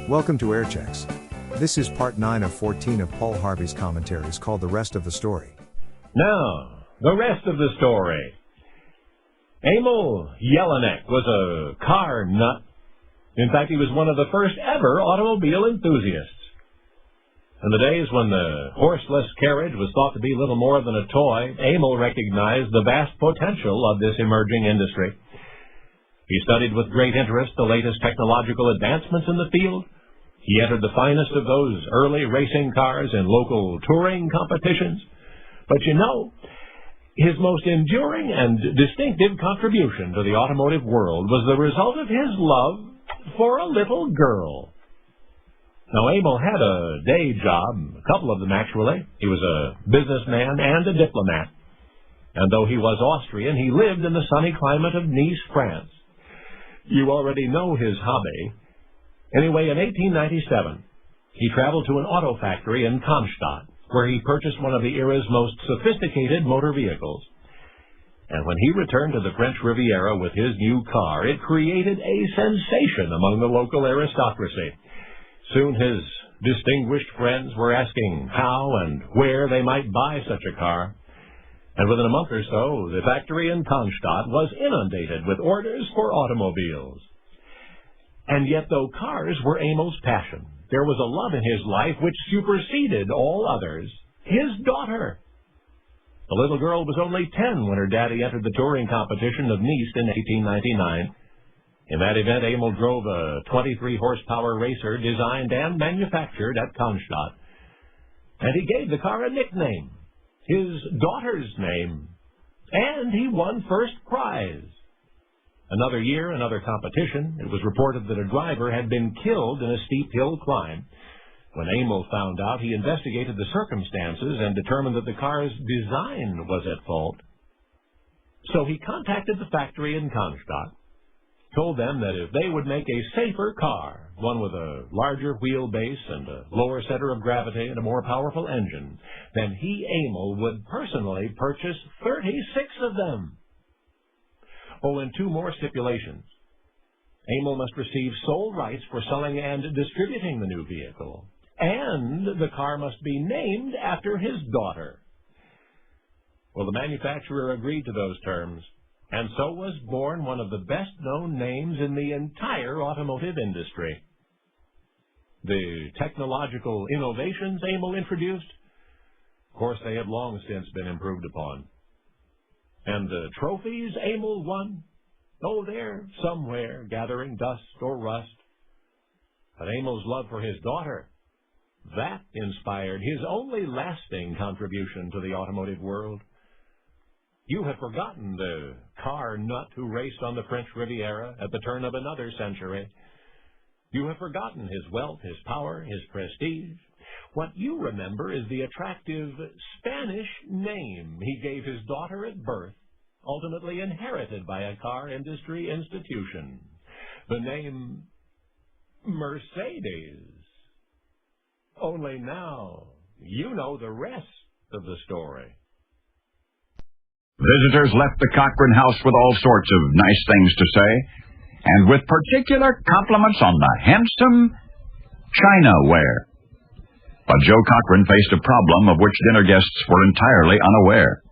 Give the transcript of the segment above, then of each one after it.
Welcome to Airchecks. This is part 9 of 14 of Paul Harvey's commentaries called The Rest of the Story. Now, the rest of the story. Emil Jelinek was a car nut. In fact, he was one of the first ever automobile enthusiasts. In the days when the horseless carriage was thought to be little more than a toy, Emil recognized the vast potential of this emerging industry. He studied with great interest the latest technological advancements in the field. He entered the finest of those early racing cars in local touring competitions. But you know, his most enduring and distinctive contribution to the automotive world was the result of his love for a little girl. Now, Emil had a day job, a couple of them actually. He was a businessman and a diplomat. And though he was Austrian, he lived in the sunny climate of Nice, France. You already know his hobby. Anyway, in 1897, he traveled to an auto factory in Cannstatt, where he purchased one of the era's most sophisticated motor vehicles. And when he returned to the French Riviera with his new car, it created a sensation among the local aristocracy. Soon his distinguished friends were asking how and where they might buy such a car. And within a month or so, the factory in Cannstatt was inundated with orders for automobiles. And yet, though cars were Emil's passion, there was a love in his life which superseded all others: his daughter. The little girl was only 10 when her daddy entered the touring competition of Nice in 1899. In that event, Emil drove a 23-horsepower racer designed and manufactured at Cannstatt. And he gave the car a nickname, his daughter's name, and he won first prize. Another year, another competition. It was reported that a driver had been killed in a steep hill climb. When Emil found out, he investigated the circumstances and determined that the car's design was at fault. So he contacted the factory in Cannstatt, told them that if they would make a safer car, one with a larger wheelbase and a lower center of gravity and a more powerful engine, then he, Emil, would personally purchase 36 of them. Oh, and 2 more stipulations. Emil must receive sole rights for selling and distributing the new vehicle, and the car must be named after his daughter. Well, the manufacturer agreed to those terms, and so was born one of the best-known names in the entire automotive industry. The technological innovations Emil introduced, of course, they had long since been improved upon. And the trophies Emil won, oh, they're somewhere gathering dust or rust. But Emil's love for his daughter, that inspired his only lasting contribution to the automotive world. You have forgotten the car nut who raced on the French Riviera at the turn of another century. You have forgotten his wealth, his power, his prestige. What you remember is the attractive Spanish name he gave his daughter at birth, ultimately inherited by a car industry institution. The name Mercedes. Only now you know the rest of the story. Visitors left the Cochran house with all sorts of nice things to say, and with particular compliments on the handsome chinaware. But Joe Cochran faced a problem of which dinner guests were entirely unaware.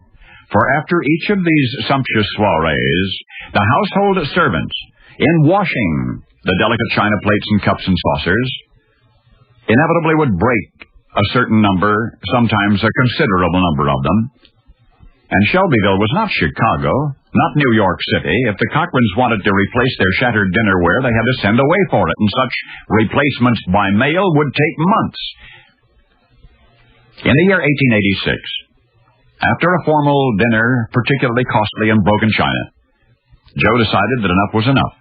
For after each of these sumptuous soirees, the household servants, in washing the delicate china plates and cups and saucers, inevitably would break a certain number, sometimes a considerable number of them. And Shelbyville was not Chicago, not New York City. If the Cochrans wanted to replace their shattered dinnerware, they had to send away for it, and such replacements by mail would take months. In the year 1886, after a formal dinner, particularly costly in broken china, Joe decided that enough was enough.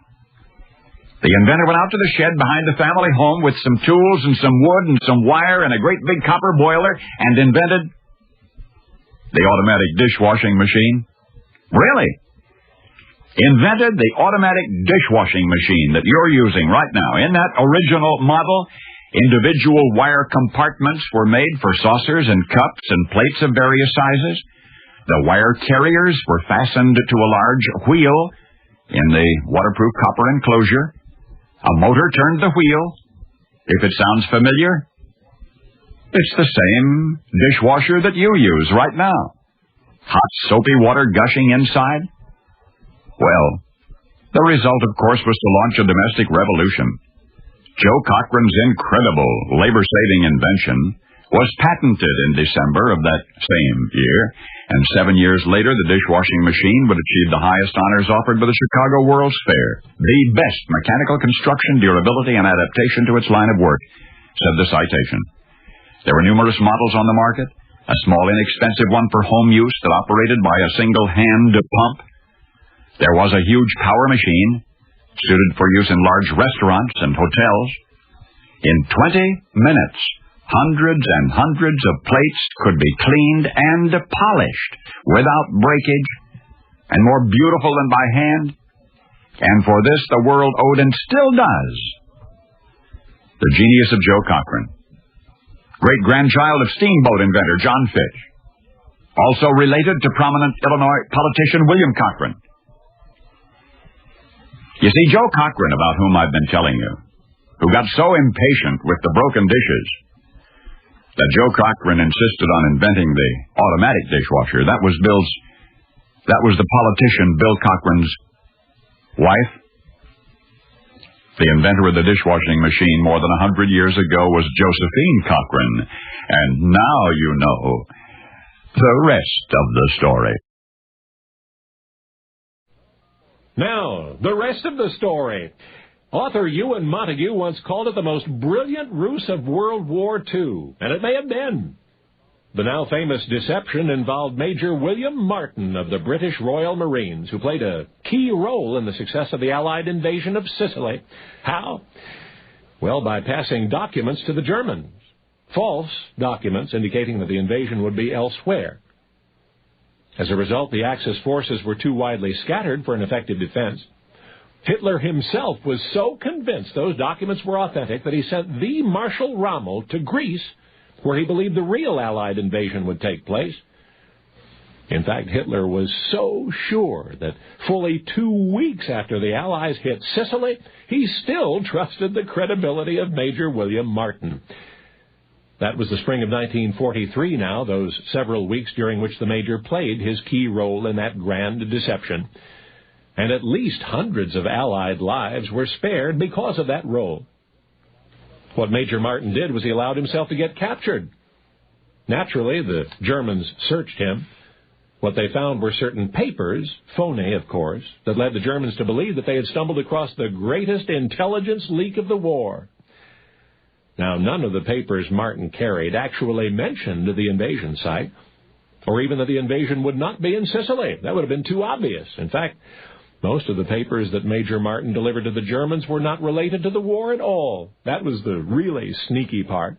The inventor went out to the shed behind the family home with some tools and some wood and some wire and a great big copper boiler and invented the automatic dishwashing machine. Really? Invented the automatic dishwashing machine that you're using right now. In that original model, individual wire compartments were made for saucers and cups and plates of various sizes. The wire carriers were fastened to a large wheel in the waterproof copper enclosure. A motor turned the wheel. If it sounds familiar, it's the same dishwasher that you use right now. Hot, soapy water gushing inside. Well, the result, of course, was to launch a domestic revolution. Joe Cochran's incredible labor-saving invention was patented in December of that same year, and 7 years later, the dishwashing machine would achieve the highest honors offered by the Chicago World's Fair, the best mechanical construction, durability, and adaptation to its line of work, said the citation. There were numerous models on the market, a small, inexpensive one for home use that operated by a single hand pump. There was a huge power machine, suited for use in large restaurants and hotels. In 20 minutes, hundreds and hundreds of plates could be cleaned and polished without breakage, and more beautiful than by hand. And for this the world owed, and still does, the genius of Joe Cochran, great-grandchild of steamboat inventor John Fitch, also related to prominent Illinois politician William Cochran. You see, Joe Cochran, about whom I've been telling you, who got so impatient with the broken dishes that Joe Cochran insisted on inventing the automatic dishwasher. That was the politician Bill Cochran's wife. The inventor of the dishwashing machine more than 100 years ago was Josephine Cochran. And now you know the rest of the story. Now, the rest of the story. Author Ewan Montague once called it the most brilliant ruse of World War II, and it may have been. The now famous deception involved Major William Martin of the British Royal Marines, who played a key role in the success of the Allied invasion of Sicily. How? Well, by passing documents to the Germans. False documents indicating that the invasion would be elsewhere. As a result, the Axis forces were too widely scattered for an effective defense. Hitler himself was so convinced those documents were authentic that he sent the Marshal Rommel to Greece, where he believed the real Allied invasion would take place. In fact, Hitler was so sure that fully 2 weeks after the Allies hit Sicily, he still trusted the credibility of Major William Martin. That was the spring of 1943 now, those several weeks during which the Major played his key role in that grand deception. And at least hundreds of Allied lives were spared because of that role. What Major Martin did was he allowed himself to get captured. Naturally, the Germans searched him. What they found were certain papers, phony, of course, that led the Germans to believe that they had stumbled across the greatest intelligence leak of the war. Now, none of the papers Martin carried actually mentioned the invasion site, or even that the invasion would not be in Sicily. That would have been too obvious. In fact, most of the papers that Major Martin delivered to the Germans were not related to the war at all. That was the really sneaky part.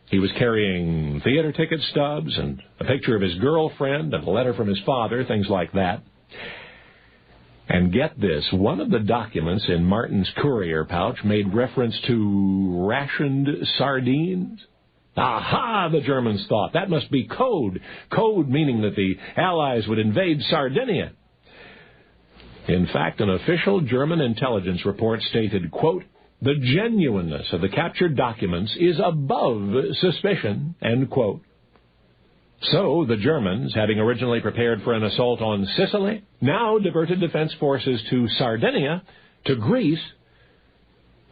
He was carrying theater ticket stubs and a picture of his girlfriend and a letter from his father, things like that. And get this, one of the documents in Martin's courier pouch made reference to rationed sardines. Aha, the Germans thought. That must be code. Code meaning that the Allies would invade Sardinia. In fact, an official German intelligence report stated, quote, "The genuineness of the captured documents is above suspicion," end quote. So the Germans, having originally prepared for an assault on Sicily, now diverted defense forces to Sardinia, to Greece.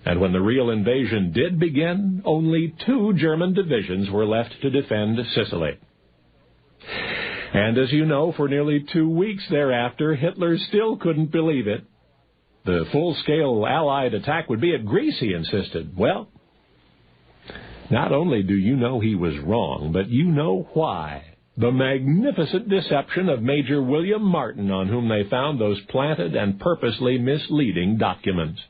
And when the real invasion did begin, only 2 German divisions were left to defend Sicily. And as you know, for nearly 2 weeks thereafter, Hitler still couldn't believe it. The full-scale Allied attack would be at Greece, he insisted. Well, not only do you know he was wrong, but you know why. The magnificent deception of Major William Martin, on whom they found those planted and purposely misleading documents.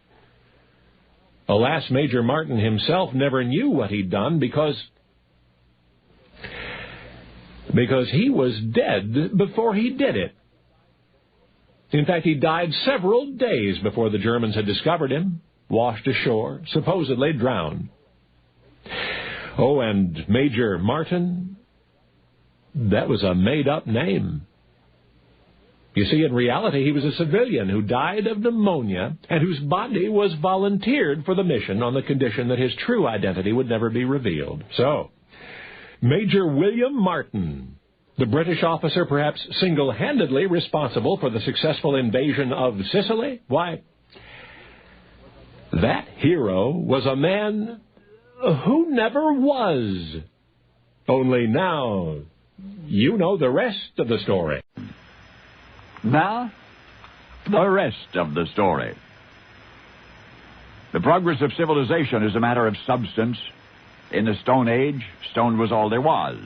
Alas, Major Martin himself never knew what he'd done because he was dead before he did it. In fact, he died several days before the Germans had discovered him, washed ashore, supposedly drowned. Oh, and Major Martin, that was a made-up name. You see, in reality, he was a civilian who died of pneumonia and whose body was volunteered for the mission on the condition that his true identity would never be revealed. So, Major William Martin, the British officer perhaps single-handedly responsible for the successful invasion of Sicily? Why, that hero was a man who never was. Only now, you know the rest of the story. Now, the rest of the story. The progress of civilization is a matter of substance. In the Stone Age, stone was all there was.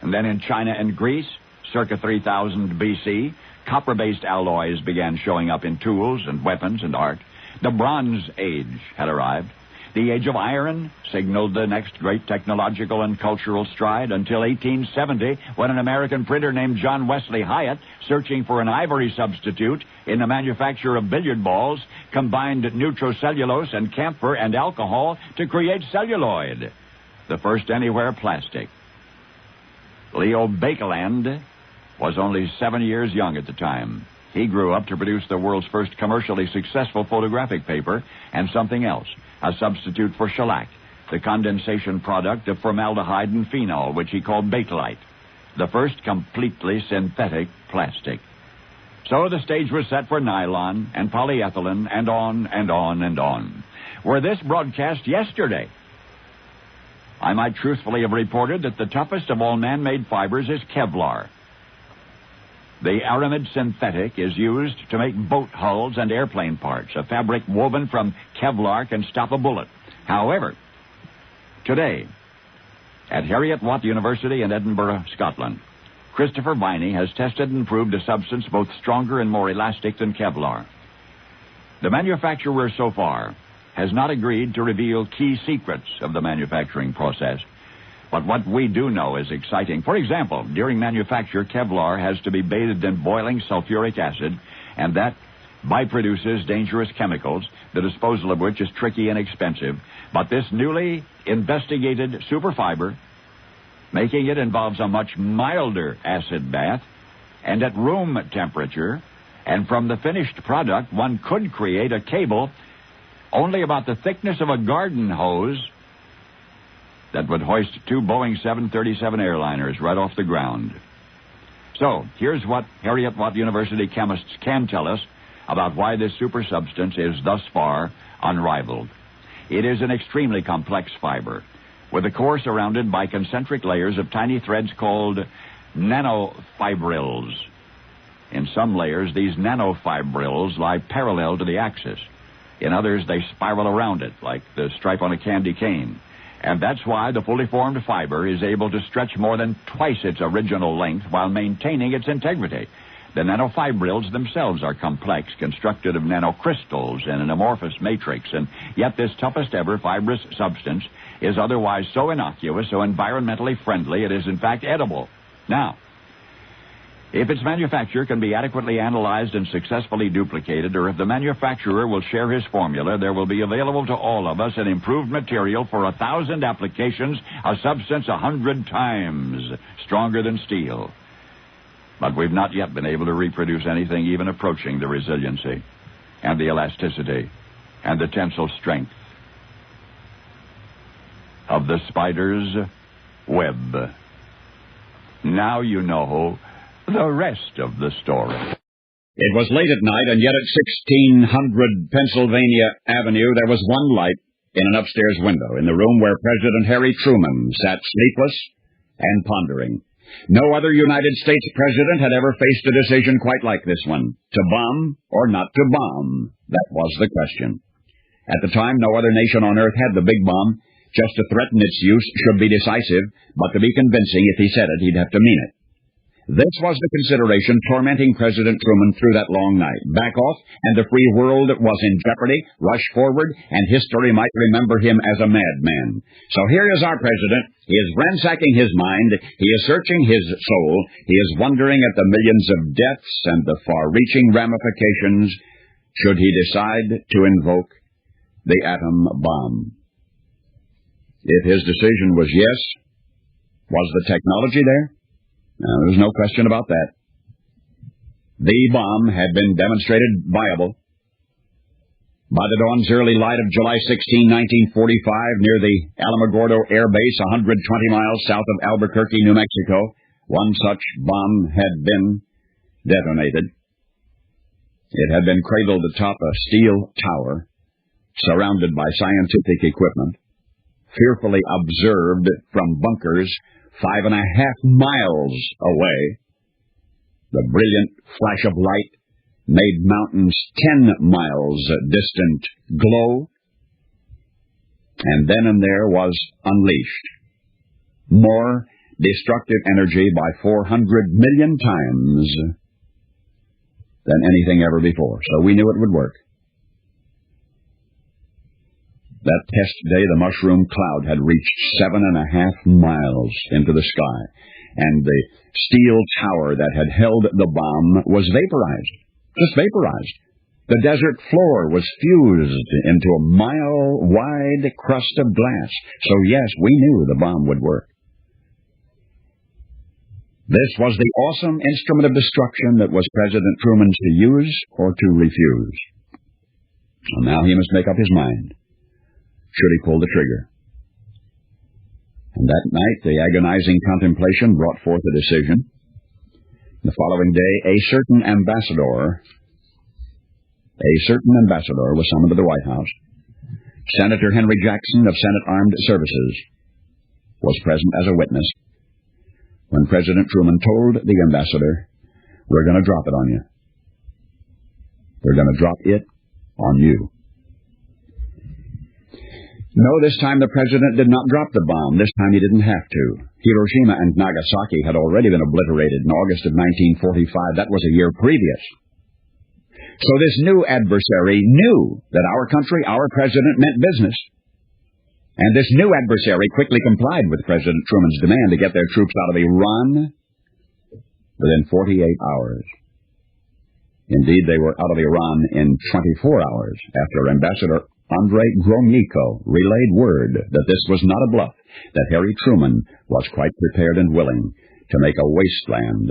And then in China and Greece, circa 3000 BC, copper-based alloys began showing up in tools and weapons and art. The Bronze Age had arrived. The Age of Iron signaled the next great technological and cultural stride until 1870, when an American printer named John Wesley Hyatt, searching for an ivory substitute in the manufacture of billiard balls, combined nitrocellulose and camphor and alcohol to create celluloid, the first anywhere plastic. Leo Baekeland was only 7 years young at the time. He grew up to produce the world's first commercially successful photographic paper and something else, a substitute for shellac, the condensation product of formaldehyde and phenol, which he called Bakelite, the first completely synthetic plastic. So the stage was set for nylon and polyethylene and on and on and on. Were this broadcast yesterday, I might truthfully have reported that the toughest of all man-made fibers is Kevlar. The aramid synthetic is used to make boat hulls and airplane parts. A fabric woven from Kevlar can stop a bullet. However, today, at Heriot-Watt University in Edinburgh, Scotland, Christopher Viney has tested and proved a substance both stronger and more elastic than Kevlar. The manufacturer so far has not agreed to reveal key secrets of the manufacturing process. But what we do know is exciting. For example, during manufacture, Kevlar has to be bathed in boiling sulfuric acid, and that by-produces dangerous chemicals, the disposal of which is tricky and expensive. But this newly investigated superfiber, making it involves a much milder acid bath, and at room temperature, and from the finished product, one could create a cable only about the thickness of a garden hose that would hoist 2 Boeing 737 airliners right off the ground. So, here's what Heriot-Watt University chemists can tell us about why this super substance is thus far unrivaled. It is an extremely complex fiber, with a core surrounded by concentric layers of tiny threads called nanofibrils. In some layers, these nanofibrils lie parallel to the axis. In others, they spiral around it, like the stripe on a candy cane. And that's why the fully formed fiber is able to stretch more than twice its original length while maintaining its integrity. The nanofibrils themselves are complex, constructed of nanocrystals in an amorphous matrix, and yet this toughest ever fibrous substance is otherwise so innocuous, so environmentally friendly, it is in fact edible. Now, if its manufacture can be adequately analyzed and successfully duplicated, or if the manufacturer will share his formula, there will be available to all of us an improved material for 1,000 applications, a substance 100 times stronger than steel. But we've not yet been able to reproduce anything even approaching the resiliency and the elasticity and the tensile strength of the spider's web. Now you know the rest of the story. It was late at night, and yet at 1600 Pennsylvania Avenue there was one light in an upstairs window in the room where President Harry Truman sat sleepless and pondering. No other United States president had ever faced a decision quite like this one. To bomb or not to bomb? That was the question. At the time, no other nation on earth had the big bomb. Just to threaten its use should be decisive, but to be convincing, if he said it, he'd have to mean it. This was the consideration tormenting President Truman through that long night. Back off, and the free world was in jeopardy. Rush forward, and history might remember him as a madman. So here is our president. He is ransacking his mind. He is searching his soul. He is wondering at the millions of deaths and the far-reaching ramifications should he decide to invoke the atom bomb. If his decision was yes, was the technology there? There's no question about that. The bomb had been demonstrated viable. By the dawn's early light of July 16, 1945, near the Alamogordo Air Base, 120 miles south of Albuquerque, New Mexico, one such bomb had been detonated. It had been cradled atop a steel tower, surrounded by scientific equipment, fearfully observed from bunkers 5.5 miles away. The brilliant flash of light made mountains 10 miles distant glow, and then and there was unleashed more destructive energy by 400 million times than anything ever before. So we knew it would work. That test day, the mushroom cloud had reached 7.5 miles into the sky, and the steel tower that had held the bomb was vaporized, just vaporized. The desert floor was fused into a mile-wide crust of glass. So yes, we knew the bomb would work. This was the awesome instrument of destruction that was President Truman's to use or to refuse. And now he must make up his mind. Should he pull the trigger? And that night, the agonizing contemplation brought forth a decision. The following day, a certain ambassador was summoned to the White House. Senator Henry Jackson of Senate Armed Services was present as a witness when President Truman told the ambassador, "We're going to drop it on you. We're going to drop it on you." No, this time the president did not drop the bomb. This time he didn't have to. Hiroshima and Nagasaki had already been obliterated in August of 1945. That was a year previous. So this new adversary knew that our country, our president, meant business. And this new adversary quickly complied with President Truman's demand to get their troops out of Iran within 48 hours. Indeed, they were out of Iran in 24 hours after Ambassador Andrei Gromyko relayed word that this was not a bluff, that Harry Truman was quite prepared and willing to make a wasteland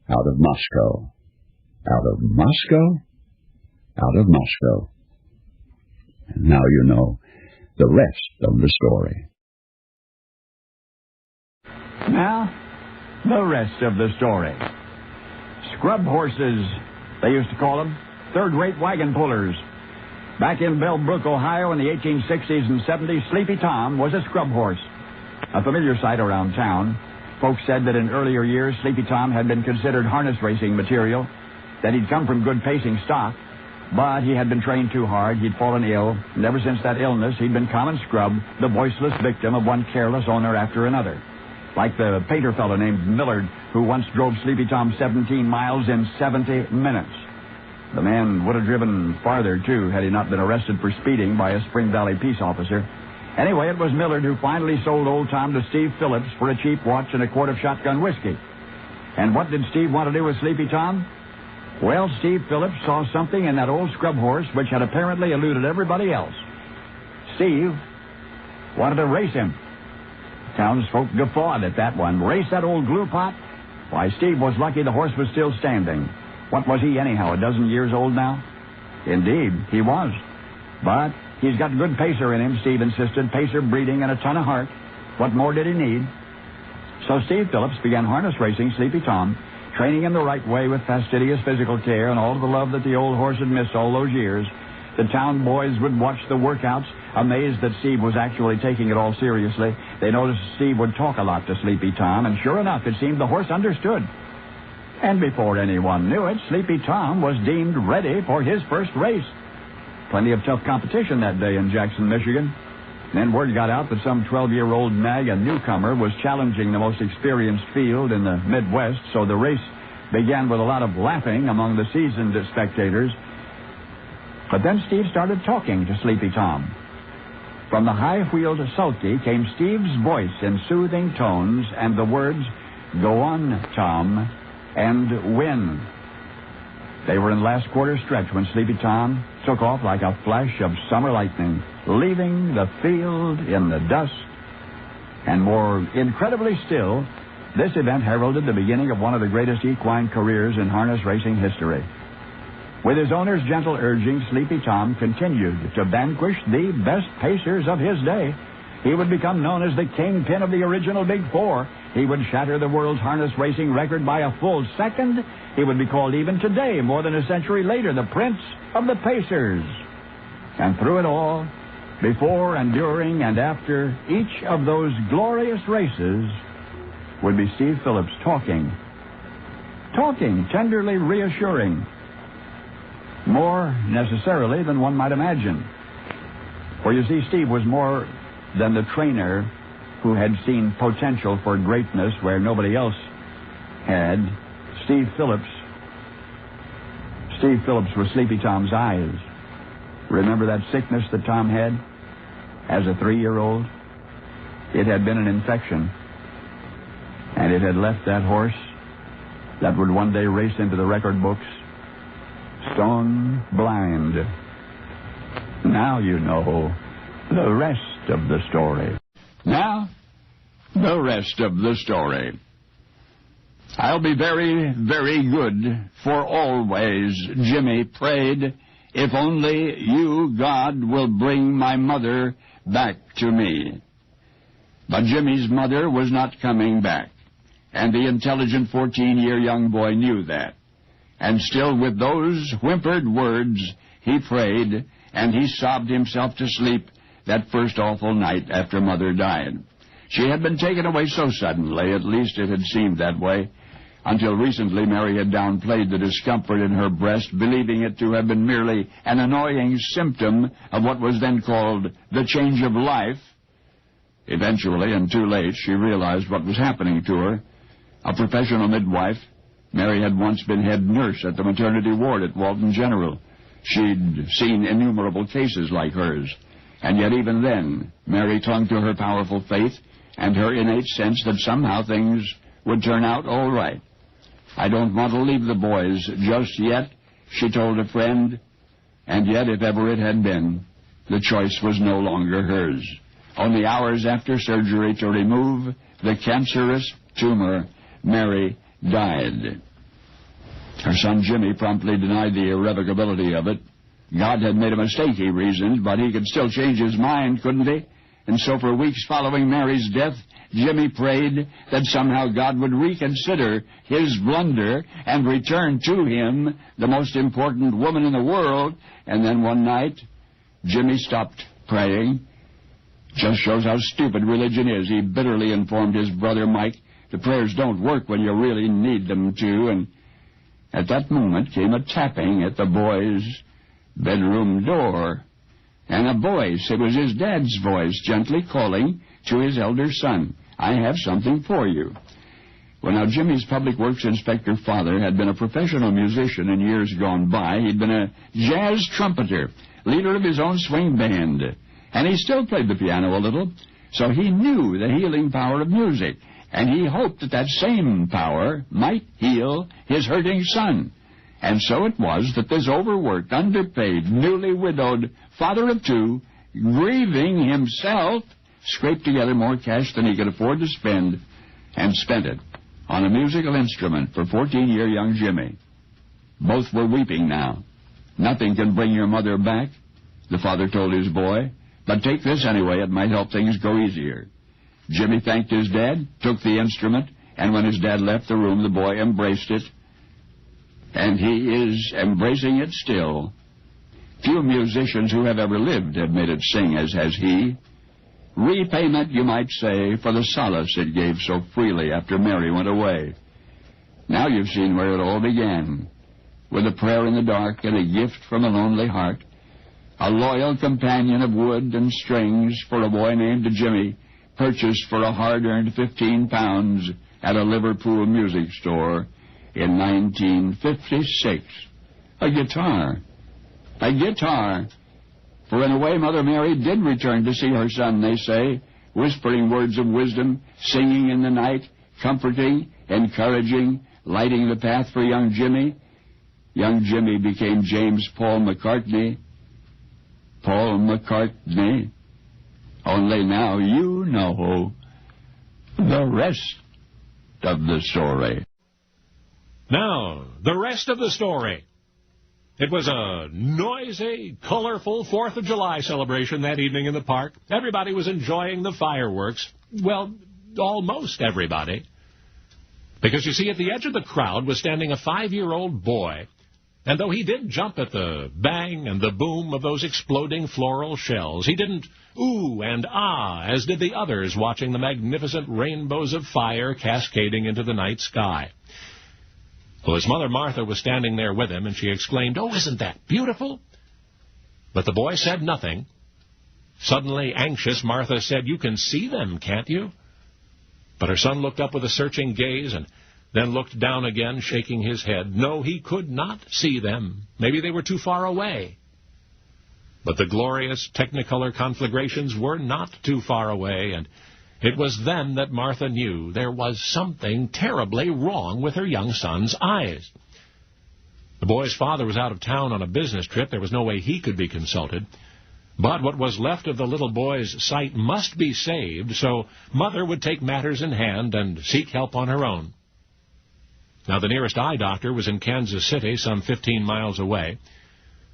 out of Moscow. Out of Moscow? Out of Moscow. And now you know the rest of the story. Now, the rest of the story. Scrub horses, they used to call them, third-rate wagon pullers. Back in Bell Brook, Ohio in the 1860s and 70s, Sleepy Tom was a scrub horse. A familiar sight around town. Folks said that in earlier years, Sleepy Tom had been considered harness racing material, that he'd come from good pacing stock, but he had been trained too hard, he'd fallen ill, and ever since that illness, he'd been common scrub, the voiceless victim of one careless owner after another. Like the painter fellow named Millard, who once drove Sleepy Tom 17 miles in 70 minutes. The man would have driven farther, too, had he not been arrested for speeding by a Spring Valley peace officer. Anyway, it was Millard who finally sold Old Tom to Steve Phillips for a cheap watch and a quart of shotgun whiskey. And what did Steve want to do with Sleepy Tom? Well, Steve Phillips saw something in that old scrub horse which had apparently eluded everybody else. Steve wanted to race him. Townsfolk guffawed at that one. Race that old glue pot? Why, Steve was lucky the horse was still standing. What was he anyhow, a dozen years old now? Indeed, he was. But he's got good pacer in him, Steve insisted. Pacer breeding and a ton of heart. What more did he need? So Steve Phillips began harness racing Sleepy Tom, training him the right way with fastidious physical care and all the love that the old horse had missed all those years. The town boys would watch the workouts, amazed that Steve was actually taking it all seriously. They noticed Steve would talk a lot to Sleepy Tom, and sure enough, it seemed the horse understood. And before anyone knew it, Sleepy Tom was deemed ready for his first race. Plenty of tough competition that day in Jackson, Michigan. Then word got out that some 12-year-old nag, a newcomer, was challenging the most experienced field in the Midwest, so the race began with a lot of laughing among the seasoned spectators. But then Steve started talking to Sleepy Tom. From the high-wheeled sulky came Steve's voice in soothing tones and the words, "Go on, Tom, and win." They were in last quarter stretch when Sleepy Tom took off like a flash of summer lightning, leaving the field in the dust. And more incredibly still, This event heralded the beginning of one of the greatest equine careers in harness racing history. With his owner's gentle urging, Sleepy Tom continued to vanquish the best pacers of his day. He would become known as the kingpin of the original Big Four. He would shatter the world's harness racing record by a full second. He would be called even today, more than a century later, the Prince of the Pacers. And through it all, before and during and after each of those glorious races, would be Steve Phillips talking, tenderly reassuring, more necessarily than one might imagine. For you see, Steve was more than the trainer who had seen potential for greatness where nobody else had. Steve Phillips was Sleepy Tom's eyes. Remember that sickness that Tom had as a 3-year-old? It had been an infection, and it had left that horse that would one day race into the record books stone blind. Now you know the rest of the story. Now, the rest of the story. I'll be very, very good for always, Jimmy prayed. If only you, God, will bring my mother back to me. But Jimmy's mother was not coming back, and the intelligent 14-year young boy knew that. And still with those whimpered words, he prayed, and he sobbed himself to sleep that first awful night after Mother died. She had been taken away so suddenly, at least it had seemed that way. Until recently, Mary had downplayed the discomfort in her breast, believing it to have been merely an annoying symptom of what was then called the change of life. Eventually, and too late, she realized what was happening to her. A professional midwife, Mary had once been head nurse at the maternity ward at Walton General. She'd seen innumerable cases like hers. And yet even then, Mary clung to her powerful faith and her innate sense that somehow things would turn out all right. I don't want to leave the boys just yet, she told a friend. And yet, if ever it had been, the choice was no longer hers. Only hours after surgery to remove the cancerous tumor, Mary died. Her son Jimmy promptly denied the irrevocability of it. God had made a mistake, he reasoned, but he could still change his mind, couldn't he? And so for weeks following Mary's death, Jimmy prayed that somehow God would reconsider his blunder and return to him the most important woman in the world. And then one night, Jimmy stopped praying. Just shows how stupid religion is, he bitterly informed his brother Mike. The prayers don't work when you really need them to. And at that moment came a tapping at the boy's bedroom door. And a voice, it was his dad's voice, gently calling to his elder son, I have something for you. Well, now, Jimmy's public works inspector father had been a professional musician in years gone by. He'd been a jazz trumpeter, leader of his own swing band. And he still played the piano a little, so he knew the healing power of music. And he hoped that that same power might heal his hurting son. And so it was that this overworked, underpaid, newly widowed father of two, grieving himself, scraped together more cash than he could afford to spend, and spent it on a musical instrument for 14-year young Jimmy. Both were weeping now. Nothing can bring your mother back, the father told his boy, but take this anyway, it might help things go easier. Jimmy thanked his dad, took the instrument, and when his dad left the room, the boy embraced it. And he is embracing it still. Few musicians who have ever lived have made it sing as has he. Repayment, you might say, for the solace it gave so freely after Mary went away. Now you've seen where it all began, with a prayer in the dark and a gift from a lonely heart, a loyal companion of wood and strings for a boy named Jimmy, purchased for a hard-earned 15 pounds at a Liverpool music store in 1956. A guitar. For in a way, Mother Mary did return to see her son, they say, whispering words of wisdom, singing in the night, comforting, encouraging, lighting the path for young Jimmy. Young Jimmy became James Paul McCartney. Only now you know the rest of the story. Now, the rest of the story. It was a noisy, colorful 4th of July celebration that evening in the park. Everybody was enjoying the fireworks. Well, almost everybody. Because, you see, at the edge of the crowd was standing a 5-year-old boy. And though he did jump at the bang and the boom of those exploding floral shells, he didn't ooh and ah as did the others watching the magnificent rainbows of fire cascading into the night sky. Well, his mother Martha was standing there with him, and she exclaimed, "Oh, isn't that beautiful?" But the boy said nothing. Suddenly anxious, Martha said, "You can see them, can't you?" But her son looked up with a searching gaze and then looked down again, shaking his head. No, he could not see them. Maybe they were too far away. But the glorious Technicolor conflagrations were not too far away, and it was then that Martha knew there was something terribly wrong with her young son's eyes. The boy's father was out of town on a business trip. There was no way he could be consulted. But what was left of the little boy's sight must be saved, so Mother would take matters in hand and seek help on her own. Now, the nearest eye doctor was in Kansas City, some 15 miles away.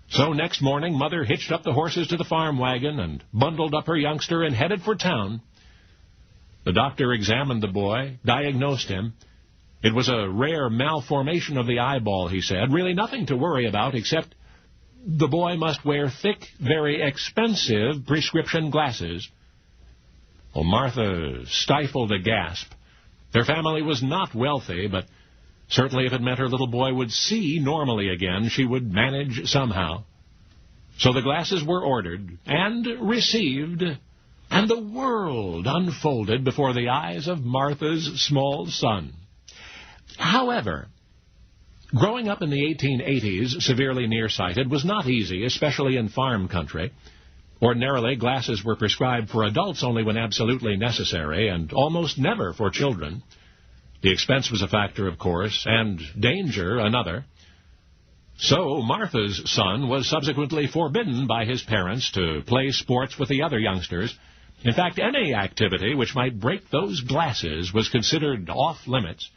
So next morning, Mother hitched up the horses to the farm wagon and bundled up her youngster and headed for town. The doctor examined the boy, diagnosed him. It was a rare malformation of the eyeball, he said. Really nothing to worry about, except the boy must wear thick, very expensive prescription glasses. Well, Martha stifled a gasp. Their family was not wealthy, but certainly if it meant her little boy would see normally again, she would manage somehow. So the glasses were ordered and received, and the world unfolded before the eyes of Martha's small son. However, growing up in the 1880s, severely nearsighted, was not easy, especially in farm country. Ordinarily, glasses were prescribed for adults only when absolutely necessary, and almost never for children. The expense was a factor, of course, and danger another. So Martha's son was subsequently forbidden by his parents to play sports with the other youngsters. In fact, any activity which might break those glasses was considered off-limits.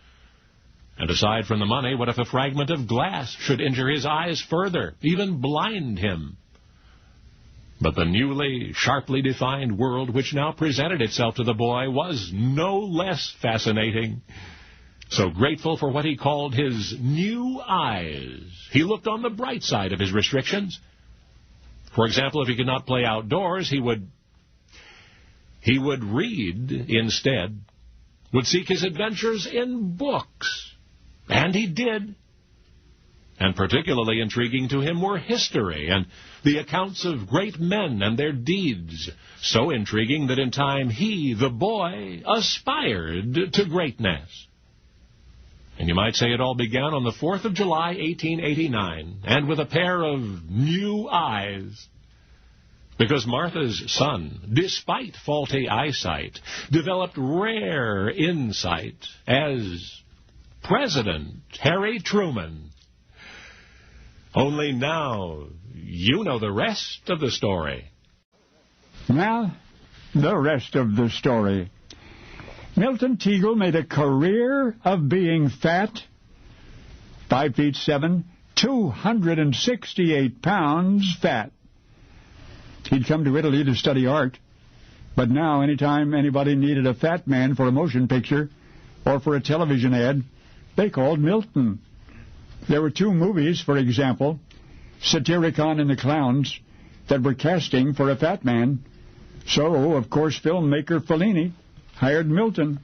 And aside from the money, what if a fragment of glass should injure his eyes further, even blind him? But the newly, sharply defined world which now presented itself to the boy was no less fascinating. So grateful for what he called his new eyes, he looked on the bright side of his restrictions. For example, if he could not play outdoors, he would read instead, would seek his adventures in books. And he did. And particularly intriguing to him were history and the accounts of great men and their deeds, so intriguing that in time he, the boy, aspired to greatness. And you might say it all began on the 4th of July, 1889, and with a pair of new eyes. Because Martha's son, despite faulty eyesight, developed rare insight as President Harry Truman. Only now you know the rest of the story. Now, the rest of the story. Milton Teagle made a career of being fat. 5'7", 268 pounds fat. He'd come to Italy to study art, but now anytime anybody needed a fat man for a motion picture or for a television ad, they called Milton. There were 2 movies, for example, Satyricon and the Clowns, that were casting for a fat man. So, of course, filmmaker Fellini hired Milton.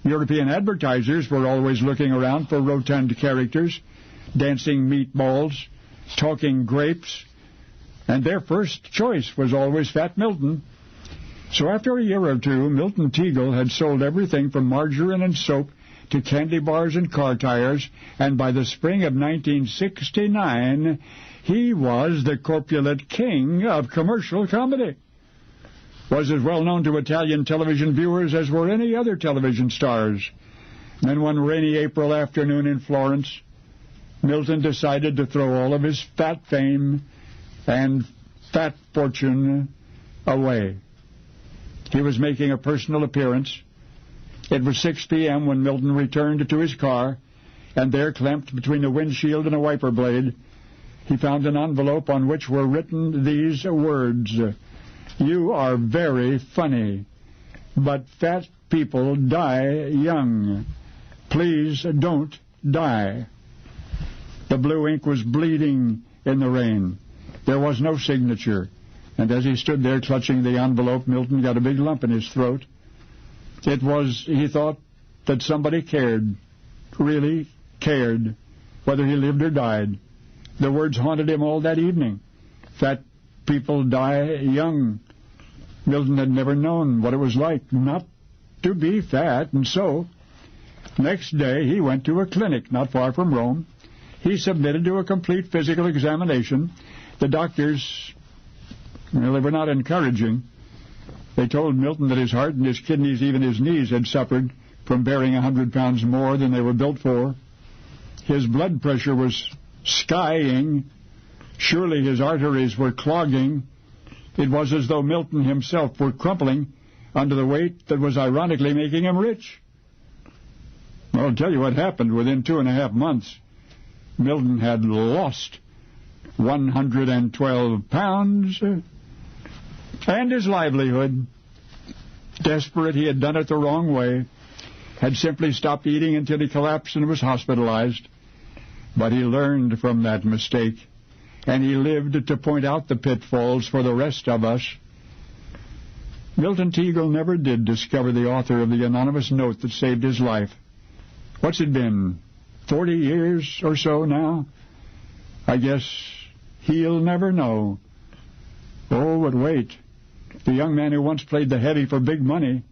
European advertisers were always looking around for rotund characters, dancing meatballs, talking grapes, and their first choice was always Fat Milton. So after a year or two, Milton Teagle had sold everything from margarine and soap to candy bars and car tires, and by the spring of 1969, he was the corpulent king of commercial comedy. Was as well known to Italian television viewers as were any other television stars. Then one rainy April afternoon in Florence, Milton decided to throw all of his fat fame and fat fortune away. He was making a personal appearance It was 6 p.m. when Milton returned to his car, and there, clamped between a windshield and a wiper blade, he found an envelope on which were written these words: "You are very funny, but fat people die young. Please don't die." The blue ink was bleeding in the rain. There was no signature, and as he stood there clutching the envelope, Milton got a big lump in his throat. It was, he thought, that somebody cared, really cared, whether he lived or died. The words haunted him all that evening. Fat people die young. Milton had never known what it was like not to be fat, and so, next day, he went to a clinic not far from Rome. He submitted to a complete physical examination. The doctors, well, they were not encouraging. They told Milton that his heart and his kidneys, even his knees, had suffered from bearing 100 pounds more than they were built for. His blood pressure was skying. Surely his arteries were clogging. It was as though Milton himself were crumpling under the weight that was ironically making him rich. Well, I'll tell you what happened. Within 2.5 months, Milton had lost 112 pounds and his livelihood. Desperate, he had done it the wrong way, had simply stopped eating until he collapsed and was hospitalized. But he learned from that mistake, and he lived to point out the pitfalls for the rest of us. Milton Teagle never did discover the author of the anonymous note that saved his life. What's it been, 40 years or so now? I guess he'll never know. Oh, but wait. The young man who once played the heavy for big money,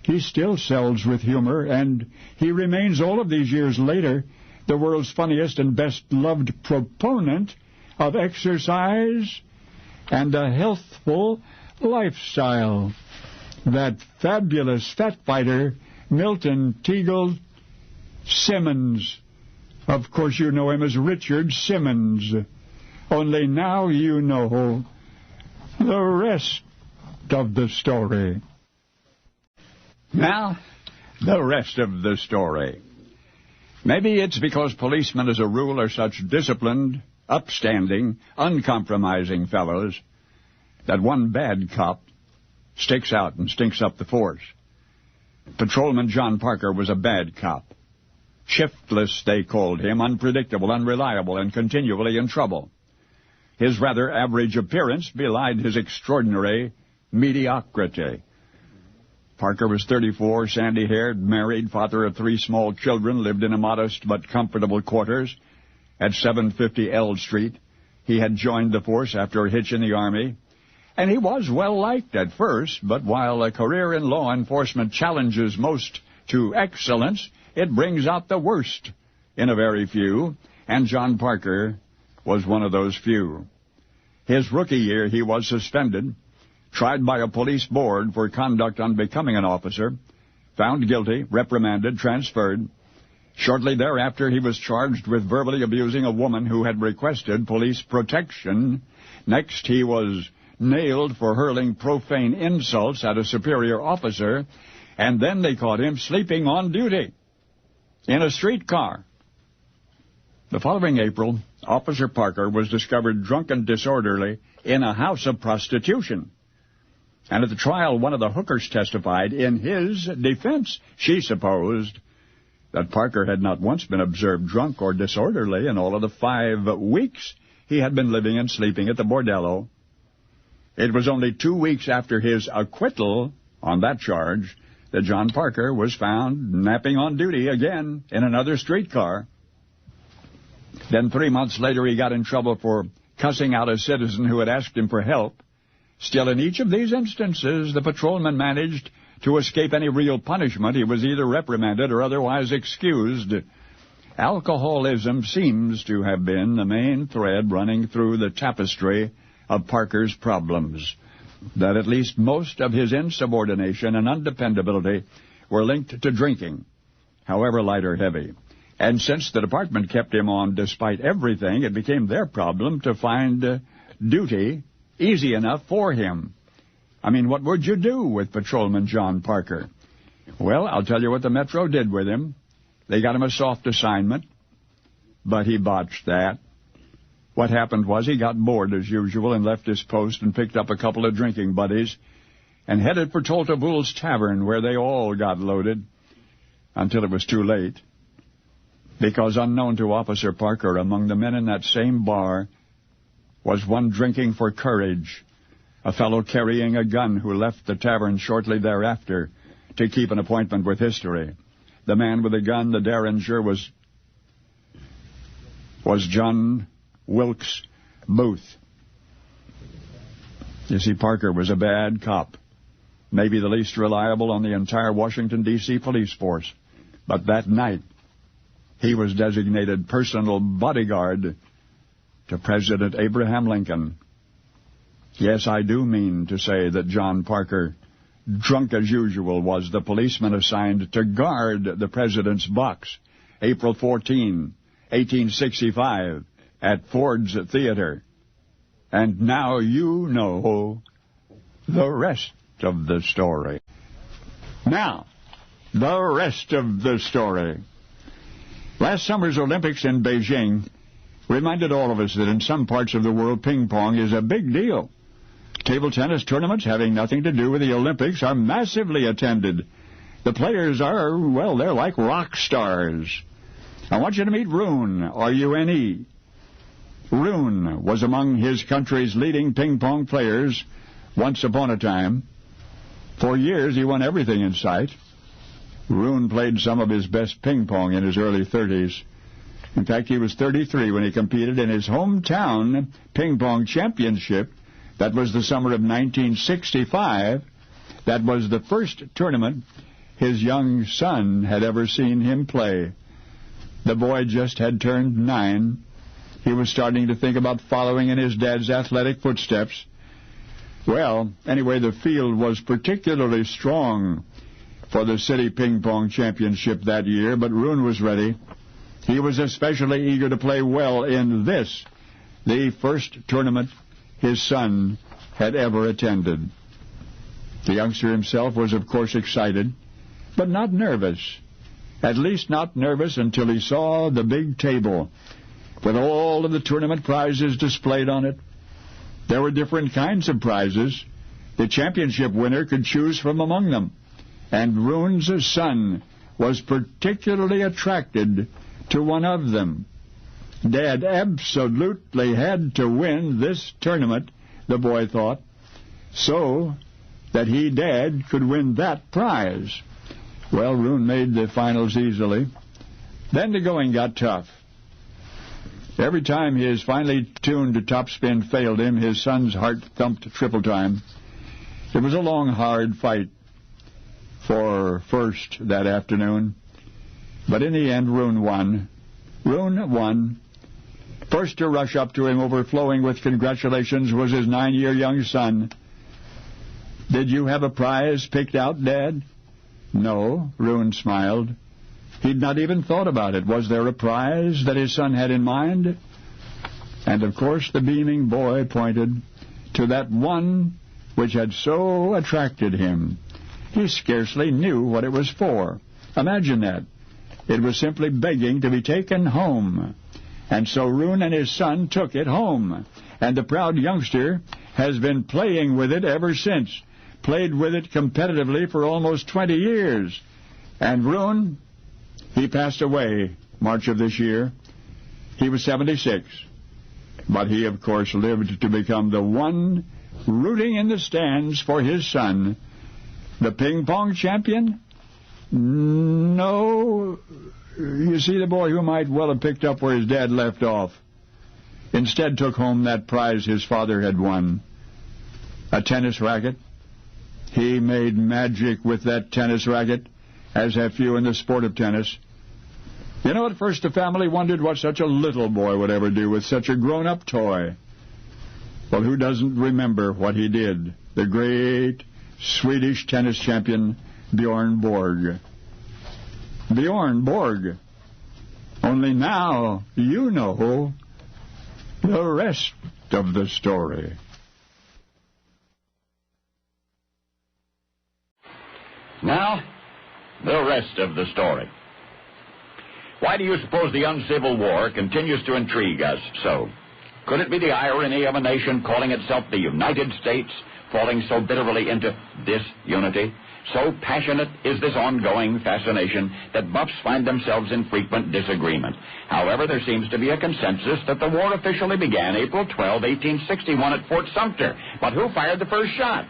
he still sells with humor, and he remains all of these years later the world's funniest and best-loved proponent of exercise and a healthful lifestyle. That fabulous fat fighter, Milton Teagle Simmons. Of course, you know him as Richard Simmons. Only now you know the rest of the story. Now, the rest of the story. Maybe it's because policemen as a rule are such disciplined, upstanding, uncompromising fellows that one bad cop sticks out and stinks up the force. Patrolman John Parker was a bad cop. Shiftless, they called him, unpredictable, unreliable, and continually in trouble. His rather average appearance belied his extraordinary mediocrity. Parker was 34, sandy-haired, married, father of 3 small children, lived in a modest but comfortable quarters at 750 L Street. He had joined the force after a hitch in the Army, and he was well-liked at first, but while a career in law enforcement challenges most to excellence, it brings out the worst in a very few, and John Parker was one of those few. His rookie year, he was suspended, tried by a police board for conduct unbecoming an officer, found guilty, reprimanded, transferred. Shortly thereafter, he was charged with verbally abusing a woman who had requested police protection. Next, he was nailed for hurling profane insults at a superior officer, and then they caught him sleeping on duty in a streetcar. The following April, Officer Parker was discovered drunk and disorderly in a house of prostitution. And at the trial, one of the hookers testified in his defense. She supposed that Parker had not once been observed drunk or disorderly in all of the 5 weeks he had been living and sleeping at the bordello. It was only 2 weeks after his acquittal on that charge that John Parker was found napping on duty again in another streetcar. Then 3 months later, he got in trouble for cussing out a citizen who had asked him for help. Still, in each of these instances, the patrolman managed to escape any real punishment. He was either reprimanded or otherwise excused. Alcoholism seems to have been the main thread running through the tapestry of Parker's problems, that at least most of his insubordination and undependability were linked to drinking, however light or heavy. And since the department kept him on despite everything, it became their problem to find duty easy enough for him. I mean, what would you do with Patrolman John Parker? Well, I'll tell you what the Metro did with him. They got him a soft assignment, but he botched that. What happened was he got bored as usual and left his post and picked up a couple of drinking buddies and headed for Toltaboul's Tavern, where they all got loaded until it was too late. Because unknown to Officer Parker, among the men in that same bar was one drinking for courage, a fellow carrying a gun who left the tavern shortly thereafter to keep an appointment with history. The man with the gun, the derringer, was John Wilkes Booth. You see, Parker was a bad cop, maybe the least reliable on the entire Washington, D.C. police force. But that night, he was designated personal bodyguard to President Abraham Lincoln. Yes, I do mean to say that John Parker, drunk as usual, was the policeman assigned to guard the president's box, April 14, 1865, at Ford's Theater. And now you know the rest of the story. Now, the rest of the story. Last summer's Olympics in Beijing reminded all of us that in some parts of the world, ping pong is a big deal. Table tennis tournaments having nothing to do with the Olympics are massively attended. The players are, well, they're like rock stars. I want you to meet Rune, R-U-N-E. Rune was among his country's leading ping pong players once upon a time. For years, he won everything in sight. Rune played some of his best ping pong in his early 30s. In fact, he was 33 when he competed in his hometown ping pong championship. That was the summer of 1965. That was the first tournament his young son had ever seen him play. The boy just had turned 9. He was starting to think about following in his dad's athletic footsteps. Well, anyway, the field was particularly strong for the city ping pong championship that year, but Rune was ready. He was especially eager to play well in this, the first tournament his son had ever attended. The youngster himself was, of course, excited, but not nervous. At least not nervous until he saw the big table with all of the tournament prizes displayed on it. There were different kinds of prizes. The championship winner could choose from among them, and Rune's son was particularly attracted to one of them. Dad absolutely had to win this tournament, the boy thought, so that he, Dad, could win that prize. Well, Rune made the finals easily. Then the going got tough. Every time his finely tuned topspin failed him, his son's heart thumped triple time. It was a long, hard fight for first that afternoon. But in the end, Rune won. Rune won. First to rush up to him, overflowing with congratulations, was his 9-year young son. "Did you have a prize picked out, Dad?" "No," Rune smiled. He'd not even thought about it. Was there a prize that his son had in mind? And, of course, the beaming boy pointed to that one which had so attracted him. He scarcely knew what it was for. Imagine that. It was simply begging to be taken home. And so Rune and his son took it home. And the proud youngster has been playing with it ever since. Played with it competitively for almost 20 years. And Rune, he passed away March of this year. He was 76. But he, of course, lived to become the one rooting in the stands for his son. The ping pong champion? No. You see, the boy who might well have picked up where his dad left off instead took home that prize his father had won. A tennis racket. He made magic with that tennis racket, as have few in the sport of tennis. You know, at first the family wondered what such a little boy would ever do with such a grown-up toy. Well, who doesn't remember what he did? The great Swedish tennis champion, Bjorn Borg. Bjorn Borg. Only now you know the rest of the story. Now, The rest of the story. Why do you suppose the uncivil war continues to intrigue us so? Could it be the irony of a nation calling itself the United States falling so bitterly into disunity? So passionate is this ongoing fascination that buffs find themselves in frequent disagreement. However, there seems to be a consensus that the war officially began April 12, 1861 at Fort Sumter. But who fired the first shot?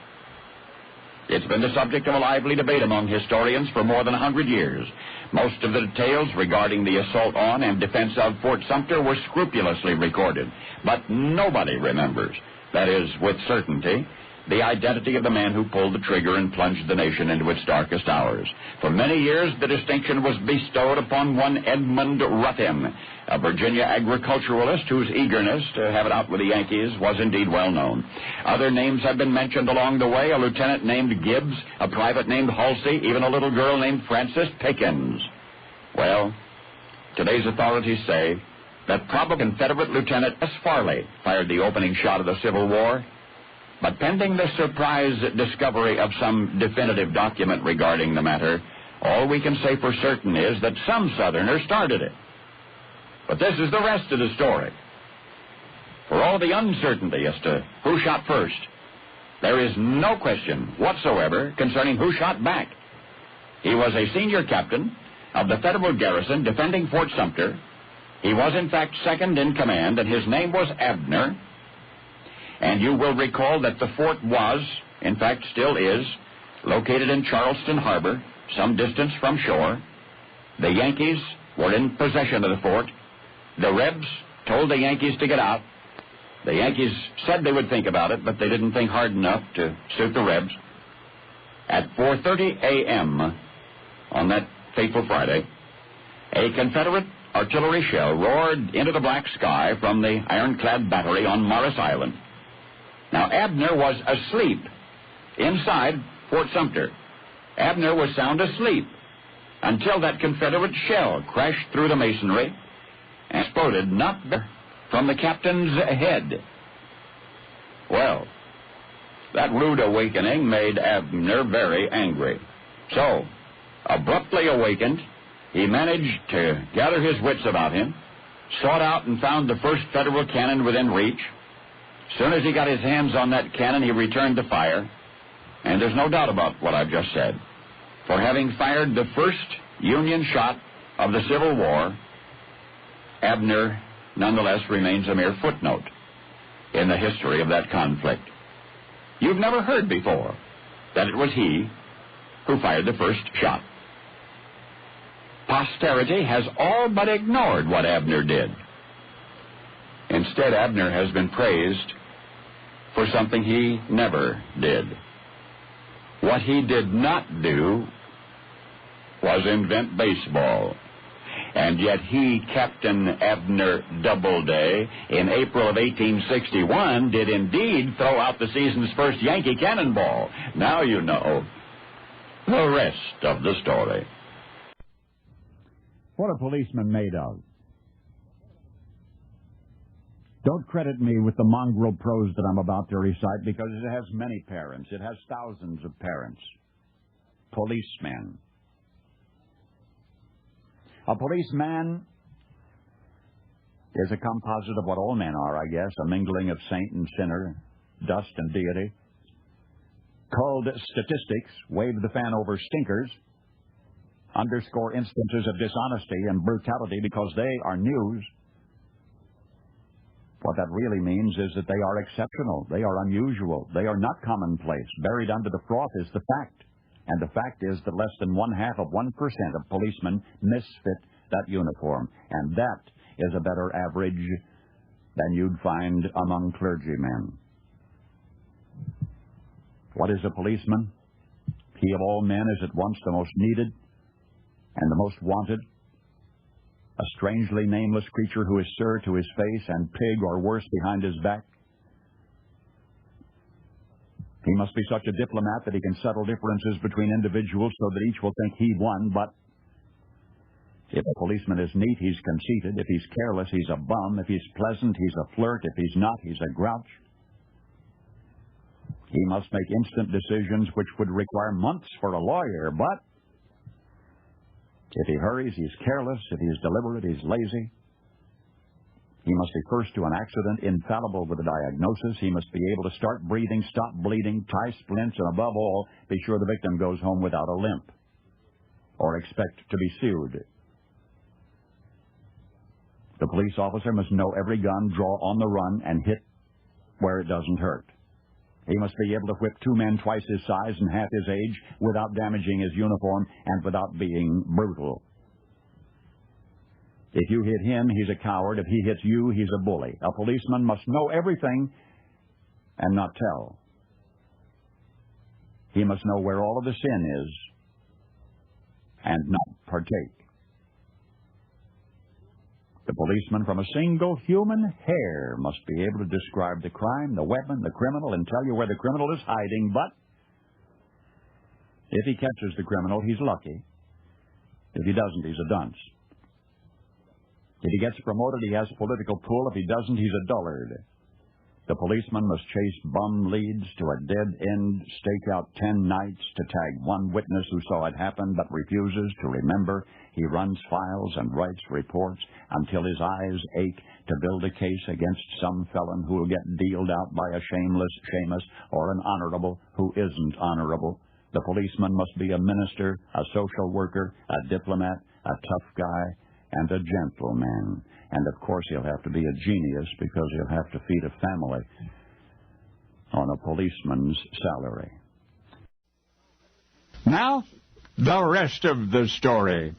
It's been the subject of a lively debate among historians for more than 100 years. Most of the details regarding the assault on and defense of Fort Sumter were scrupulously recorded, but nobody remembers, that is, with certainty, the identity of the man who pulled the trigger and plunged the nation into its darkest hours. For many years, the distinction was bestowed upon one Edmund Ruthyn, a Virginia agriculturalist whose eagerness to have it out with the Yankees was indeed well known. Other names have been mentioned along the way, a lieutenant named Gibbs, a private named Halsey, even a little girl named Frances Pickens. Well, today's authorities say that probable Confederate Lieutenant S. Farley fired the opening shot of the Civil War. But pending the surprise discovery of some definitive document regarding the matter, all we can say for certain is that some Southerners started it. But this is the rest of the story. For all the uncertainty as to who shot first, there is no question whatsoever concerning who shot back. He was a senior captain of the Federal garrison defending Fort Sumter. He was, in fact, second in command, and his name was Abner. And you will recall that the fort was, in fact still is, located in Charleston Harbor, some distance from shore. The Yankees were in possession of the fort. The Rebs told the Yankees to get out. The Yankees said they would think about it, but they didn't think hard enough to suit the Rebs. At 4:30 a.m. on that fateful Friday, a Confederate artillery shell roared into the black sky from the ironclad battery on Morris Island. Now, Abner was asleep inside Fort Sumter. Abner was sound asleep until that Confederate shell crashed through the masonry and exploded not from the captain's head. Well, that rude awakening made Abner very angry. So, abruptly awakened, he managed to gather his wits about him, sought out and found the first Federal cannon within reach. As soon as he got his hands on that cannon, he returned the fire. And there's no doubt about what I've just said. For having fired the first Union shot of the Civil War, Abner nonetheless remains a mere footnote in the history of that conflict. You've never heard before that it was he who fired the first shot. Posterity has all but ignored what Abner did. Instead, Abner has been praised for something he never did. What he did not do was invent baseball. And yet he, Captain Abner Doubleday, in April of 1861, did indeed throw out the season's first Yankee cannonball. Now you know the rest of the story. What are policemen made of? Don't credit me with the mongrel prose that I'm about to recite, because it has many parents. It has thousands of parents. Policemen. A policeman is a composite of what all men are, I guess, a mingling of saint and sinner, dust and deity. Called statistics, wave the fan over stinkers, underscore instances of dishonesty and brutality because they are news. What that really means is that they are exceptional, they are unusual, they are not commonplace. Buried under the froth is the fact. And the fact is that less than 0.5% of policemen misfit that uniform. And that is a better average than you'd find among clergymen. What is a policeman? He of all men is at once the most needed and the most wanted. A strangely nameless creature who is sir to his face and pig or worse behind his back. He must be such a diplomat that he can settle differences between individuals so that each will think he won, but if a policeman is neat, he's conceited. If he's careless, he's a bum. If he's pleasant, he's a flirt. If he's not, he's a grouch. He must make instant decisions which would require months for a lawyer, but If he hurries, he's careless. If he's deliberate, he's lazy. He must be first to an accident, infallible with a diagnosis. He must be able to start breathing, stop bleeding, tie splints, and above all, be sure the victim goes home without a limp or expect to be sued. The police officer must know every gun, draw on the run, and hit where it doesn't hurt. He must be able to whip two men twice his size and half his age without damaging his uniform and without being brutal. If you hit him, he's a coward. If he hits you, he's a bully. A policeman must know everything and not tell. He must know where all of the sin is and not partake. The policeman from a single human hair must be able to describe the crime, the weapon, the criminal, and tell you where the criminal is hiding, but if he catches the criminal, he's lucky. If he doesn't, he's a dunce. If he gets promoted, he has political pull. If he doesn't, he's a dullard. The policeman must chase bum leads to a dead end, stake out 10 nights to tag one witness who saw it happen but refuses to remember. He runs files and writes reports until his eyes ache to build a case against some felon who will get dealed out by a shameless Seamus or an honorable who isn't honorable. The policeman must be a minister, a social worker, a diplomat, a tough guy, and a gentleman. And, of course, he'll have to be a genius because he'll have to feed a family on a policeman's salary. Now, the rest of the story.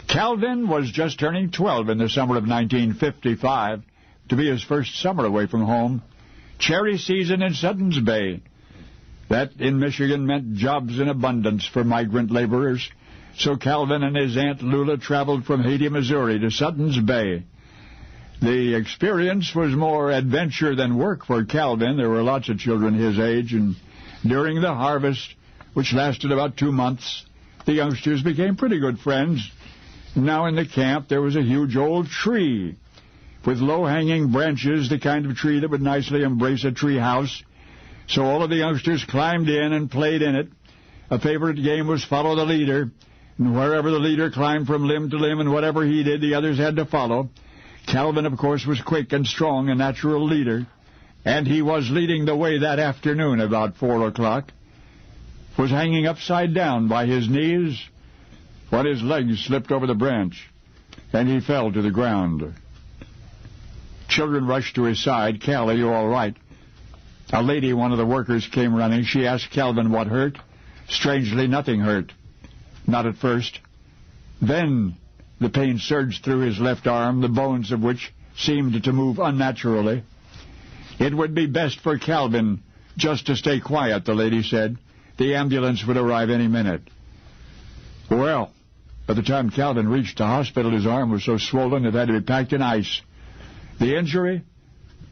Calvin was just turning 12 in the summer of 1955, to be his first summer away from home. Cherry season in Suttons Bay. That in Michigan meant jobs in abundance for migrant laborers. So Calvin and his Aunt Lula traveled from Haiti, Missouri to Suttons Bay. The experience was more adventure than work for Calvin. There were lots of children his age, and during the harvest, which lasted about 2 months, the youngsters became pretty good friends. Now in the camp there was a huge old tree with low-hanging branches, the kind of tree that would nicely embrace a tree house. So all of the youngsters climbed in and played in it. A favorite game was follow the leader. And wherever the leader climbed from limb to limb and whatever he did, the others had to follow. Calvin, of course, was quick and strong, a natural leader. And he was leading the way that afternoon about 4 o'clock. Was hanging upside down by his knees when his legs slipped over the branch and he fell to the ground. Children rushed to his side. "Cal, are you all right?" A lady, one of the workers, came running. She asked Calvin what hurt. Strangely, nothing hurt. Not at first. Then the pain surged through his left arm, the bones of which seemed to move unnaturally. It would be best for Calvin just to stay quiet, the lady said. The ambulance would arrive any minute. Well, by the time Calvin reached the hospital, his arm was so swollen it had to be packed in ice. The injury?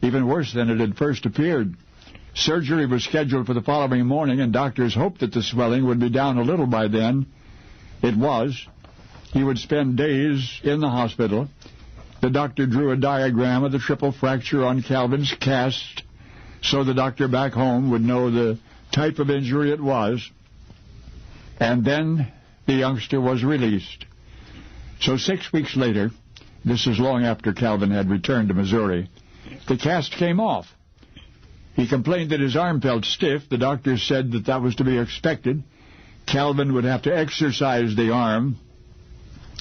Even worse than it had first appeared. Surgery was scheduled for the following morning, and doctors hoped that the swelling would be down a little by then. It was. He would spend days in the hospital. The doctor drew a diagram of the triple fracture on Calvin's cast so the doctor back home would know the type of injury it was. And then the youngster was released. So 6 weeks later, this is long after Calvin had returned to Missouri, the cast came off. He complained that his arm felt stiff. The doctor said that that was to be expected. Calvin would have to exercise the arm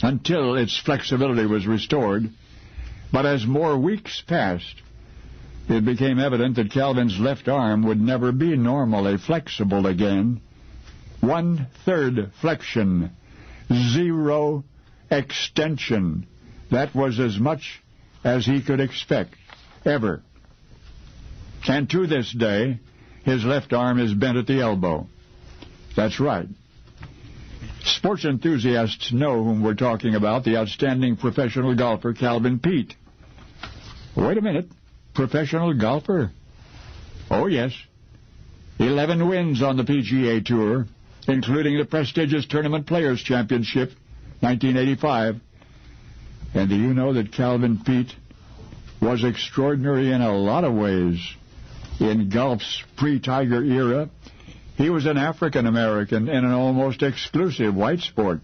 until its flexibility was restored. But as more weeks passed, it became evident that Calvin's left arm would never be normally flexible again. 1/3 flexion, 0 extension. That was as much as he could expect, ever. And to this day, his left arm is bent at the elbow. That's right. Sports enthusiasts know whom we're talking about, the outstanding professional golfer Calvin Peete. Wait a minute. Professional golfer? Oh, yes. 11 wins on the PGA Tour, including the prestigious Tournament Players Championship, 1985. And do you know that Calvin Peete was extraordinary in a lot of ways? In golf's pre-Tiger era, he was an African-American in an almost exclusive white sport.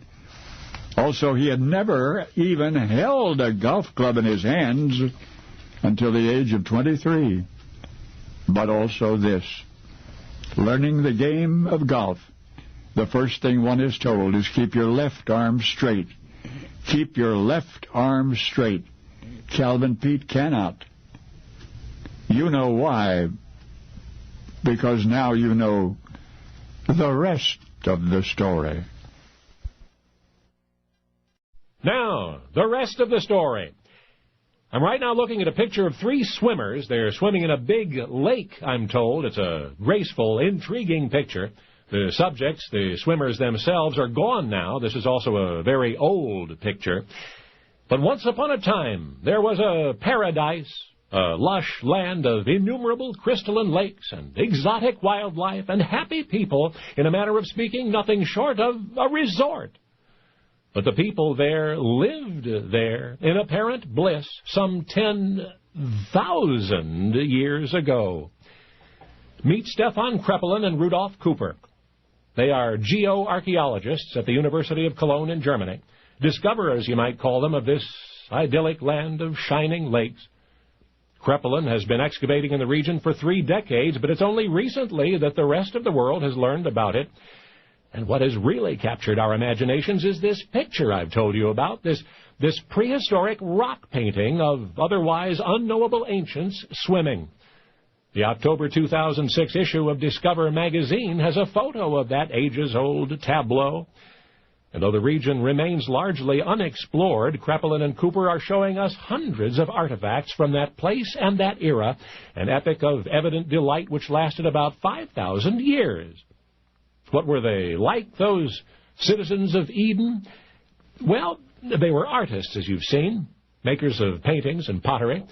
Also, he had never even held a golf club in his hands until the age of 23. But also this, learning the game of golf, the first thing one is told is keep your left arm straight. Keep your left arm straight. Calvin Pete cannot. You know why, because now you know the rest of the story. Now, the rest of the story. I'm right now looking at a picture of 3 swimmers. They're swimming in a big lake, I'm told. It's a graceful, intriguing picture. The subjects, the swimmers themselves, are gone now. This is also a very old picture. But once upon a time, there was a paradise, a lush land of innumerable crystalline lakes and exotic wildlife and happy people, in a manner of speaking, nothing short of a resort. But the people there lived there in apparent bliss some 10,000 years ago. Meet Stefan Kreppelin and Rudolf Cooper. They are geoarchaeologists at the University of Cologne in Germany, discoverers, you might call them, of this idyllic land of shining lakes. Kreppelin has been excavating in the region for 3 decades, but it's only recently that the rest of the world has learned about it. And what has really captured our imaginations is this picture I've told you about, this prehistoric rock painting of otherwise unknowable ancients swimming. The October 2006 issue of Discover magazine has a photo of that ages-old tableau. And though the region remains largely unexplored, Kreppelin and Cooper are showing us hundreds of artifacts from that place and that era, an epic of evident delight which lasted about 5,000 years. What were they like, those citizens of Eden? Well, they were artists, as you've seen, makers of paintings and pottery.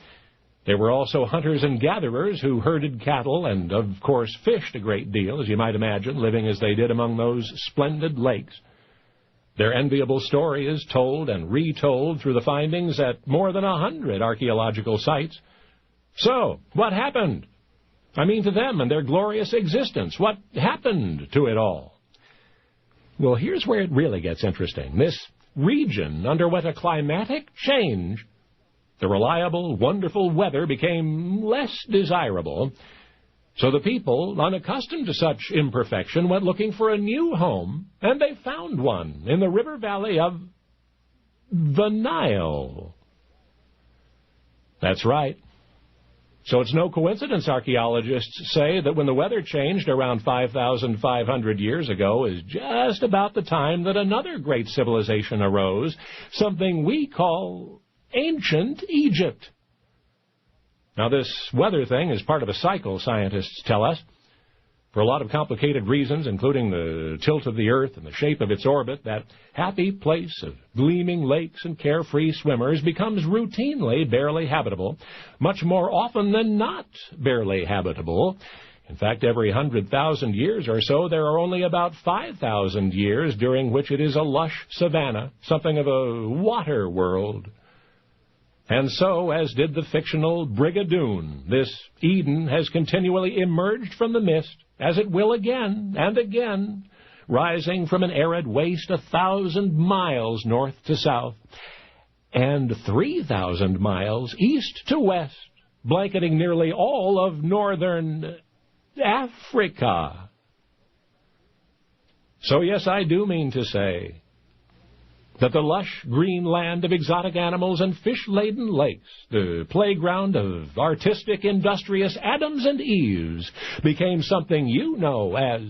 They were also hunters and gatherers who herded cattle and, of course, fished a great deal, as you might imagine, living as they did among those splendid lakes. Their enviable story is told and retold through the findings at more than 100 archaeological sites. So, what happened? I mean, to them and their glorious existence. What happened to it all? Well, here's where it really gets interesting. This region underwent a climatic change. The reliable, wonderful weather became less desirable. So the people, unaccustomed to such imperfection, went looking for a new home, and they found one in the river valley of the Nile. That's right. So it's no coincidence, archaeologists say, that when the weather changed around 5,500 years ago is just about the time that another great civilization arose, something we call ancient Egypt. Now, this weather thing is part of a cycle, scientists tell us. For a lot of complicated reasons, including the tilt of the Earth and the shape of its orbit, that happy place of gleaming lakes and carefree swimmers becomes routinely barely habitable, much more often than not barely habitable. In fact, every 100,000 years or so, there are only about 5,000 years during which it is a lush savanna, something of a water world. And so, as did the fictional Brigadoon, this Eden has continually emerged from the mist, as it will again and again, rising from an arid waste 1,000 miles north to south, and 3,000 miles east to west, blanketing nearly all of northern Africa. So yes, I do mean to say that the lush green land of exotic animals and fish-laden lakes, the playground of artistic, industrious Adams and Eves, became something you know as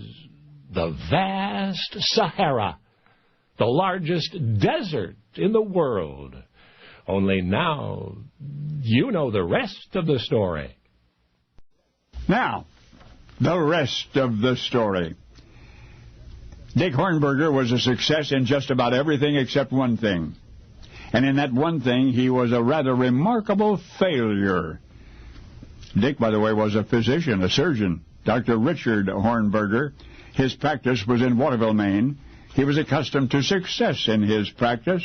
the vast Sahara, the largest desert in the world. Only now you know the rest of the story. Now, the rest of the story. Dick Hornberger was a success in just about everything except one thing. And in that one thing, he was a rather remarkable failure. Dick, by the way, was a physician, a surgeon, Dr. Richard Hornberger. His practice was in Waterville, Maine. He was accustomed to success in his practice,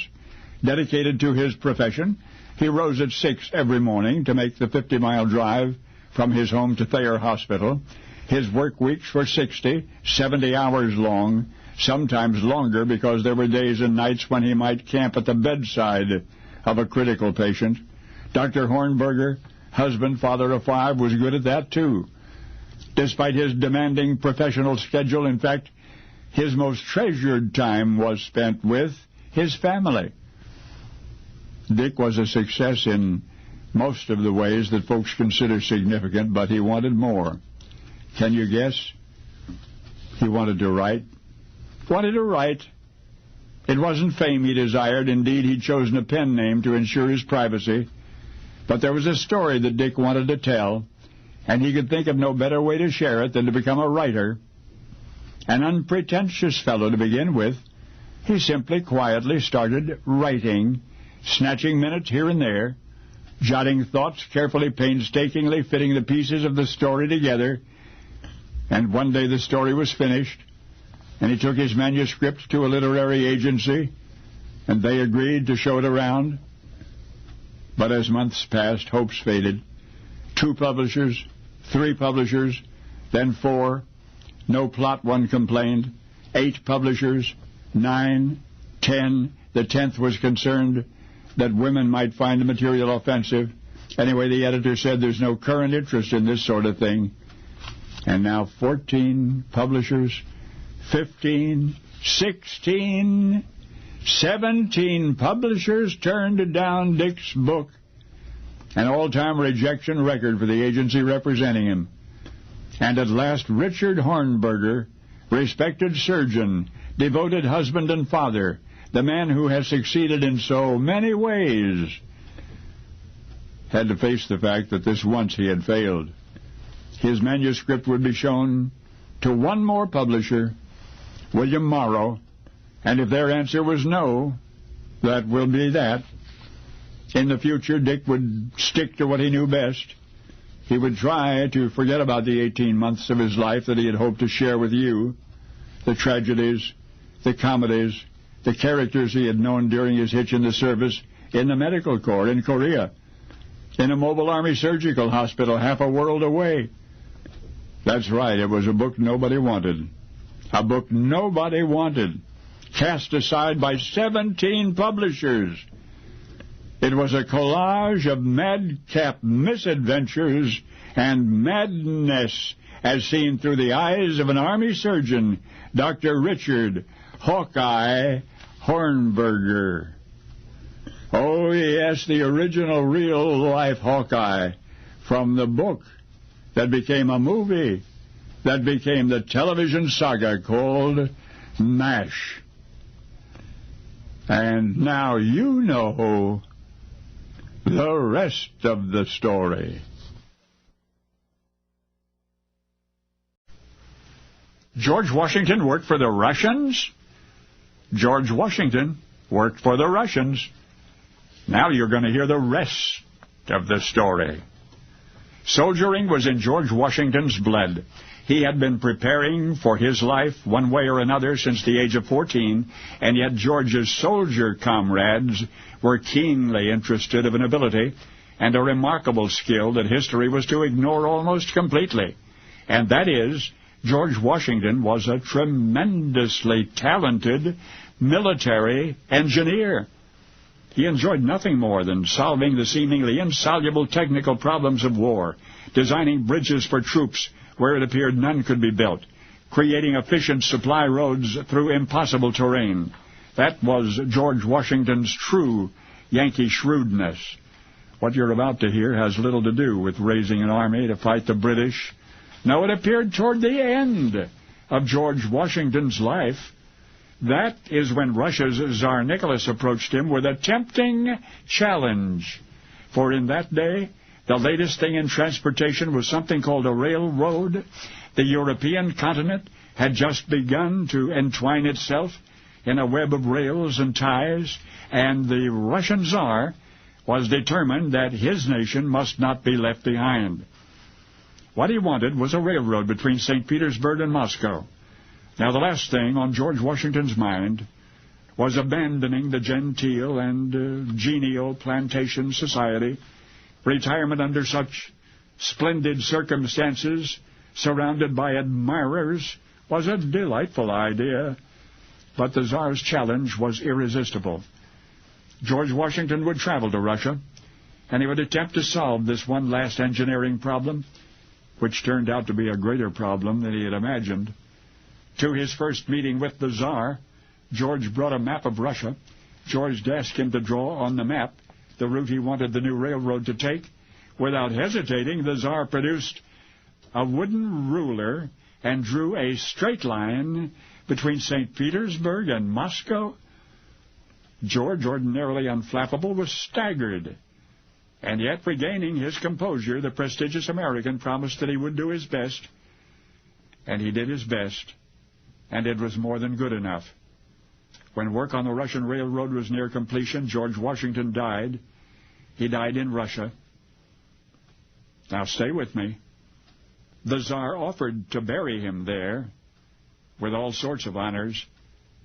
dedicated to his profession. He rose at 6 every morning to make the 50-mile drive from his home to Thayer Hospital. His work weeks were 60, 70 hours long, sometimes longer, because there were days and nights when he might camp at the bedside of a critical patient. Dr. Hornberger, husband, father of 5, was good at that too. Despite his demanding professional schedule, in fact, his most treasured time was spent with his family. Dick was a success in most of the ways that folks consider significant, but he wanted more. Can you guess? He wanted to write. Wanted to write. It wasn't fame he desired. Indeed, he'd chosen a pen name to ensure his privacy. But there was a story that Dick wanted to tell, and he could think of no better way to share it than to become a writer. An unpretentious fellow to begin with, he simply quietly started writing, snatching minutes here and there, jotting thoughts carefully, painstakingly, fitting the pieces of the story together. And one day the story was finished, and he took his manuscript to a literary agency, and they agreed to show it around. But as months passed, hopes faded. 2 publishers, 3 publishers, then 4. No plot, one complained. 8 publishers, 9, 10. The 10th was concerned that women might find the material offensive. Anyway, the editor said there's no current interest in this sort of thing. And now 14 publishers, 15, 16, 17 publishers turned down Dick's book. An all-time rejection record for the agency representing him. And at last, Richard Hornberger, respected surgeon, devoted husband and father, the man who has succeeded in so many ways, had to face the fact that this once he had failed. His manuscript would be shown to one more publisher, William Morrow, and if their answer was no, that will be that. In the future, Dick would stick to what he knew best. He would try to forget about the 18 months of his life that he had hoped to share with you, the tragedies, the comedies, the characters he had known during his hitch in the service, in the medical corps, in Korea, in a mobile army surgical hospital half a world away. That's right, it was a book nobody wanted. A book nobody wanted, cast aside by 17 publishers. It was a collage of madcap misadventures and madness as seen through the eyes of an army surgeon, Dr. Richard Hawkeye Hornberger. Oh, yes, the original real-life Hawkeye from the book that became a movie, that became the television saga called MASH. And now you know the rest of the story. George Washington worked for the Russians? George Washington worked for the Russians. Now you're going to hear the rest of the story. Soldiering was in George Washington's blood. He had been preparing for his life one way or another since the age of 14, and yet George's soldier comrades were keenly interested of an ability and a remarkable skill that history was to ignore almost completely. And that is, George Washington was a tremendously talented military engineer. He enjoyed nothing more than solving the seemingly insoluble technical problems of war, designing bridges for troops where it appeared none could be built, creating efficient supply roads through impossible terrain. That was George Washington's true Yankee shrewdness. What you're about to hear has little to do with raising an army to fight the British. No, it appeared toward the end of George Washington's life. That is when Russia's Tsar Nicholas approached him with a tempting challenge. For in that day, the latest thing in transportation was something called a railroad. The European continent had just begun to entwine itself in a web of rails and ties, and the Russian Tsar was determined that his nation must not be left behind. What he wanted was a railroad between St. Petersburg and Moscow. Now, the last thing on George Washington's mind was abandoning the genteel and genial plantation society. Retirement under such splendid circumstances, surrounded by admirers, was a delightful idea. But the Tsar's challenge was irresistible. George Washington would travel to Russia, and he would attempt to solve this one last engineering problem, which turned out to be a greater problem than he had imagined. To his first meeting with the Tsar, George brought a map of Russia. George asked him to draw on the map the route he wanted the new railroad to take. Without hesitating, the Tsar produced a wooden ruler and drew a straight line between St. Petersburg and Moscow. George, ordinarily unflappable, was staggered. And yet, regaining his composure, the prestigious American promised that he would do his best. And he did his best. And it was more than good enough. When work on the Russian railroad was near completion, George Washington died. He died in Russia. Now stay with me. The Tsar offered to bury him there with all sorts of honors.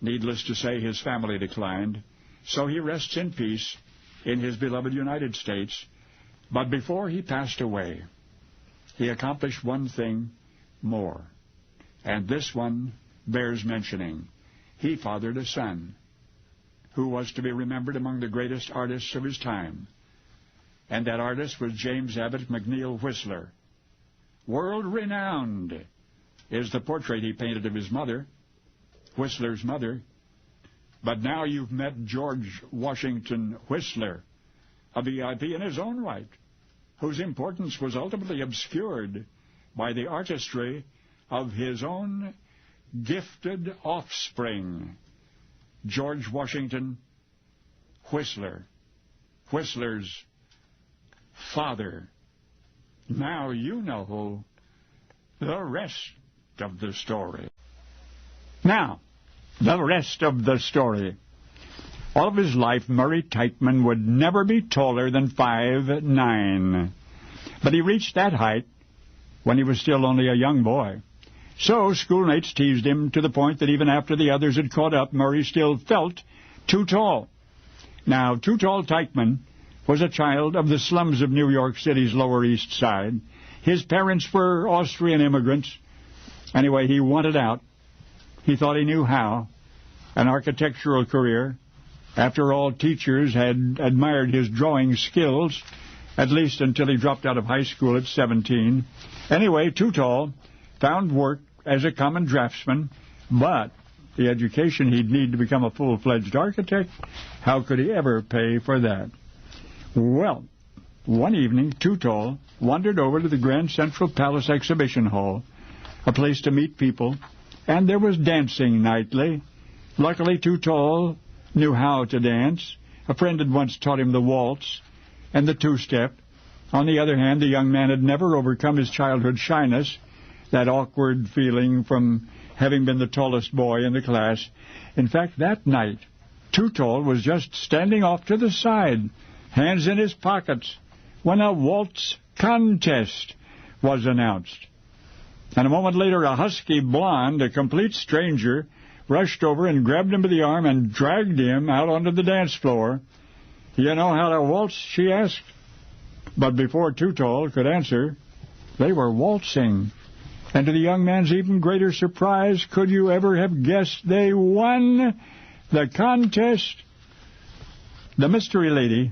Needless to say, his family declined. So he rests in peace in his beloved United States. But before he passed away, he accomplished one thing more. And this one bears mentioning. He fathered a son who was to be remembered among the greatest artists of his time. And that artist was James Abbott McNeill Whistler. World-renowned is the portrait he painted of his mother, Whistler's mother. But now you've met George Washington Whistler, a VIP in his own right, whose importance was ultimately obscured by the artistry of his own gifted offspring, George Washington Whistler, Whistler's father. Now you know the rest of the story. Now, the rest of the story. All of his life, Murray Teichmann would never be taller than 5'9". But he reached that height when he was still only a young boy. So schoolmates teased him to the point that even after the others had caught up, Murray still felt too tall. Now, Too Tall Teichmann was a child of the slums of New York City's Lower East Side. His parents were Austrian immigrants. Anyway, he wanted out. He thought he knew how. An architectural career. After all, teachers had admired his drawing skills, at least until he dropped out of high school at 17. Anyway, Too Tall found work as a common draftsman, but the education he'd need to become a full-fledged architect, how could he ever pay for that? Well, one evening, Too Tall wandered over to the Grand Central Palace Exhibition Hall, a place to meet people, and there was dancing nightly. Luckily, Too Tall knew how to dance. A friend had once taught him the waltz and the two-step. On the other hand, the young man had never overcome his childhood shyness, that awkward feeling from having been the tallest boy in the class. In fact, that night, Too Tall was just standing off to the side, hands in his pockets, when a waltz contest was announced. And a moment later, a husky blonde, a complete stranger, rushed over and grabbed him by the arm and dragged him out onto the dance floor. "You know how to waltz?" she asked. But before Too Tall could answer, they were waltzing. And to the young man's even greater surprise, could you ever have guessed they won the contest? The mystery lady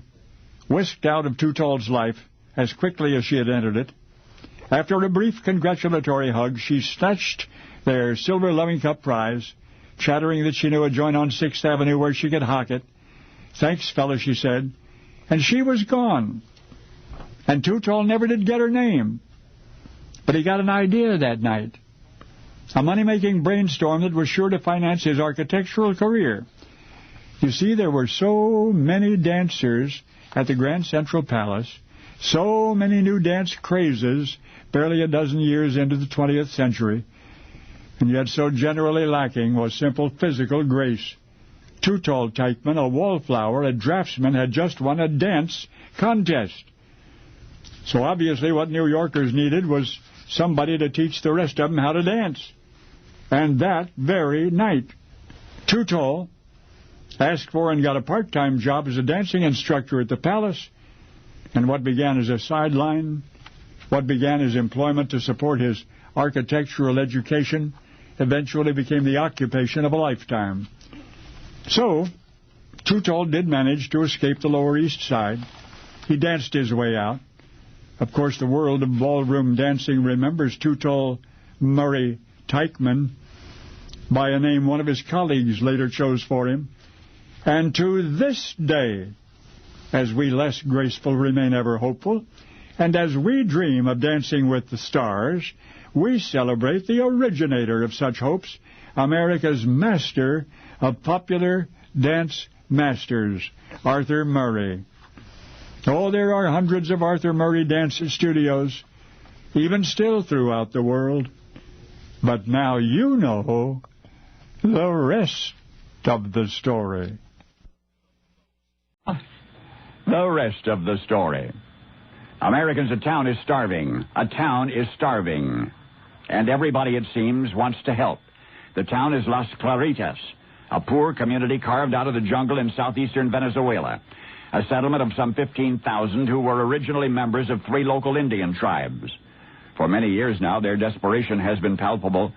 whisked out of Too Tall's life as quickly as she had entered it. After a brief congratulatory hug, she snatched their silver loving cup prize, chattering that she knew a joint on 6th Avenue where she could hock it. "Thanks, fella," she said. And she was gone. And Too Tall never did get her name. But he got an idea that night, a money-making brainstorm that was sure to finance his architectural career. You see, there were so many dancers at the Grand Central Palace, so many new dance crazes barely a dozen years into the 20th century, and yet so generally lacking was simple physical grace. Too Tall Teichmann, a wallflower, a draftsman, had just won a dance contest. So obviously what New Yorkers needed was somebody to teach the rest of them how to dance. And that very night, Too Tall asked for and got a part-time job as a dancing instructor at the palace. And what began as a sideline, what began as employment to support his architectural education, eventually became the occupation of a lifetime. So, Tootall did manage to escape the Lower East Side. He danced his way out. Of course, the world of ballroom dancing remembers Tootall Murray Teichman by a name one of his colleagues later chose for him. And to this day, as we less graceful remain ever hopeful, and as we dream of dancing with the stars, we celebrate the originator of such hopes, America's master of popular dance masters, Arthur Murray. Oh, there are hundreds of Arthur Murray dance studios, even still throughout the world. But now you know the rest of the story. The rest of the story. Americans, a town is starving. A town is starving. And everybody, it seems, wants to help. The town is Las Claritas, a poor community carved out of the jungle in southeastern Venezuela. A settlement of some 15,000 who were originally members of 3 local Indian tribes. For many years now, their desperation has been palpable.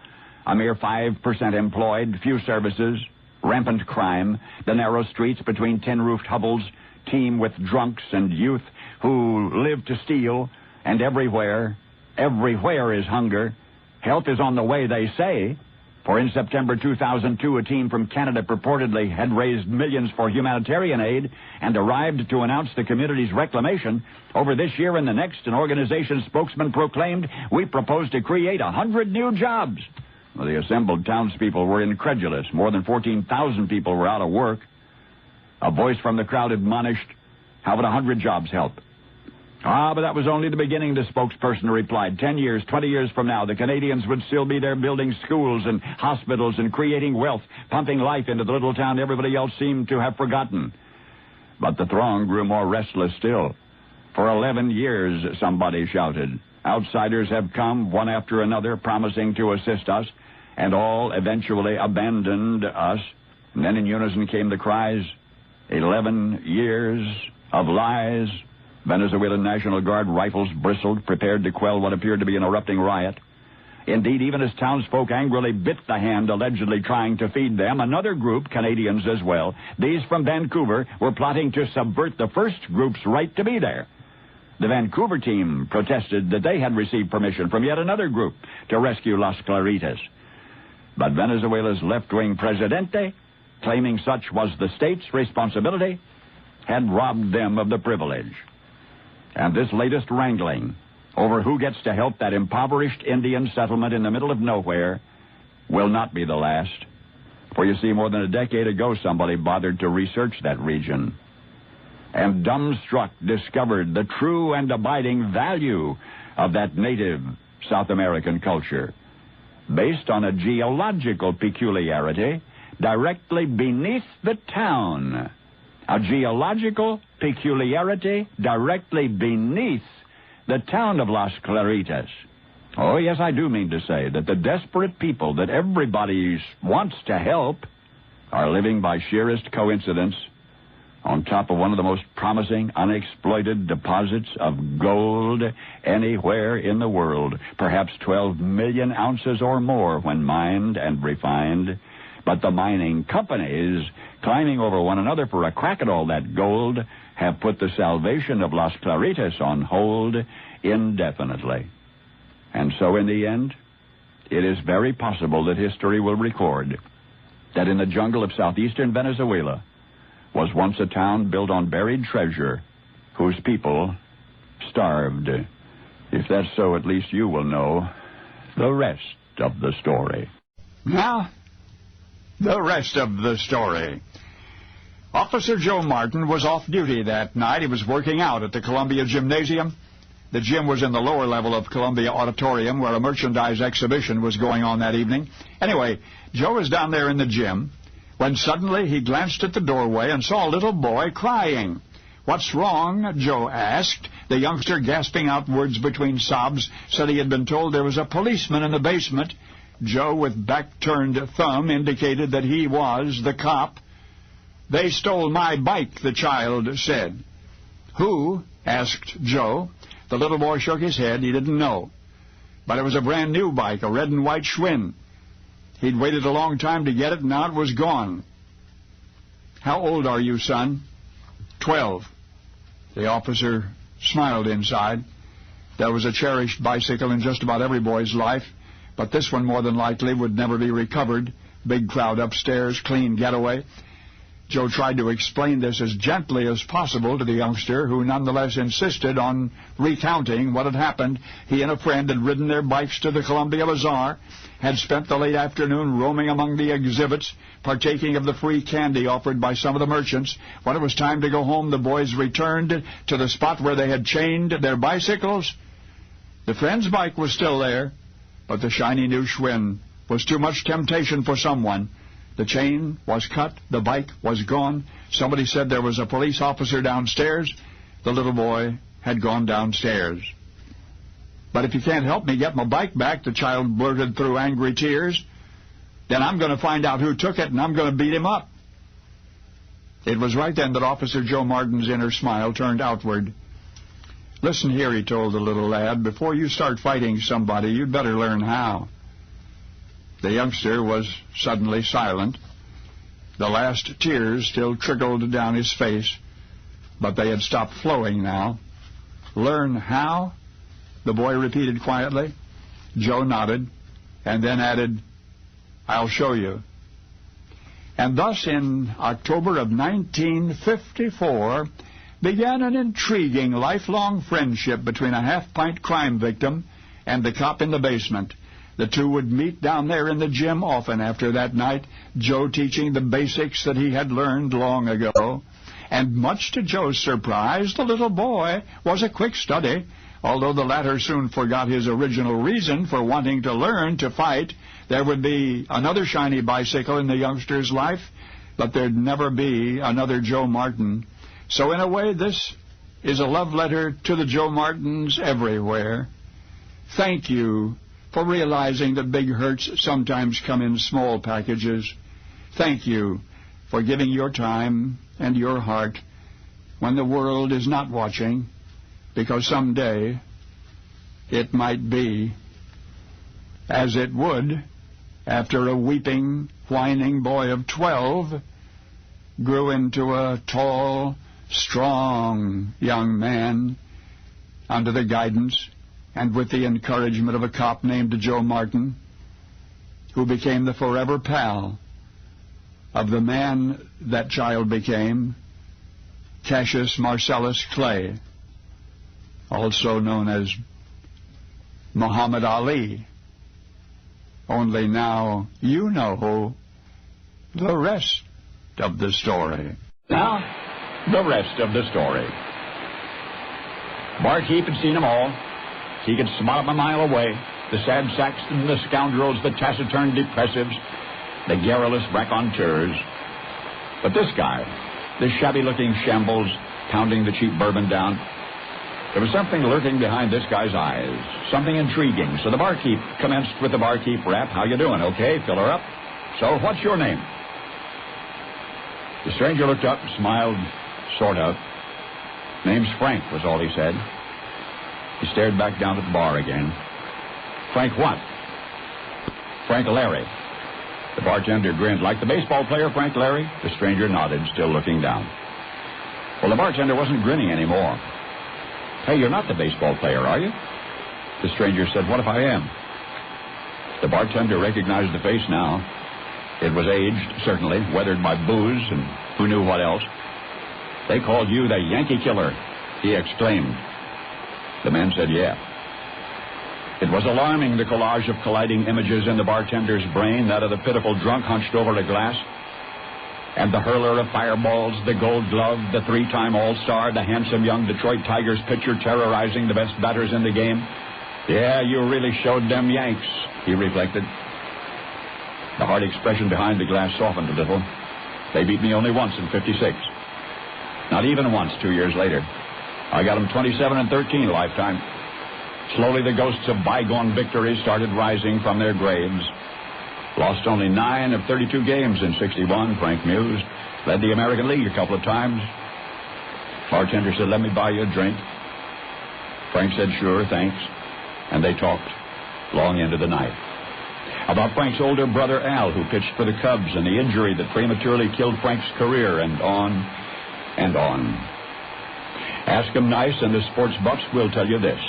A mere 5% employed, few services, rampant crime, the narrow streets between tin-roofed hovels teem with drunks and youth who live to steal, and everywhere is hunger. Help is on the way, they say. For in September 2002, a team from Canada purportedly had raised millions for humanitarian aid and arrived to announce the community's reclamation. Over this year and the next, an organization spokesman proclaimed, "We propose to create 100 new jobs." Well, the assembled townspeople were incredulous. More than 14,000 people were out of work. A voice from the crowd admonished, "How would 100 jobs help?" But that was only the beginning, the spokesperson replied. 10 years, 20 years from now, the Canadians would still be there building schools and hospitals and creating wealth, pumping life into the little town everybody else seemed to have forgotten. But the throng grew more restless still. For 11 years, somebody shouted. Outsiders have come, one after another, promising to assist us, and all eventually abandoned us. And then in unison came the cries, 11 years of lies. Venezuelan National Guard rifles bristled, prepared to quell what appeared to be an erupting riot. Indeed, even as townsfolk angrily bit the hand allegedly trying to feed them, another group, Canadians as well, these from Vancouver, were plotting to subvert the first group's right to be there. The Vancouver team protested that they had received permission from yet another group to rescue Las Claritas. But Venezuela's left-wing presidente, claiming such was the state's responsibility, had robbed them of the privilege. And this latest wrangling over who gets to help that impoverished Indian settlement in the middle of nowhere will not be the last. For you see, more than a decade ago, somebody bothered to research that region and, dumbstruck, discovered the true and abiding value of that native South American culture, based on a geological peculiarity directly beneath the town. A geological peculiarity directly beneath the town of Las Claritas. Oh, yes, I do mean to say that the desperate people that everybody wants to help are living by sheerest coincidence on top of one of the most promising, unexploited deposits of gold anywhere in the world. Perhaps 12 million ounces or more when mined and refined. But the mining companies, climbing over one another for a crack at all that gold, have put the salvation of Las Claritas on hold indefinitely. And so in the end, it is very possible that history will record that in the jungle of southeastern Venezuela was once a town built on buried treasure whose people starved. If that's so, at least you will know the rest of the story. Now, the rest of the story. Officer Joe Martin was off duty that night. He was working out at the Columbia Gymnasium. The gym was in the lower level of Columbia Auditorium where a merchandise exhibition was going on that evening. Anyway, Joe was down there in the gym when suddenly he glanced at the doorway and saw a little boy crying. "What's wrong?" Joe asked. The youngster, gasping out words between sobs, said he had been told there was a policeman in the basement. Joe, with back-turned thumb, indicated that he was the cop. "They stole my bike," the child said. "Who?" asked Joe. The little boy shook his head. He didn't know. But it was a brand-new bike, a red and white Schwinn. He'd waited a long time to get it, and now it was gone. "How old are you, son?" 12. The officer smiled inside. There was a cherished bicycle in just about every boy's life, but this one more than likely would never be recovered. Big crowd upstairs, clean getaway. Joe tried to explain this as gently as possible to the youngster, who nonetheless insisted on recounting what had happened. He and a friend had ridden their bikes to the Columbia Bazaar, had spent the late afternoon roaming among the exhibits, partaking of the free candy offered by some of the merchants. When it was time to go home, the boys returned to the spot where they had chained their bicycles. The friend's bike was still there, but the shiny new Schwinn was too much temptation for someone. The chain was cut. The bike was gone. Somebody said there was a police officer downstairs. The little boy had gone downstairs. "But if you can't help me get my bike back," the child blurted through angry tears, "then I'm going to find out who took it, and I'm going to beat him up." It was right then that Officer Joe Martin's inner smile turned outward. "Listen here," he told the little lad, "before you start fighting somebody, you'd better learn how." The youngster was suddenly silent. The last tears still trickled down his face, but they had stopped flowing now. "Learn how?" the boy repeated quietly. Joe nodded, and then added, "I'll show you." And thus, in October of 1954, began an intriguing, lifelong friendship between a half-pint crime victim and the cop in the basement. The two would meet down there in the gym often after that night, Joe teaching the basics that he had learned long ago. And much to Joe's surprise, the little boy was a quick study. Although the latter soon forgot his original reason for wanting to learn to fight, there would be another shiny bicycle in the youngster's life, but there'd never be another Joe Martin. So in a way, this is a love letter to the Joe Martins everywhere. Thank you for realizing that big hurts sometimes come in small packages. Thank you for giving your time and your heart when the world is not watching, because someday it might be, as it would after a weeping, whining boy of 12 grew into a tall, strong young man under the guidance and with the encouragement of a cop named Joe Martin, who became the forever pal of the man that child became, Cassius Marcellus Clay, also known as Muhammad Ali. Only now you know the rest of the story. Now, the rest of the story. Barkeep had seen them all. He could smell them a mile away. The sad Saxons, the scoundrels, the taciturn depressives, the garrulous raconteurs. But this guy, this shabby-looking shambles, pounding the cheap bourbon down, there was something lurking behind this guy's eyes, something intriguing. So the barkeep commenced with the barkeep rap. "How you doing? Okay, fill her up. So what's your name?" The stranger looked up and smiled, sort of. "Name's Frank," was all he said. He stared back down at the bar again. "Frank what?" "Frank Larry." The bartender grinned. "Like the baseball player, Frank Larry?" The stranger nodded, still looking down. Well, the bartender wasn't grinning anymore. "Hey, you're not the baseball player, are you?" The stranger said, "What if I am?" The bartender recognized the face now. It was aged, certainly, weathered by booze and who knew what else. "They called you the Yankee Killer," he exclaimed. The man said, "Yeah." It was alarming, the collage of colliding images in the bartender's brain, that of the pitiful drunk hunched over a glass, and the hurler of fireballs, the gold glove, the three-time all-star, the handsome young Detroit Tigers pitcher terrorizing the best batters in the game. "Yeah, you really showed them Yanks," he reflected. The hard expression behind the glass softened a little. "They beat me only once in '56. Not even once 2 years later. I got them 27-13 lifetime." Slowly the ghosts of bygone victories started rising from their graves. Lost only 9 of 32 games in '61, Frank mused. Led the American League a couple of times. Bartender said, "Let me buy you a drink." Frank said, "Sure, thanks." And they talked long into the night. About Frank's older brother Al, who pitched for the Cubs, and the injury that prematurely killed Frank's career, and on and on. Ask 'em Nice and the sports buffs will tell you this.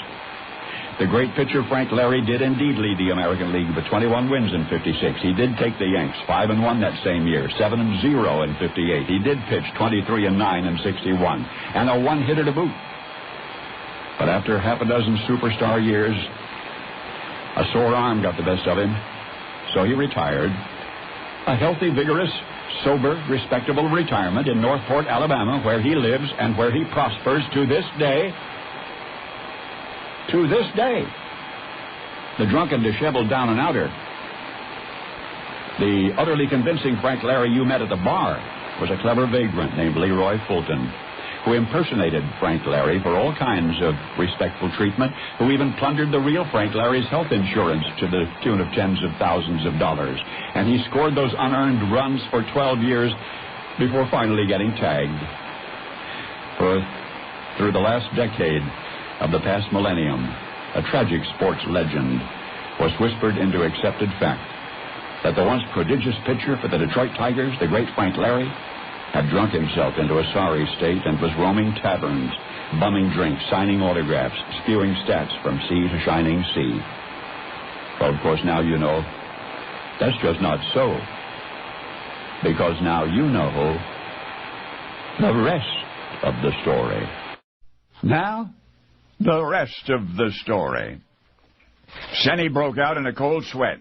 The great pitcher Frank Larry did indeed lead the American League with 21 wins in 56. He did take the Yanks 5-1 that same year, 7-0 in 58. He did pitch 23-9 in 61, and a one-hitter to boot. But after half a dozen superstar years, a sore arm got the best of him, so he retired. A healthy, vigorous, sober, respectable retirement in Northport, Alabama, where he lives and where he prospers to this day. To this day. The drunken, disheveled down and outer, the utterly convincing Frank Larry you met at the bar, was a clever vagrant named Leroy Fulton, who impersonated Frank Larry for all kinds of respectful treatment, who even plundered the real Frank Larry's health insurance to the tune of tens of thousands of dollars. And he scored those unearned runs for 12 years before finally getting tagged. Through the last decade of the past millennium, a tragic sports legend was whispered into accepted fact that the once prodigious pitcher for the Detroit Tigers, the great Frank Larry, had drunk himself into a sorry state and was roaming taverns, bumming drinks, signing autographs, spewing stats from sea to shining sea. Well, of course, now you know that's just not so, because now you know the rest of the story. Now, the rest of the story. Senny broke out in a cold sweat.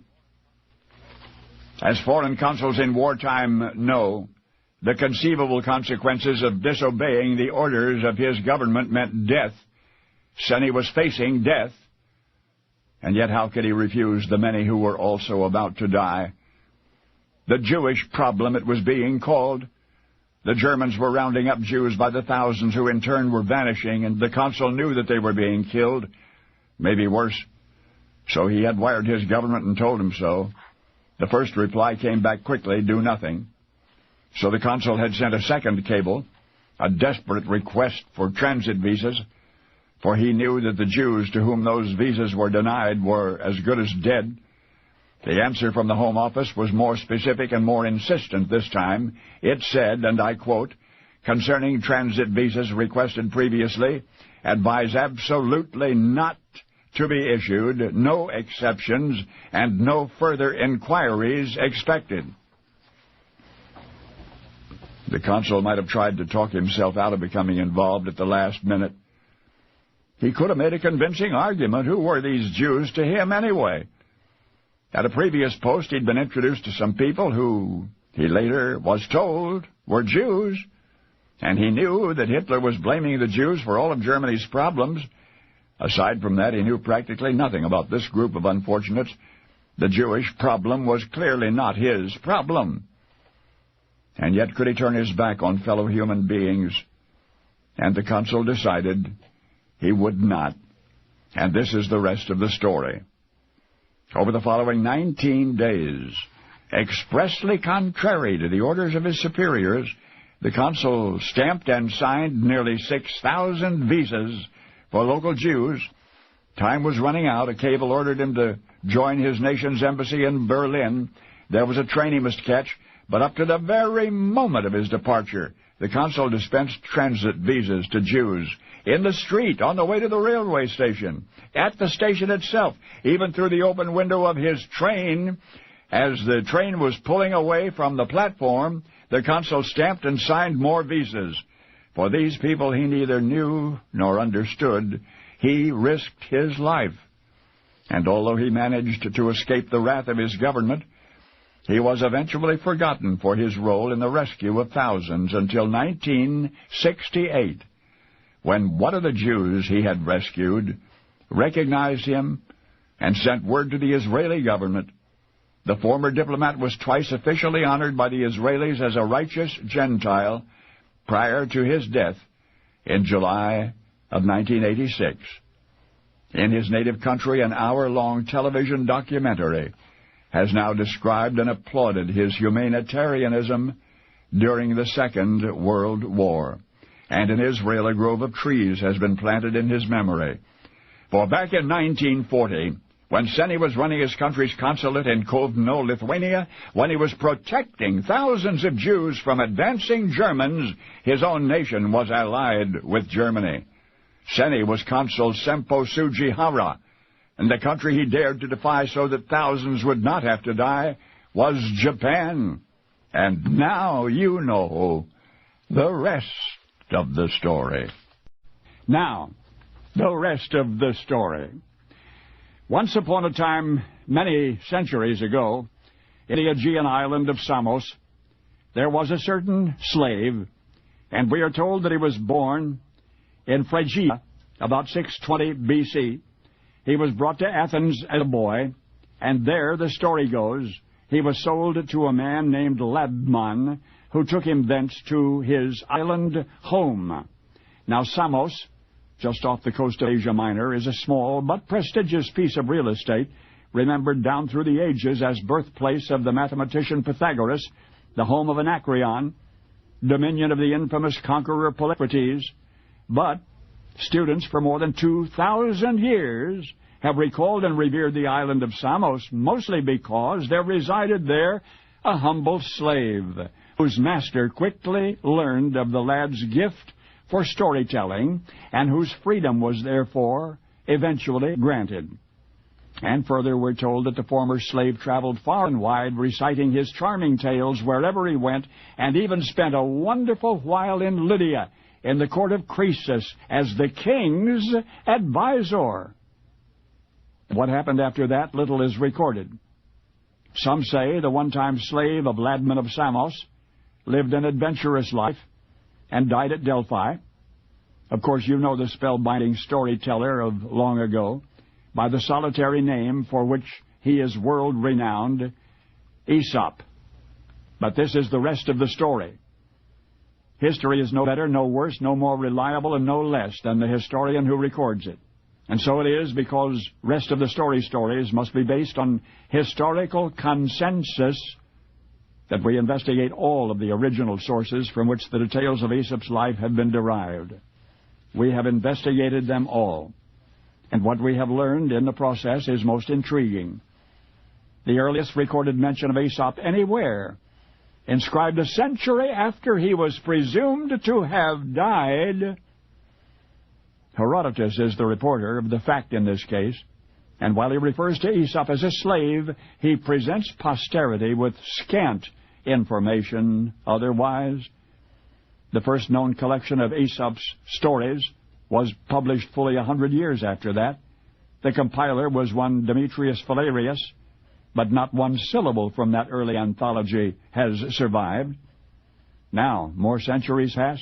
As foreign consuls in wartime know, the conceivable consequences of disobeying the orders of his government meant death. Senny was facing death. And yet how could he refuse the many who were also about to die? The Jewish problem, it was being called. The Germans were rounding up Jews by the thousands who in turn were vanishing, and the consul knew that they were being killed. Maybe worse. So he had wired his government and told him so. The first reply came back quickly, do nothing. So the consul had sent a second cable, a desperate request for transit visas, for he knew that the Jews to whom those visas were denied were as good as dead. The answer from the Home Office was more specific and more insistent this time. It said, and I quote, concerning transit visas requested previously, advise absolutely not to be issued, no exceptions, and no further inquiries expected. The consul might have tried to talk himself out of becoming involved at the last minute. He could have made a convincing argument. Who were these Jews to him anyway? At a previous post, he'd been introduced to some people who, he later was told, were Jews, and he knew that Hitler was blaming the Jews for all of Germany's problems. Aside from that, he knew practically nothing about this group of unfortunates. The Jewish problem was clearly not his problem. And yet could he turn his back on fellow human beings? And the consul decided he would not. And this is the rest of the story. Over the following 19 days, expressly contrary to the orders of his superiors, the consul stamped and signed nearly 6,000 visas for local Jews. Time was running out. A cable ordered him to join his nation's embassy in Berlin. There was a train he must catch, but up to the very moment of his departure, the consul dispensed transit visas to Jews in the street, on the way to the railway station, at the station itself, even through the open window of his train. As the train was pulling away from the platform, the consul stamped and signed more visas. For these people he neither knew nor understood. He risked his life. And although he managed to escape the wrath of his government, he was eventually forgotten for his role in the rescue of thousands until 1968, when one of the Jews he had rescued recognized him and sent word to the Israeli government. The former diplomat was twice officially honored by the Israelis as a righteous Gentile prior to his death in July of 1986. In his native country, an hour-long television documentary has now described and applauded his humanitarianism during the Second World War. And in Israel, a grove of trees has been planted in his memory. For back in 1940, when Seni was running his country's consulate in Kovno, Lithuania, when he was protecting thousands of Jews from advancing Germans, his own nation was allied with Germany. Seni was Consul Sempo Sugihara, and the country he dared to defy so that thousands would not have to die was Japan. And now you know the rest of the story. Now, the rest of the story. Once upon a time, many centuries ago, in the Aegean island of Samos, there was a certain slave, and we are told that he was born in Phrygia about 620 B.C. He was brought to Athens as a boy, and there, the story goes, he was sold to a man named Ladman, who took him thence to his island home. Now, Samos, just off the coast of Asia Minor, is a small but prestigious piece of real estate, remembered down through the ages as birthplace of the mathematician Pythagoras, the home of Anacreon, dominion of the infamous conqueror Polycrates. But students for more than 2,000 years have recalled and revered the island of Samos, mostly because there resided there a humble slave, whose master quickly learned of the lad's gift for storytelling, and whose freedom was therefore eventually granted. And further, we're told that the former slave traveled far and wide, reciting his charming tales wherever he went, and even spent a wonderful while in Lydia, in the court of Croesus, as the king's advisor. What happened after that, little is recorded. Some say the one-time slave of Ladman of Samos lived an adventurous life and died at Delphi. Of course, you know the spellbinding storyteller of long ago by the solitary name for which he is world-renowned, Aesop. But this is the rest of the story. History is no better, no worse, no more reliable, and no less than the historian who records it. And so it is, because rest of the stories must be based on historical consensus, that we investigate all of the original sources from which the details of Aesop's life have been derived. We have investigated them all, and what we have learned in the process is most intriguing. The earliest recorded mention of Aesop anywhere, inscribed a century after he was presumed to have died. Herodotus is the reporter of the fact in this case, and while he refers to Aesop as a slave, he presents posterity with scant information otherwise. The first known collection of Aesop's stories was published fully 100 years after that. The compiler was one Demetrius Phalereus, but not one syllable from that early anthology has survived. Now, more centuries pass.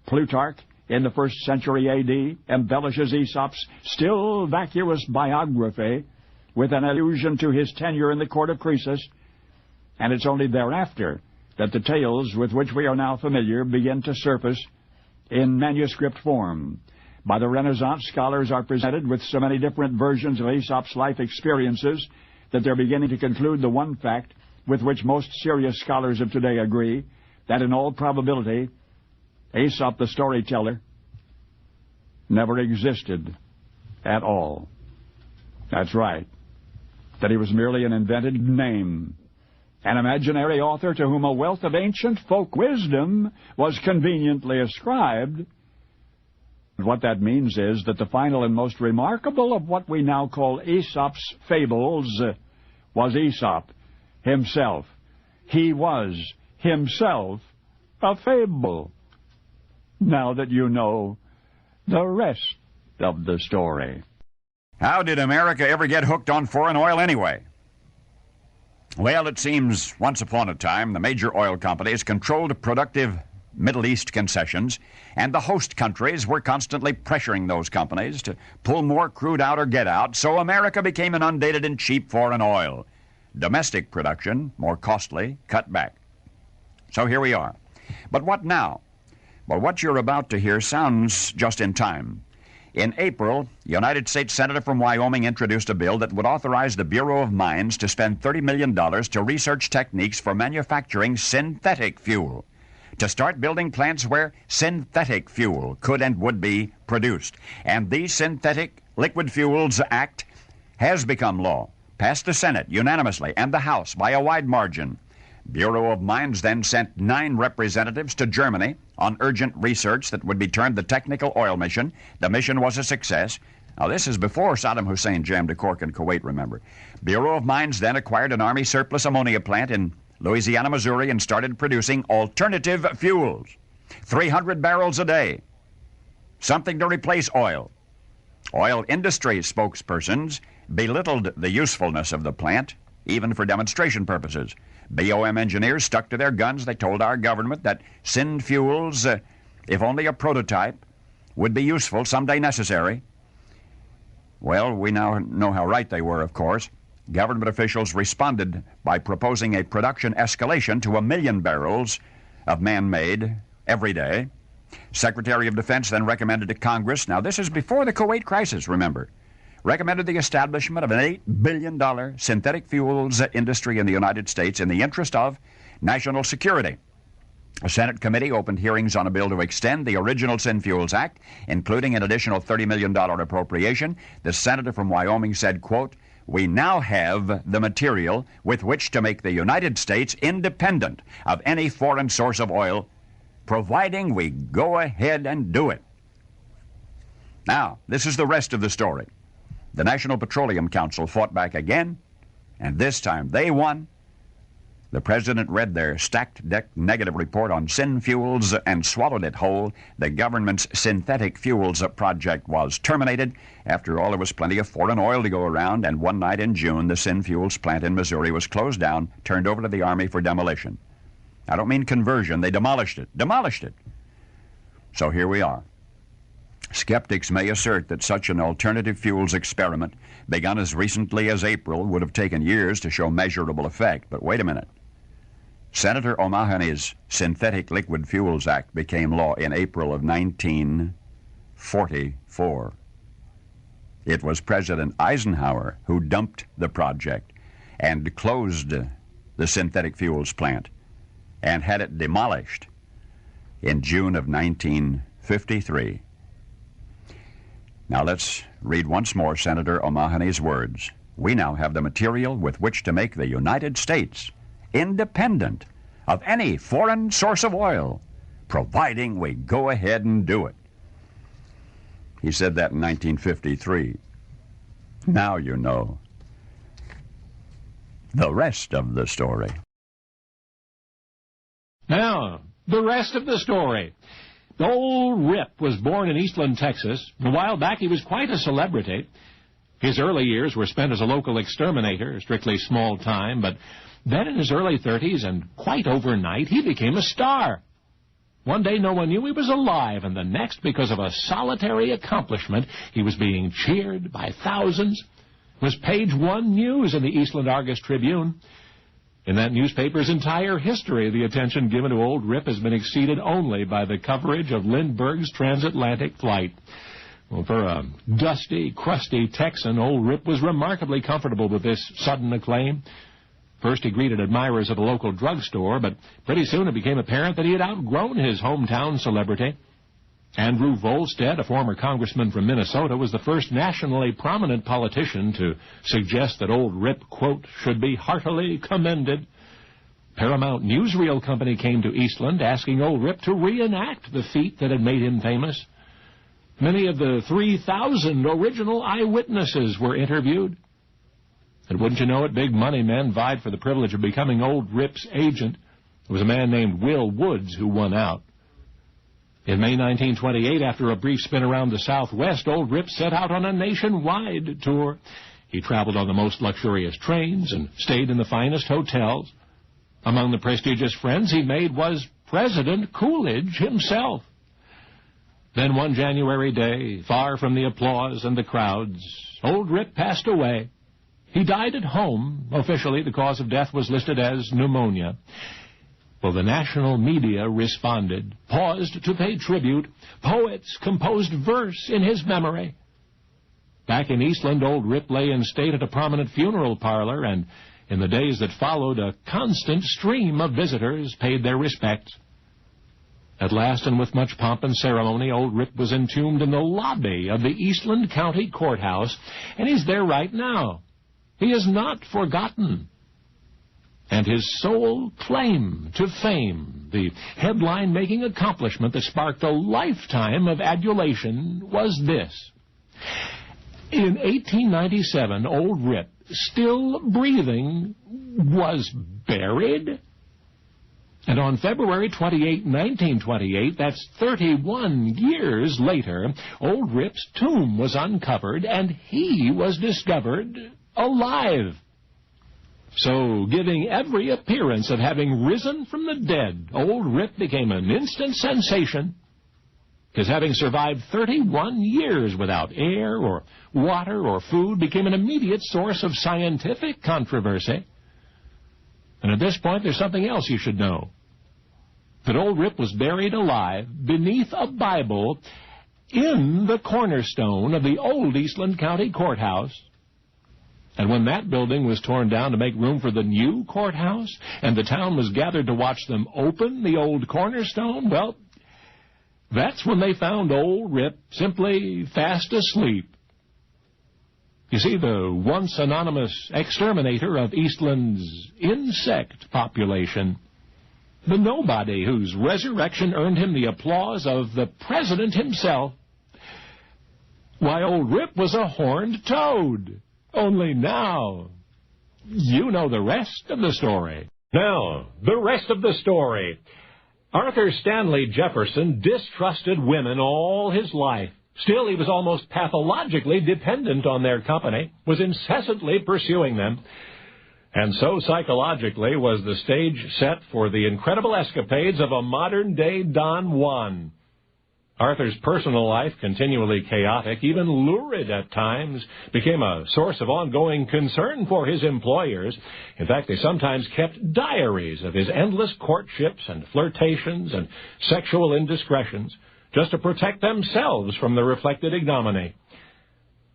Plutarch, in the 1st century A.D., embellishes Aesop's still vacuous biography with an allusion to his tenure in the court of Croesus, and it's only thereafter that the tales with which we are now familiar begin to surface in manuscript form. By the Renaissance, scholars are presented with so many different versions of Aesop's life experiences that they're beginning to conclude the one fact with which most serious scholars of today agree, that in all probability, Aesop the storyteller never existed at all. That's right, that he was merely an invented name, an imaginary author to whom a wealth of ancient folk wisdom was conveniently ascribed. And what that means is that the final and most remarkable of what we now call Aesop's fables was Aesop himself. He was himself a fable. Now that you know the rest of the story. How did America ever get hooked on foreign oil anyway? Well, it seems once upon a time the major oil companies controlled productive Middle East concessions, and the host countries were constantly pressuring those companies to pull more crude out or get out, so America became inundated in cheap foreign oil. Domestic production, more costly, cut back. So here we are. But what now? Well, what you're about to hear sounds just in time. In April, a United States Senator from Wyoming introduced a bill that would authorize the Bureau of Mines to spend $30 million to research techniques for manufacturing synthetic fuel, to start building plants where synthetic fuel could and would be produced. And these Synthetic Liquid Fuels Act has become law, passed the Senate unanimously and the House by a wide margin. Bureau of Mines then sent 9 representatives to Germany on urgent research that would be termed the Technical Oil Mission. The mission was a success. Now, this is before Saddam Hussein jammed a cork in Kuwait, remember. Bureau of Mines then acquired an Army surplus ammonia plant in Louisiana, Missouri, and started producing alternative fuels. 300 barrels a day. Something to replace oil. Oil industry spokespersons belittled the usefulness of the plant, even for demonstration purposes. BOM engineers stuck to their guns. They told our government that syn fuels, if only a prototype, would be useful, someday necessary. Well, we now know how right they were, of course. Government officials responded by proposing a production escalation to 1 million barrels of man-made every day. Secretary of Defense then recommended to Congress, now this is before the Kuwait crisis, remember, recommended the establishment of an $8 billion synthetic fuels industry in the United States in the interest of national security. A Senate committee opened hearings on a bill to extend the original Syn Fuels Act, including an additional $30 million appropriation. The senator from Wyoming said, quote, "We now have the material with which to make the United States independent of any foreign source of oil, providing we go ahead and do it." Now, this is the rest of the story. The National Petroleum Council fought back again, and this time they won. The president read their stacked deck negative report on syn fuels and swallowed it whole. The government's synthetic fuels project was terminated. After all, there was plenty of foreign oil to go around, and one night in June, the syn fuels plant in Missouri was closed down, turned over to the Army for demolition. I don't mean conversion. They demolished it. Demolished it. So here we are. Skeptics may assert that such an alternative fuels experiment, begun as recently as April, would have taken years to show measurable effect. But wait a minute. Senator O'Mahony's Synthetic Liquid Fuels Act became law in April of 1944. It was President Eisenhower who dumped the project and closed the synthetic fuels plant and had it demolished in June of 1953. Now let's read once more Senator O'Mahony's words. "We now have the material with which to make the United States independent of any foreign source of oil, providing we go ahead and do it." He said that in 1953. Now you know the rest of the story. Now, the rest of the story. Old Rip was born in Eastland, Texas. A while back, he was quite a celebrity. His early years were spent as a local exterminator, strictly small time, but then in his early 30s, and quite overnight, he became a star. One day, no one knew he was alive, and the next, because of a solitary accomplishment, he was being cheered by thousands. It was page 1 news in the Eastland Argus-Tribune. In that newspaper's entire history, the attention given to Old Rip has been exceeded only by the coverage of Lindbergh's transatlantic flight. Well, for a dusty, crusty Texan, Old Rip was remarkably comfortable with this sudden acclaim. First, he greeted admirers at a local drugstore, but pretty soon it became apparent that he had outgrown his hometown celebrity. Andrew Volstead, a former congressman from Minnesota, was the first nationally prominent politician to suggest that Old Rip, quote, should be heartily commended. Paramount Newsreel Company came to Eastland asking Old Rip to reenact the feat that had made him famous. Many of the 3,000 original eyewitnesses were interviewed. And wouldn't you know it, big money men vied for the privilege of becoming Old Rip's agent. It was a man named Will Woods who won out. In May 1928, after a brief spin around the Southwest, Old Rip set out on a nationwide tour. He traveled on the most luxurious trains and stayed in the finest hotels. Among the prestigious friends he made was President Coolidge himself. Then one January day, far from the applause and the crowds, Old Rip passed away. He died at home. Officially, the cause of death was listed as pneumonia. Well, the national media responded, paused to pay tribute. Poets composed verse in his memory. Back in Eastland, Old Rip lay in state at a prominent funeral parlor, and in the days that followed, a constant stream of visitors paid their respects. At last, and with much pomp and ceremony, old Rip was entombed in the lobby of the Eastland County Courthouse, and he's there right now. He is not forgotten. And his sole claim to fame, the headline-making accomplishment that sparked a lifetime of adulation, was this. In 1897, old Rip, still breathing, was buried. And on February 28, 1928, that's 31 years later, old Rip's tomb was uncovered, and he was discovered alive. So, giving every appearance of having risen from the dead, old Rip became an instant sensation. His having survived 31 years without air or water or food became an immediate source of scientific controversy. And at this point, there's something else you should know. That old Rip was buried alive beneath a Bible in the cornerstone of the old Eastland County Courthouse. And when that building was torn down to make room for the new courthouse, and the town was gathered to watch them open the old cornerstone, well, that's when they found old Rip simply fast asleep. You see, the once anonymous exterminator of Eastland's insect population, the nobody whose resurrection earned him the applause of the president himself, why, old Rip was a horned toad. Only now, you know the rest of the story. Now, the rest of the story. Arthur Stanley Jefferson distrusted women all his life. Still, he was almost pathologically dependent on their company, was incessantly pursuing them. And so psychologically was the stage set for the incredible escapades of a modern-day Don Juan. Arthur's personal life, continually chaotic, even lurid at times, became a source of ongoing concern for his employers. In fact, they sometimes kept diaries of his endless courtships and flirtations and sexual indiscretions, just to protect themselves from the reflected ignominy.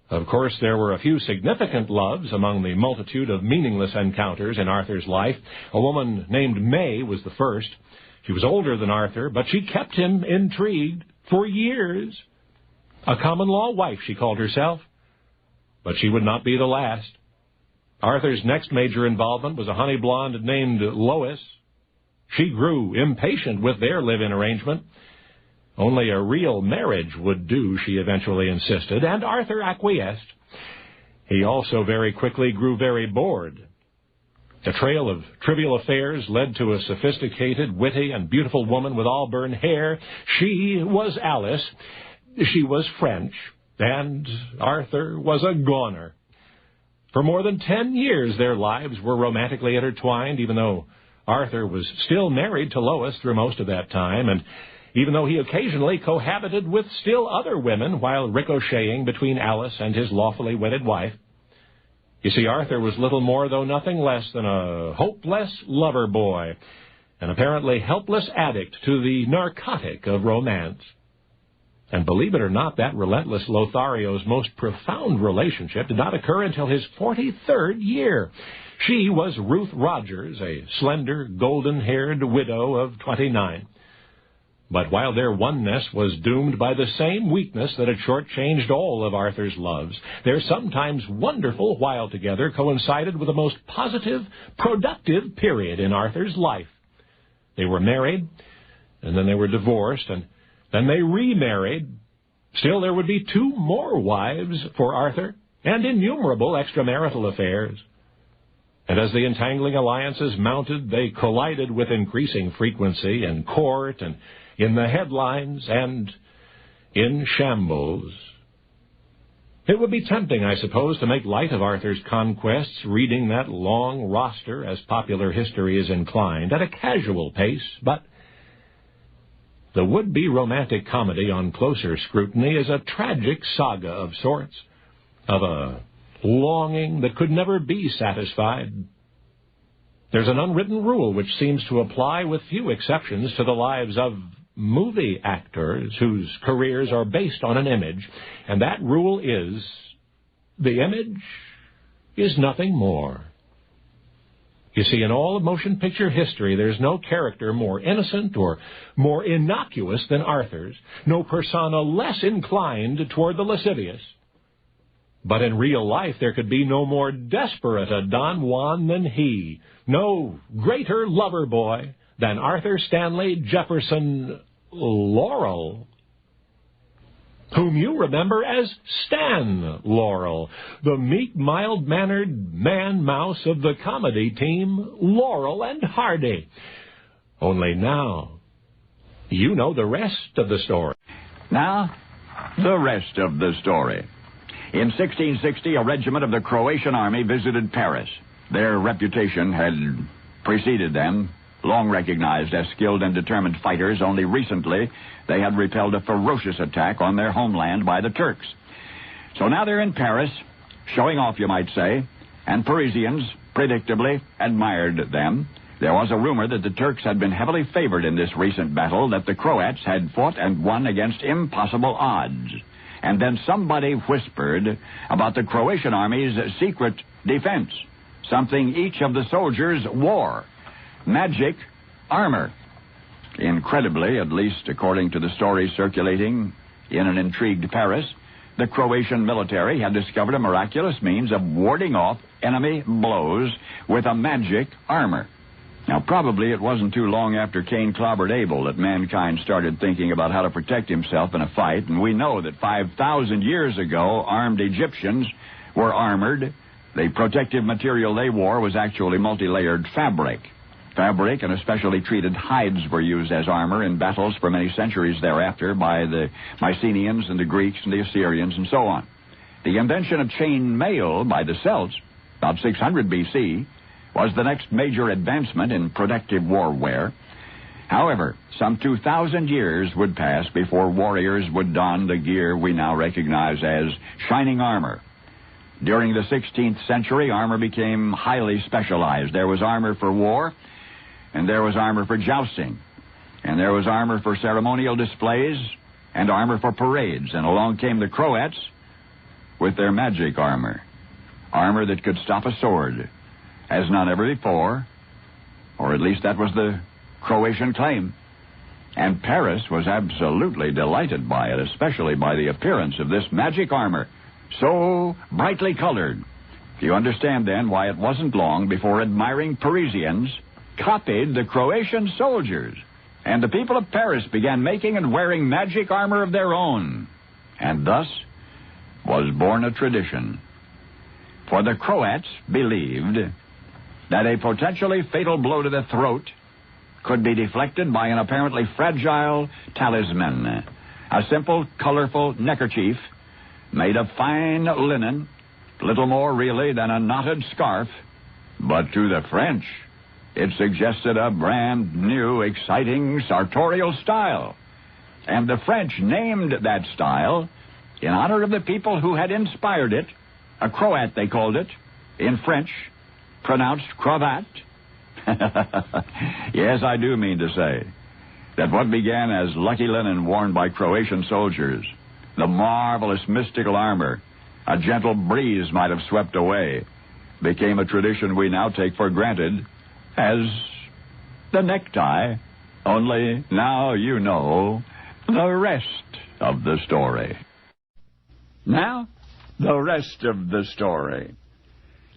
Of course, there were a few significant loves among the multitude of meaningless encounters in Arthur's life. A woman named May was the first. She was older than Arthur, but she kept him intrigued for years. A common-law wife, she called herself. But she would not be the last. Arthur's next major involvement was a honey blonde named Lois. She grew impatient with their live-in arrangement. Only a real marriage would do, she eventually insisted, and Arthur acquiesced. He also very quickly grew very bored. A trail of trivial affairs led to a sophisticated, witty, and beautiful woman with auburn hair. She was Alice. She was French. And Arthur was a goner. For more than 10 years, their lives were romantically intertwined, even though Arthur was still married to Lois through most of that time, and even though he occasionally cohabited with still other women while ricocheting between Alice and his lawfully wedded wife. You see, Arthur was little more, though nothing less than a hopeless lover boy, an apparently helpless addict to the narcotic of romance. And believe it or not, that relentless Lothario's most profound relationship did not occur until his 43rd year. She was Ruth Rogers, a slender, golden-haired widow of 29. But while their oneness was doomed by the same weakness that had shortchanged all of Arthur's loves, their sometimes wonderful while together coincided with the most positive, productive period in Arthur's life. They were married, and then they were divorced, and then they remarried. Still, there would be 2 more wives for Arthur, and innumerable extramarital affairs. And as the entangling alliances mounted, they collided with increasing frequency in court and in the headlines and in shambles. It would be tempting, I suppose, to make light of Arthur's conquests, reading that long roster, as popular history is inclined, at a casual pace, but the would-be romantic comedy on closer scrutiny is a tragic saga of sorts, of a longing that could never be satisfied. There's an unwritten rule which seems to apply with few exceptions to the lives of movie actors whose careers are based on an image, and that rule is, the image is nothing more. You see, in all of motion picture history, there's no character more innocent or more innocuous than Arthur's, no persona less inclined toward the lascivious. But in real life, there could be no more desperate a Don Juan than he, no greater lover boy than Arthur Stanley Jefferson Laurel, whom you remember as Stan Laurel, the meek, mild-mannered man-mouse of the comedy team Laurel and Hardy. Only now, you know the rest of the story. Now, the rest of the story. In 1660, a regiment of the Croatian army visited Paris. Their reputation had preceded them, long recognized as skilled and determined fighters. Only recently, they had repelled a ferocious attack on their homeland by the Turks. So now they're in Paris, showing off, you might say, and Parisians, predictably, admired them. There was a rumor that the Turks had been heavily favored in this recent battle, that the Croats had fought and won against impossible odds. And then somebody whispered about the Croatian army's secret defense, something each of the soldiers wore: magic armor. Incredibly, at least according to the story circulating in an intrigued Paris, the Croatian military had discovered a miraculous means of warding off enemy blows with a magic armor. Now, probably it wasn't too long after Cain clobbered Abel that mankind started thinking about how to protect himself in a fight, and we know that 5,000 years ago, armed Egyptians were armored. The protective material they wore was actually multi-layered fabric. Fabric and especially treated hides were used as armor in battles for many centuries thereafter by the Mycenaeans and the Greeks and the Assyrians and so on. The invention of chain mail by the Celts, about 600 B.C., was the next major advancement in protective warwear. However, some 2,000 years would pass before warriors would don the gear we now recognize as shining armor. During the 16th century, armor became highly specialized. There was armor for war, and there was armor for jousting, and there was armor for ceremonial displays, and armor for parades. And along came the Croats with their magic armor, armor that could stop a sword as none ever before, or at least that was the Croatian claim. And Paris was absolutely delighted by it, especially by the appearance of this magic armor, so brightly colored. You understand, then, why it wasn't long before admiring Parisians copied the Croatian soldiers, and the people of Paris began making and wearing magic armor of their own. And thus was born a tradition. For the Croats believed that a potentially fatal blow to the throat could be deflected by an apparently fragile talisman, a simple, colorful neckerchief made of fine linen, little more really than a knotted scarf. But to the French, it suggested a brand new, exciting, sartorial style. And the French named that style in honor of the people who had inspired it. A Croat, they called it, in French, pronounced cravat. Yes, I do mean to say that what began as lucky linen worn by Croatian soldiers, the marvelous mystical armor a gentle breeze might have swept away, became a tradition we now take for granted as the necktie. Only now you know the rest of the story. Now, the rest of the story.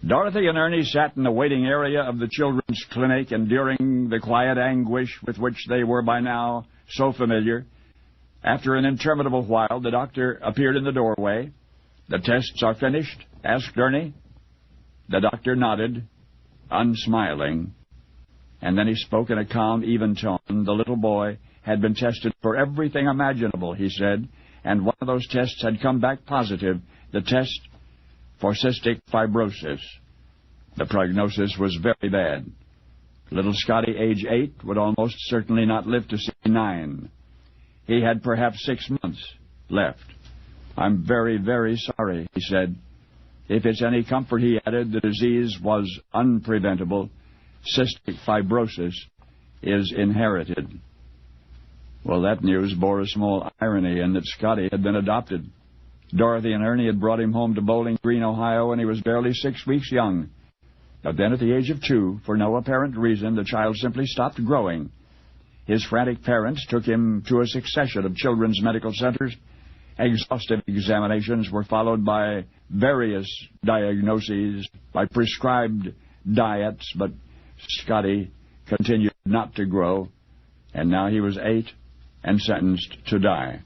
Dorothy and Ernie sat in the waiting area of the children's clinic, enduring the quiet anguish with which they were by now so familiar. After an interminable while, the doctor appeared in the doorway. "The tests are finished?" asked Ernie. The doctor nodded, unsmiling, and then he spoke in a calm, even tone. The little boy had been tested for everything imaginable, he said, and one of those tests had come back positive, the test for cystic fibrosis. The prognosis was very bad. Little Scotty, age 8, would almost certainly not live to see 9. He had perhaps 6 months left. "I'm very, very sorry," he said. If it's any comfort, he added, the disease was unpreventable. Cystic fibrosis is inherited. Well, that news bore a small irony in that Scotty had been adopted. Dorothy and Ernie had brought him home to Bowling Green, Ohio, when he was barely 6 weeks young. But then at the age of 2, for no apparent reason, the child simply stopped growing. His frantic parents took him to a succession of children's medical centers. Exhaustive examinations were followed by various diagnoses, by prescribed diets, but Scotty continued not to grow, and now he was 8 and sentenced to die.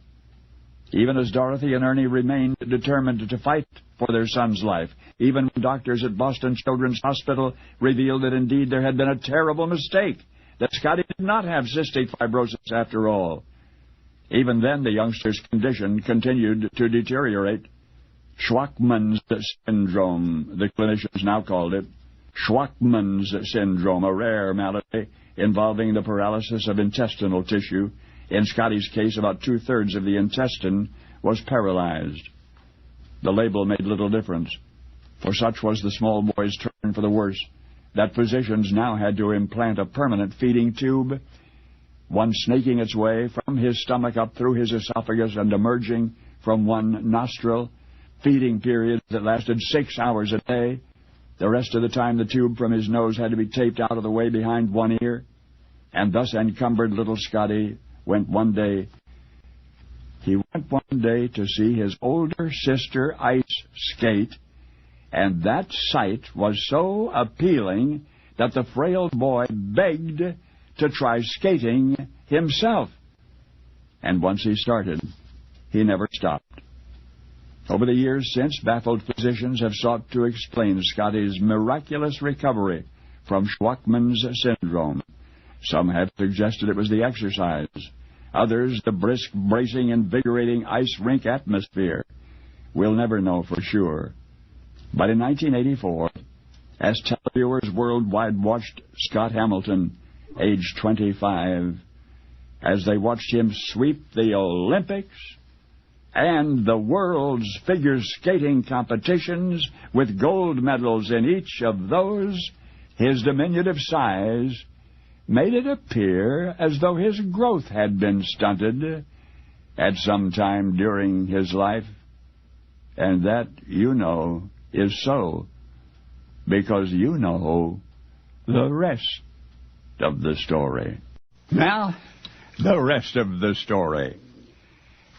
Even as Dorothy and Ernie remained determined to fight for their son's life, even when doctors at Boston Children's Hospital revealed that indeed there had been a terrible mistake, that Scotty did not have cystic fibrosis after all. Even then, the youngster's condition continued to deteriorate. Schwachman's syndrome, the clinicians now called it. Schwachman's syndrome, a rare malady involving the paralysis of intestinal tissue. In Scotty's case, about 2/3 of the intestine was paralyzed. The label made little difference, for such was the small boy's turn for the worse, that physicians now had to implant a permanent feeding tube, one snaking its way from his stomach up through his esophagus and emerging from one nostril, feeding periods that lasted 6 hours a day. The rest of the time, the tube from his nose had to be taped out of the way behind one ear, and thus encumbered little Scotty went one day to see his older sister ice skate, and that sight was so appealing that the frail boy begged to try skating himself. And once he started, he never stopped. Over the years since, baffled physicians have sought to explain Scotty's miraculous recovery from Schwachman's syndrome. Some have suggested it was the exercise. Others, the brisk, bracing, invigorating ice rink atmosphere. We'll never know for sure. But in 1984, as televiewers worldwide watched Scott Hamilton, age 25, as they watched him sweep the Olympics and the world's figure skating competitions with gold medals in each of those, his diminutive size made it appear as though his growth had been stunted at some time during his life. And that, you know, is so, because you know the rest of the story. Now, the rest of the story.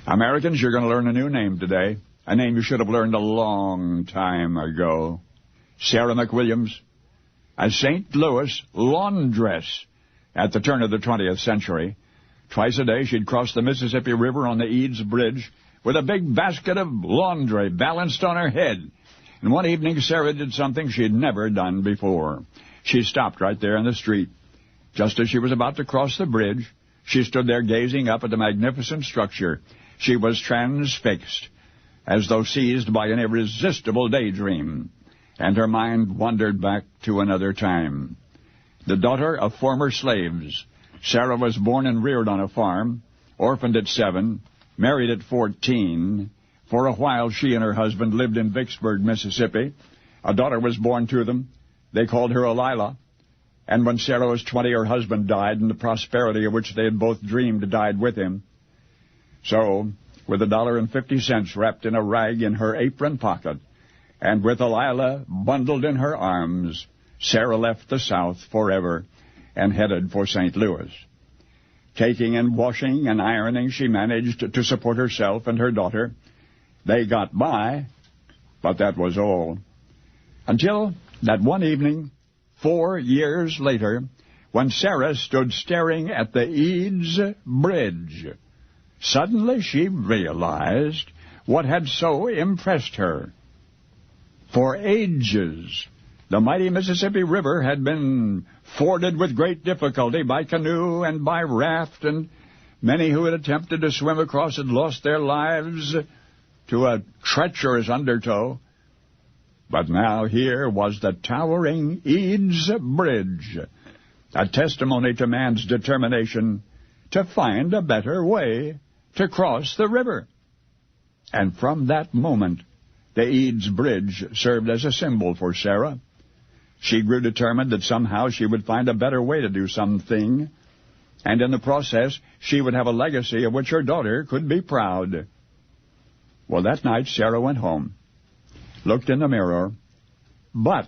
Americans, you're going to learn a new name today, a name you should have learned a long time ago. Sarah McWilliams, a St. Louis laundress at the turn of the 20th century. Twice a day she'd cross the Mississippi River on the Eads Bridge with a big basket of laundry balanced on her head. And one evening, Sarah did something she'd never done before. She stopped right there in the street. Just as she was about to cross the bridge, she stood there gazing up at the magnificent structure. She was transfixed, as though seized by an irresistible daydream, and her mind wandered back to another time. The daughter of former slaves, Sarah was born and reared on a farm, orphaned at 7, married at 14. For a while, she and her husband lived in Vicksburg, Mississippi. A daughter was born to them. They called her Elila. And when Sarah was 20, her husband died, and the prosperity of which they had both dreamed died with him. So, with $1.50 wrapped in a rag in her apron pocket, and with Elila bundled in her arms, Sarah left the South forever and headed for St. Louis. Caking and washing and ironing, she managed to support herself and her daughter. They got by, but that was all. Until that one evening, 4 years later, when Sarah stood staring at the Eads Bridge. Suddenly she realized what had so impressed her. For ages, the mighty Mississippi River had been forded with great difficulty by canoe and by raft, and many who had attempted to swim across had lost their lives to a treacherous undertow. But now here was the towering Eads Bridge, a testimony to man's determination to find a better way to cross the river. And from that moment, the Eads Bridge served as a symbol for Sarah. She grew determined that somehow she would find a better way to do something, and in the process, she would have a legacy of which her daughter could be proud. Well, that night, Sarah went home, looked in the mirror, but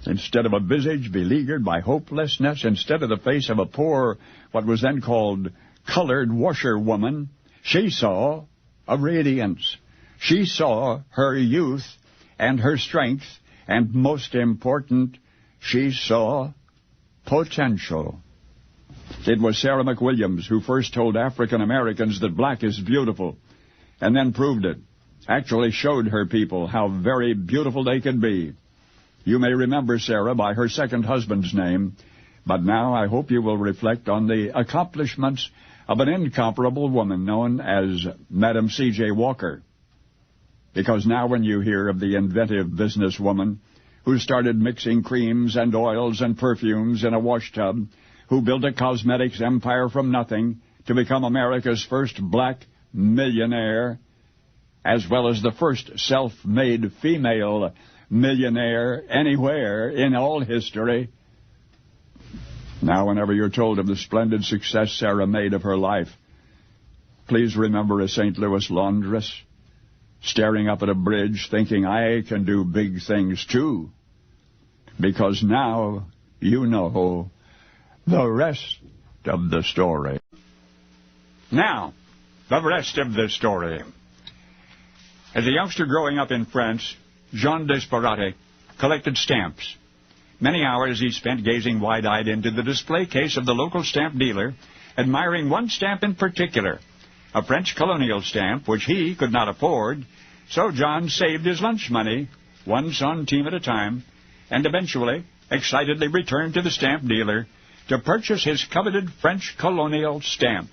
Instead of a visage beleaguered by hopelessness, instead of the face of a poor, what was then called colored washerwoman, she saw a radiance. She saw her youth and her strength, and most important, she saw potential. It was Sarah McWilliams who first told African Americans that black is beautiful, and then proved it. Actually showed her people how very beautiful they could be. You may remember Sarah by her second husband's name, but now I hope you will reflect on the accomplishments of an incomparable woman known as Madam C.J. Walker. Because now when you hear of the inventive businesswoman who started mixing creams and oils and perfumes in a washtub, who built a cosmetics empire from nothing to become America's first black millionaire, as well as the first self-made female millionaire anywhere in all history. Now, whenever you're told of the splendid success Sarah made of her life, please remember a St. Louis laundress staring up at a bridge thinking, I can do big things too. Because now you know the rest of the story. Now, the rest of the story. As a youngster growing up in France, Jean Desperate collected stamps. Many hours he spent gazing wide-eyed into the display case of the local stamp dealer, admiring one stamp in particular, a French colonial stamp which he could not afford, so John saved his lunch money, 1 centime at a time, and eventually excitedly returned to the stamp dealer to purchase his coveted French colonial stamp.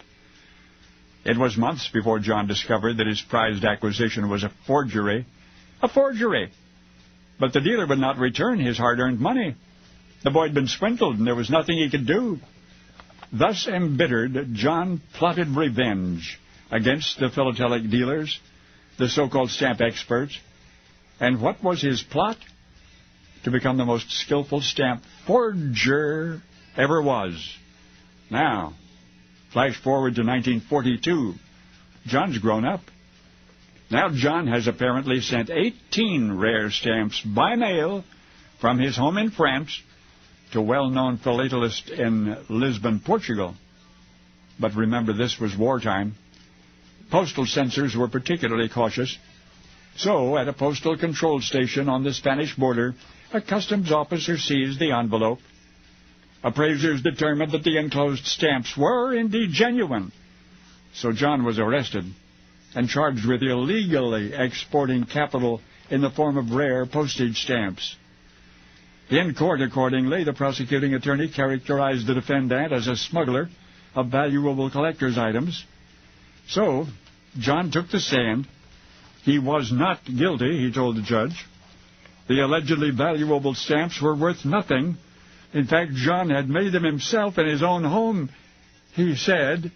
It was months before John discovered that his prized acquisition was a forgery. A forgery! But the dealer would not return his hard-earned money. The boy had been swindled, and there was nothing he could do. Thus embittered, John plotted revenge against the philatelic dealers, the so-called stamp experts. And what was his plot? To become the most skillful stamp forger ever was. Now, flash forward to 1942. John's grown up. Now John has apparently sent 18 rare stamps by mail from his home in France to a well-known philatelist in Lisbon, Portugal. But remember, this was wartime. Postal censors were particularly cautious. So, at a postal control station on the Spanish border, a customs officer seized the envelope. Appraisers determined that the enclosed stamps were indeed genuine. So John was arrested and charged with illegally exporting capital in the form of rare postage stamps. In court, accordingly, the prosecuting attorney characterized the defendant as a smuggler of valuable collector's items. So, John took the stand. He was not guilty, he told the judge. The allegedly valuable stamps were worth nothing. In fact, John had made them himself in his own home, he said.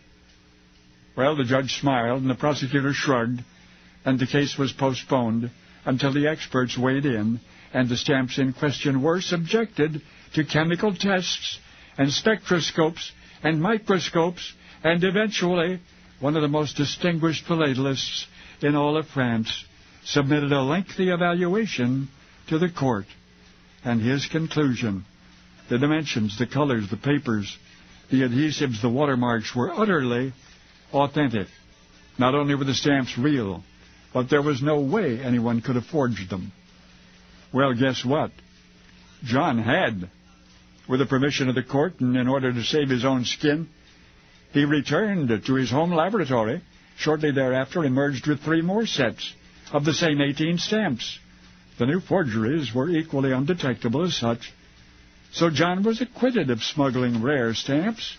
Well, the judge smiled, and the prosecutor shrugged, and the case was postponed until the experts weighed in, and the stamps in question were subjected to chemical tests and spectroscopes and microscopes, and eventually one of the most distinguished philatelists in all of France submitted a lengthy evaluation to the court. And his conclusion, the dimensions, the colors, the papers, the adhesives, the watermarks were utterly authentic. Not only were the stamps real, but there was no way anyone could have forged them. Well, guess what? John had, with the permission of the court and in order to save his own skin, he returned to his home laboratory. Shortly thereafter, emerged with 3 more sets of the same 18 stamps. The new forgeries were equally undetectable as such. So John was acquitted of smuggling rare stamps,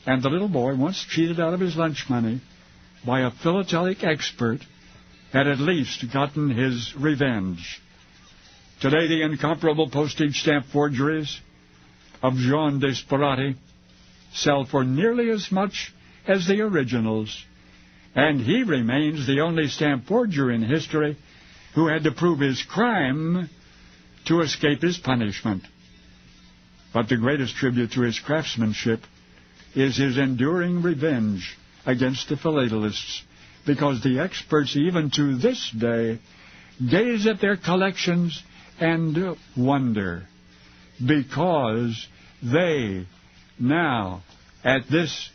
and the little boy, once cheated out of his lunch money by a philatelic expert, had at least gotten his revenge. Today, the incomparable postage stamp forgeries of Jean Desperate sell for nearly as much as the originals, and he remains the only stamp forger in history who had to prove his crime to escape his punishment. But the greatest tribute to his craftsmanship is his enduring revenge against the philatelists, because the experts, even to this day, gaze at their collections and wonder. because they now, at this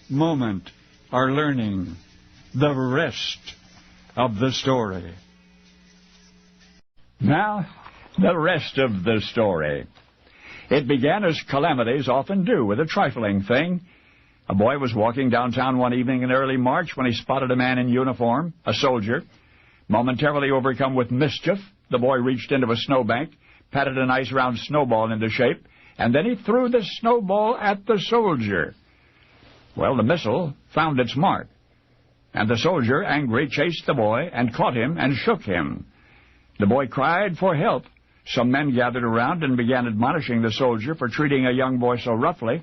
moment, are learning the rest of the story. Now, the rest of the story. It began as calamities often do, with a trifling thing. A boy was walking downtown one evening in early March when he spotted a man in uniform, a soldier. Momentarily overcome with mischief, the boy reached into a snowbank, patted a nice round snowball into shape, and then he threw the snowball at the soldier. Well, the missile found its mark, and the soldier, angry, chased the boy and caught him and shook him. The boy cried for help. Some men gathered around and began admonishing the soldier for treating a young boy so roughly.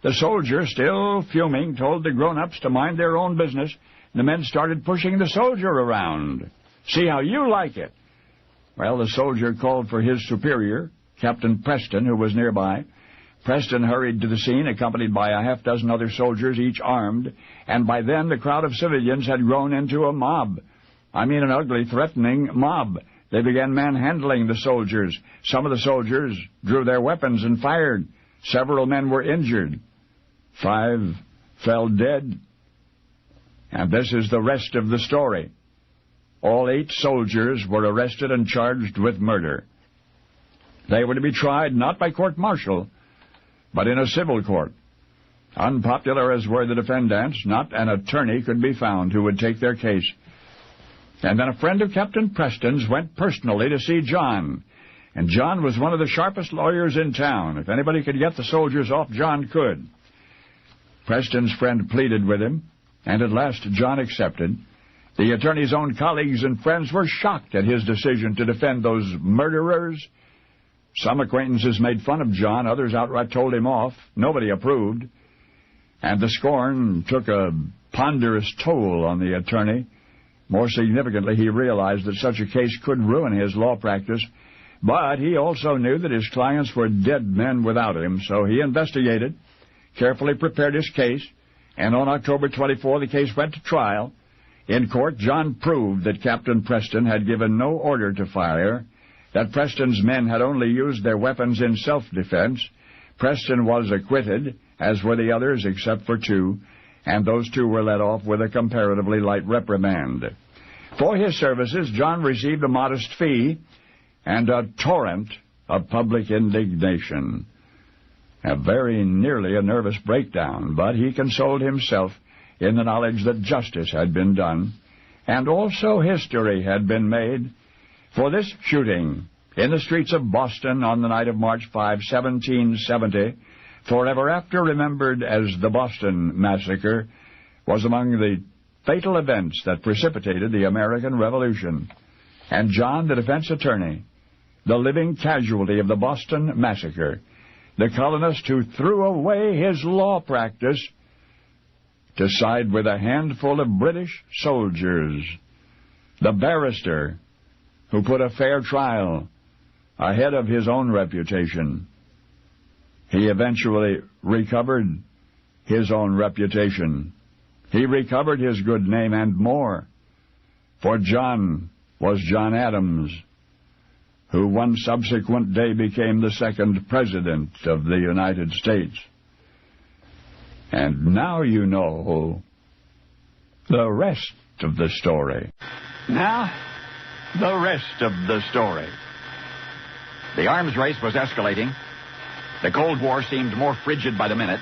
The soldier, still fuming, told the grown-ups to mind their own business. The men started pushing the soldier around. See how you like it. Well, the soldier called for his superior, Captain Preston, who was nearby. Preston hurried to the scene, accompanied by a half-dozen other soldiers, each armed, and by then the crowd of civilians had grown into a mob. I mean an ugly, threatening mob. They began manhandling the soldiers. Some of the soldiers drew their weapons and fired. Several men were injured. 5 fell dead. And this is the rest of the story. All 8 soldiers were arrested and charged with murder. They were to be tried not by court-martial, but in a civil court. Unpopular as were the defendants, not an attorney could be found who would take their case. And then a friend of Captain Preston's went personally to see John. And John was one of the sharpest lawyers in town. If anybody could get the soldiers off, John could. Preston's friend pleaded with him, and at last John accepted. The attorney's own colleagues and friends were shocked at his decision to defend those murderers. Some acquaintances made fun of John, others outright told him off. Nobody approved. And the scorn took a ponderous toll on the attorney. More significantly, he realized that such a case could ruin his law practice, but he also knew that his clients were dead men without him, so he investigated, carefully prepared his case, and on October 24, the case went to trial. In court, John proved that Captain Preston had given no order to fire, that Preston's men had only used their weapons in self-defense. Preston was acquitted, as were the others except for 2, and those 2 were let off with a comparatively light reprimand. For his services, John received a modest fee and a torrent of public indignation. Very nearly a nervous breakdown, but he consoled himself in the knowledge that justice had been done, and also history had been made. For this shooting in the streets of Boston on the night of March 5, 1770, forever after remembered as the Boston Massacre, was among the fatal events that precipitated the American Revolution. And John, the defense attorney, the living casualty of the Boston Massacre, the colonist who threw away his law practice to side with a handful of British soldiers, the barrister who put a fair trial ahead of his own reputation. He eventually recovered his own reputation. He recovered his good name and more. For John was John Adams, who one subsequent day became the 2nd President of the United States. And now you know the rest of the story. Now, the rest of the story. The arms race was escalating. The Cold War seemed more frigid by the minute.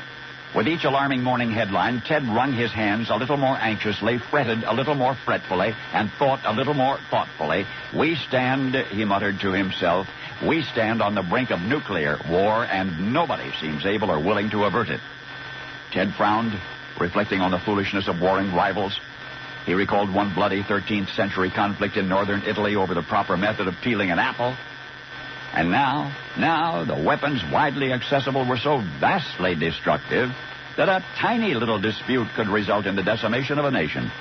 With each alarming morning headline, Ted wrung his hands a little more anxiously, fretted a little more fretfully, and thought a little more thoughtfully. We stand, he muttered to himself, we stand on the brink of nuclear war, and nobody seems able or willing to avert it. Ted frowned, reflecting on the foolishness of warring rivals. He recalled one bloody 13th century conflict in northern Italy over the proper method of peeling an apple. And now, the weapons widely accessible were so vastly destructive that a tiny little dispute could result in the decimation of a nation.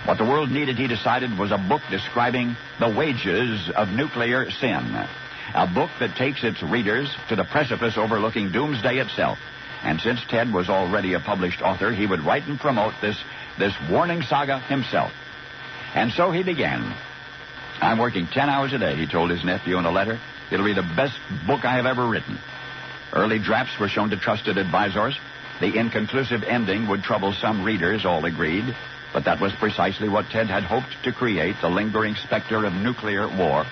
What the world needed, he decided, was a book describing the wages of nuclear sin. A book that takes its readers to the precipice overlooking doomsday itself. And since Ted was already a published author, he would write and promote this warning saga himself. And so he began. I'm working 10 hours a day, he told his nephew in a letter. It'll be the best book I have ever written. Early drafts were shown to trusted advisors. The inconclusive ending would trouble some readers, all agreed. But that was precisely what Ted had hoped to create, the lingering specter of nuclear war.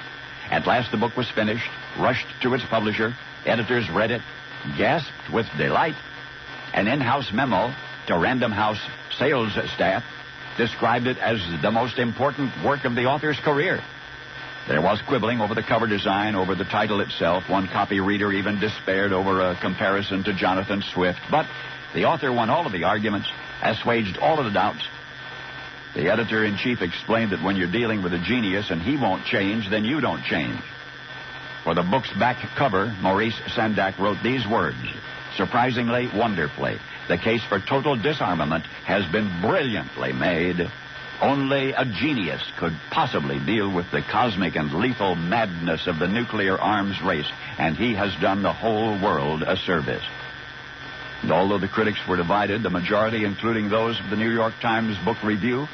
At last the book was finished, rushed to its publisher. Editors read it, gasped with delight. An in-house memo to Random House sales staff described it as the most important work of the author's career. There was quibbling over the cover design, over the title itself. One copy reader even despaired over a comparison to Jonathan Swift. But the author won all of the arguments, assuaged all of the doubts. The editor-in-chief explained that when you're dealing with a genius and he won't change, then you don't change. For the book's back cover, Maurice Sendak wrote these words: "Surprisingly, wonderfully, the case for total disarmament has been brilliantly made. Only a genius could possibly deal with the cosmic and lethal madness of the nuclear arms race, and he has done the whole world a service." And although the critics were divided, the majority, including those of the New York Times Book Review,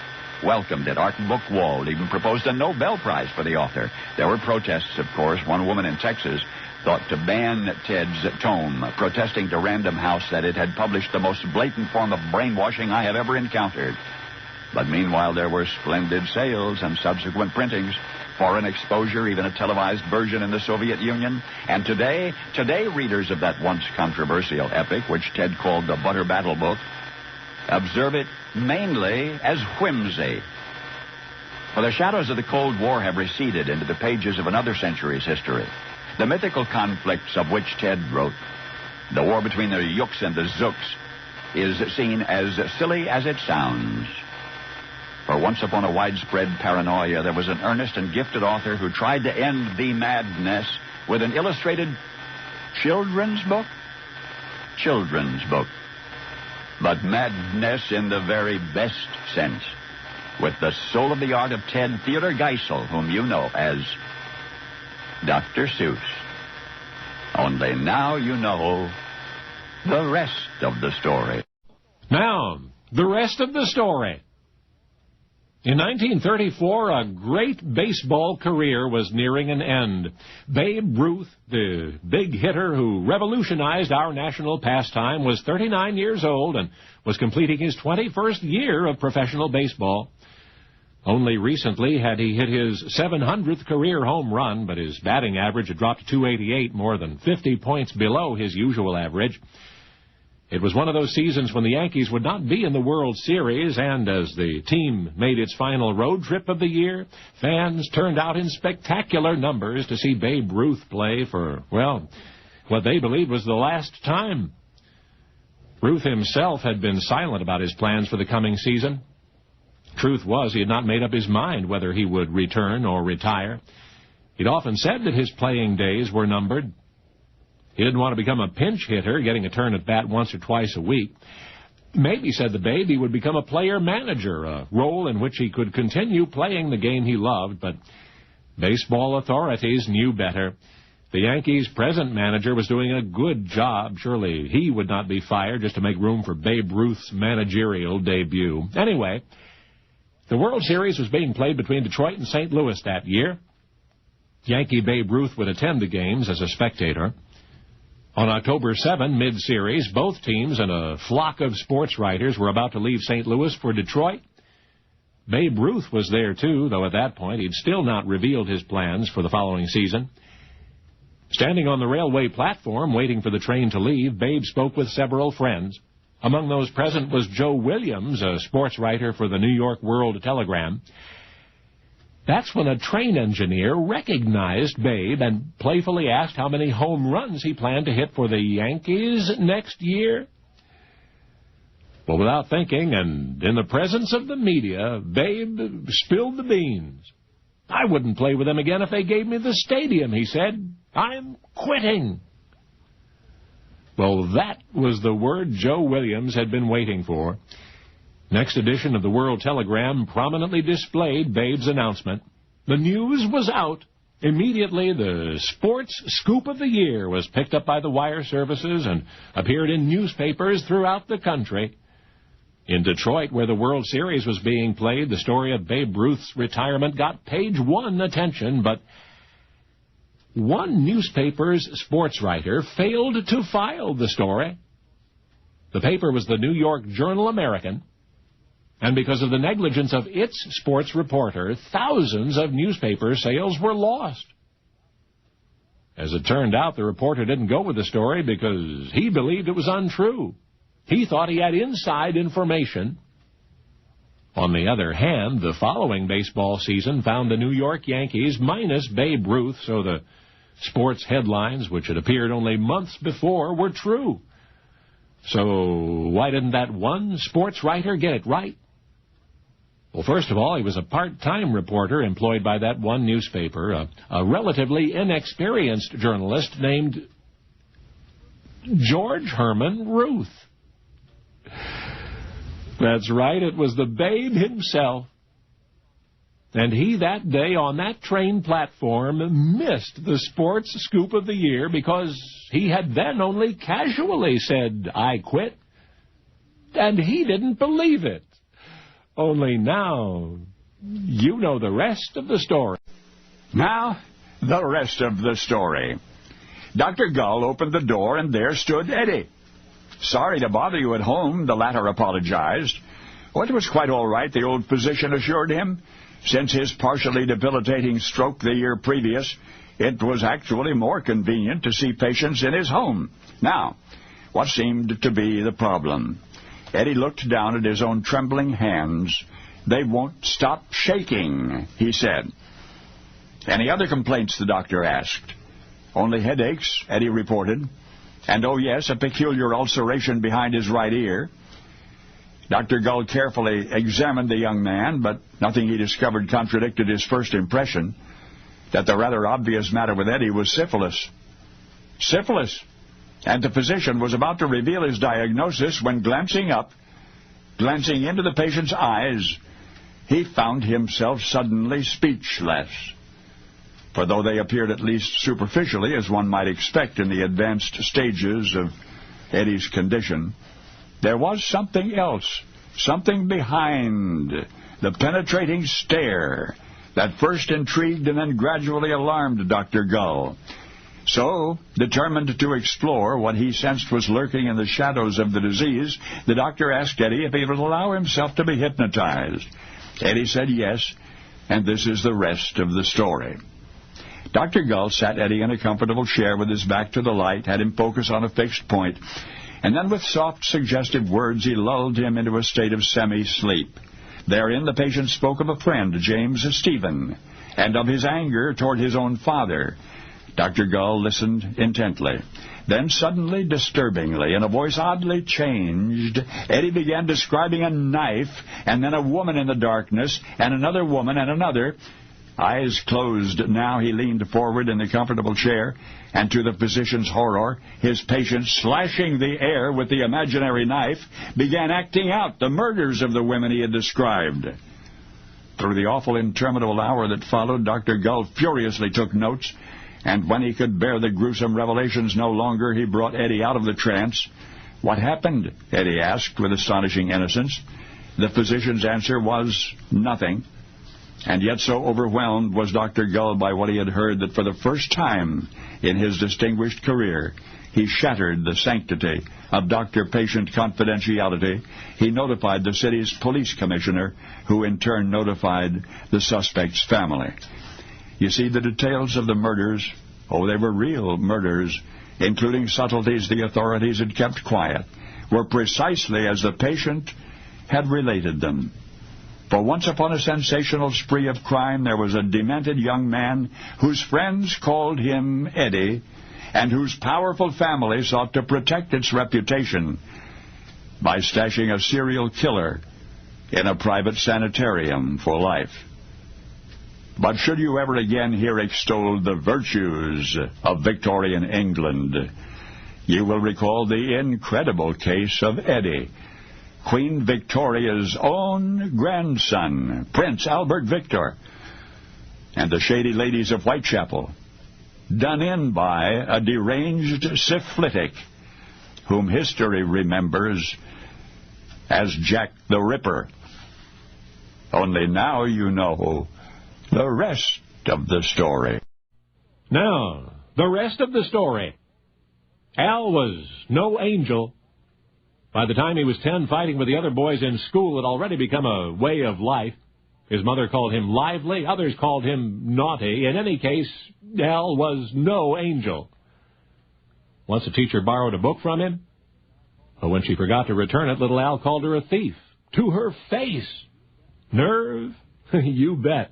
welcomed it. Art Buchwald even proposed a Nobel Prize for the author. There were protests, of course. One woman in Texas thought to ban Ted's tome, protesting to Random House that it had published the most blatant form of brainwashing I have ever encountered. But meanwhile, there were splendid sales and subsequent printings, foreign exposure, even a televised version in the Soviet Union. And today, readers of that once controversial epic, which Ted called the Butter Battle Book, observe it mainly as whimsy. For the shadows of the Cold War have receded into the pages of another century's history. The mythical conflicts of which Ted wrote, the war between the Yuks and the Zooks, is seen as silly as it sounds. For once upon a widespread paranoia, there was an earnest and gifted author who tried to end the madness with an illustrated children's book. Children's book. But madness in the very best sense, with the soul of the art of Ted Theodore Geisel, whom you know as Dr. Seuss. Only now you know the rest of the story. Now, the rest of the story. In 1934, a great baseball career was nearing an end. Babe Ruth, the big hitter who revolutionized our national pastime, was 39 years old and was completing his 21st year of professional baseball. Only recently had he hit his 700th career home run, but his batting average had dropped to 288, more than 50 points below his usual average. It was one of those seasons when the Yankees would not be in the World Series, and as the team made its final road trip of the year, fans turned out in spectacular numbers to see Babe Ruth play for, well, what they believed was the last time. Ruth himself had been silent about his plans for the coming season. Truth was, he had not made up his mind whether he would return or retire. He'd often said that his playing days were numbered. He didn't want to become a pinch hitter, getting a turn at bat once or twice a week. Maybe, said the Babe, he would become a player manager, a role in which he could continue playing the game he loved, but baseball authorities knew better. The Yankees' present manager was doing a good job. Surely he would not be fired just to make room for Babe Ruth's managerial debut. Anyway, the World Series was being played between Detroit and St. Louis that year. Yankee Babe Ruth would attend the games as a spectator. On October 7, mid-series, both teams and a flock of sports writers were about to leave St. Louis for Detroit. Babe Ruth was there, too, though at that point he'd still not revealed his plans for the following season. Standing on the railway platform, waiting for the train to leave, Babe spoke with several friends. Among those present was Joe Williams, a sports writer for the New York World Telegram. That's when a train engineer recognized Babe and playfully asked how many home runs he planned to hit for the Yankees next year. Well, without thinking, and in the presence of the media, Babe spilled the beans. "I wouldn't play with them again if they gave me the stadium," he said. "I'm quitting." Well, that was the word Joe Williams had been waiting for. Next edition of the World Telegram prominently displayed Babe's announcement. The news was out. Immediately, the sports scoop of the year was picked up by the wire services and appeared in newspapers throughout the country. In Detroit, where the World Series was being played, the story of Babe Ruth's retirement got page one attention, but one newspaper's sports writer failed to file the story. The paper was the New York Journal-American, and because of the negligence of its sports reporter, thousands of newspaper sales were lost. As it turned out, the reporter didn't go with the story because he believed it was untrue. He thought he had inside information. On the other hand, the following baseball season found the New York Yankees minus Babe Ruth, so the sports headlines, which had appeared only months before, were true. So why didn't that one sports writer get it right? Well, first of all, he was a part-time reporter employed by that one newspaper, a relatively inexperienced journalist named George Herman Ruth. That's right, it was the Babe himself. And he that day on that train platform missed the sports scoop of the year because he had then only casually said, "I quit." And he didn't believe it. Only now, you know the rest of the story. Now, the rest of the story. Dr. Gull opened the door, and there stood Eddie. "Sorry to bother you at home," the latter apologized. "Oh, it was quite all right," the old physician assured him. Since his partially debilitating stroke the year previous, it was actually more convenient to see patients in his home. Now, what seemed to be the problem? Eddie looked down at his own trembling hands. "They won't stop shaking," he said. "Any other complaints?" the doctor asked. "Only headaches," Eddie reported. "And, oh yes, a peculiar ulceration behind his right ear." Dr. Gull carefully examined the young man, but nothing he discovered contradicted his first impression, that the rather obvious matter with Eddie was syphilis. Syphilis! And the physician was about to reveal his diagnosis when, glancing into the patient's eyes, he found himself suddenly speechless. For though they appeared at least superficially, as one might expect in the advanced stages of Eddie's condition, there was something else, something behind the penetrating stare that first intrigued and then gradually alarmed Dr. Gull. So, determined to explore what he sensed was lurking in the shadows of the disease, the doctor asked Eddie if he would allow himself to be hypnotized. Eddie said yes, and this is the rest of the story. Dr. Gull sat Eddie in a comfortable chair with his back to the light, had him focus on a fixed point, and then with soft, suggestive words he lulled him into a state of semi-sleep. Therein the patient spoke of a friend, James Stephen, and of his anger toward his own father. Dr. Gull listened intently. Then suddenly, disturbingly, in a voice oddly changed, Eddie began describing a knife, and then a woman in the darkness, and another woman, and another. Eyes closed now, he leaned forward in the comfortable chair, and to the physician's horror, his patient, slashing the air with the imaginary knife, began acting out the murders of the women he had described. Through the awful interminable hour that followed, Dr. Gull furiously took notes, and when he could bear the gruesome revelations no longer, he brought Eddie out of the trance. "What happened?" Eddie asked with astonishing innocence. The physician's answer was nothing. And yet so overwhelmed was Dr. Gull by what he had heard that for the first time in his distinguished career, he shattered the sanctity of doctor-patient confidentiality. He notified the city's police commissioner, who in turn notified the suspect's family. You see, the details of the murders, they were real murders, including subtleties the authorities had kept quiet, were precisely as the patient had related them. For once upon a sensational spree of crime, there was a demented young man whose friends called him Eddie, and whose powerful family sought to protect its reputation by stashing a serial killer in a private sanitarium for life. But should you ever again hear extolled the virtues of Victorian England, you will recall the incredible case of Eddie, Queen Victoria's own grandson, Prince Albert Victor, and the shady ladies of Whitechapel, done in by a deranged syphilitic, whom history remembers as Jack the Ripper. Only now you know the rest of the story. Now, the rest of the story. Al was no angel. By the time he was 10, fighting with the other boys in school had already become a way of life. His mother called him lively, others called him naughty. In any case, Al was no angel. Once a teacher borrowed a book from him, but when she forgot to return it, little Al called her a thief. To her face. Nerve? You bet.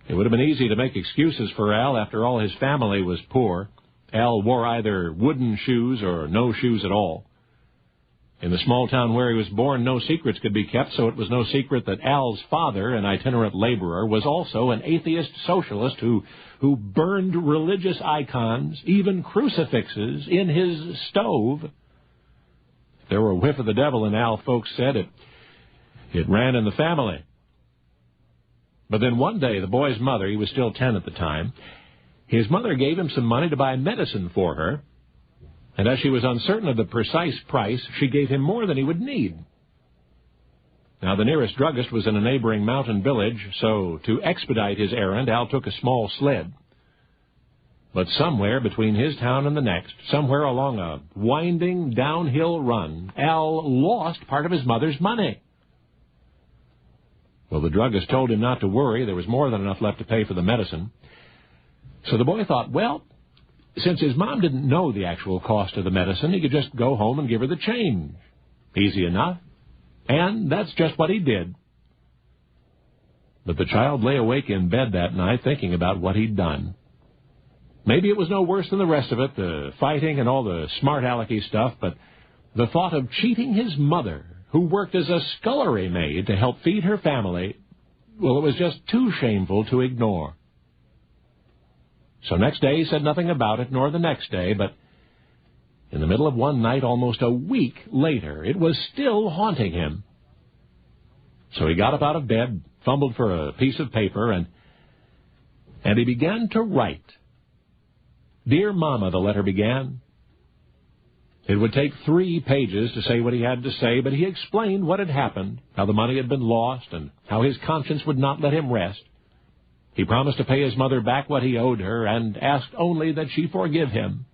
It would have been easy to make excuses for Al. After all, his family was poor. Al wore either wooden shoes or no shoes at all. In the small town where he was born, no secrets could be kept, so it was no secret that Al's father, an itinerant laborer, was also an atheist socialist who burned religious icons, even crucifixes, in his stove. If there were a whiff of the devil in Al, folks said it ran in the family. But then one day, the boy's mother, he was still 10 at the time, his mother gave him some money to buy medicine for her, and as she was uncertain of the precise price, she gave him more than he would need. Now, the nearest druggist was in a neighboring mountain village, so to expedite his errand, Al took a small sled. But somewhere between his town and the next, somewhere along a winding downhill run, Al lost part of his mother's money. Well, the druggist told him not to worry. There was more than enough left to pay for the medicine. So the boy thought, well, since his mom didn't know the actual cost of the medicine, he could just go home and give her the change. Easy enough. And that's just what he did. But the child lay awake in bed that night thinking about what he'd done. Maybe it was no worse than the rest of it, the fighting and all the smart-alecky stuff, but the thought of cheating his mother, who worked as a scullery maid to help feed her family, well, it was just too shameful to ignore. So next day he said nothing about it, nor the next day, but in the middle of one night, almost a week later, it was still haunting him. So he got up out of bed, fumbled for a piece of paper, and he began to write. Dear Mama, the letter began. It would take 3 pages to say what he had to say, but he explained what had happened, how the money had been lost, and how his conscience would not let him rest. He promised to pay his mother back what he owed her, and asked only that she forgive him.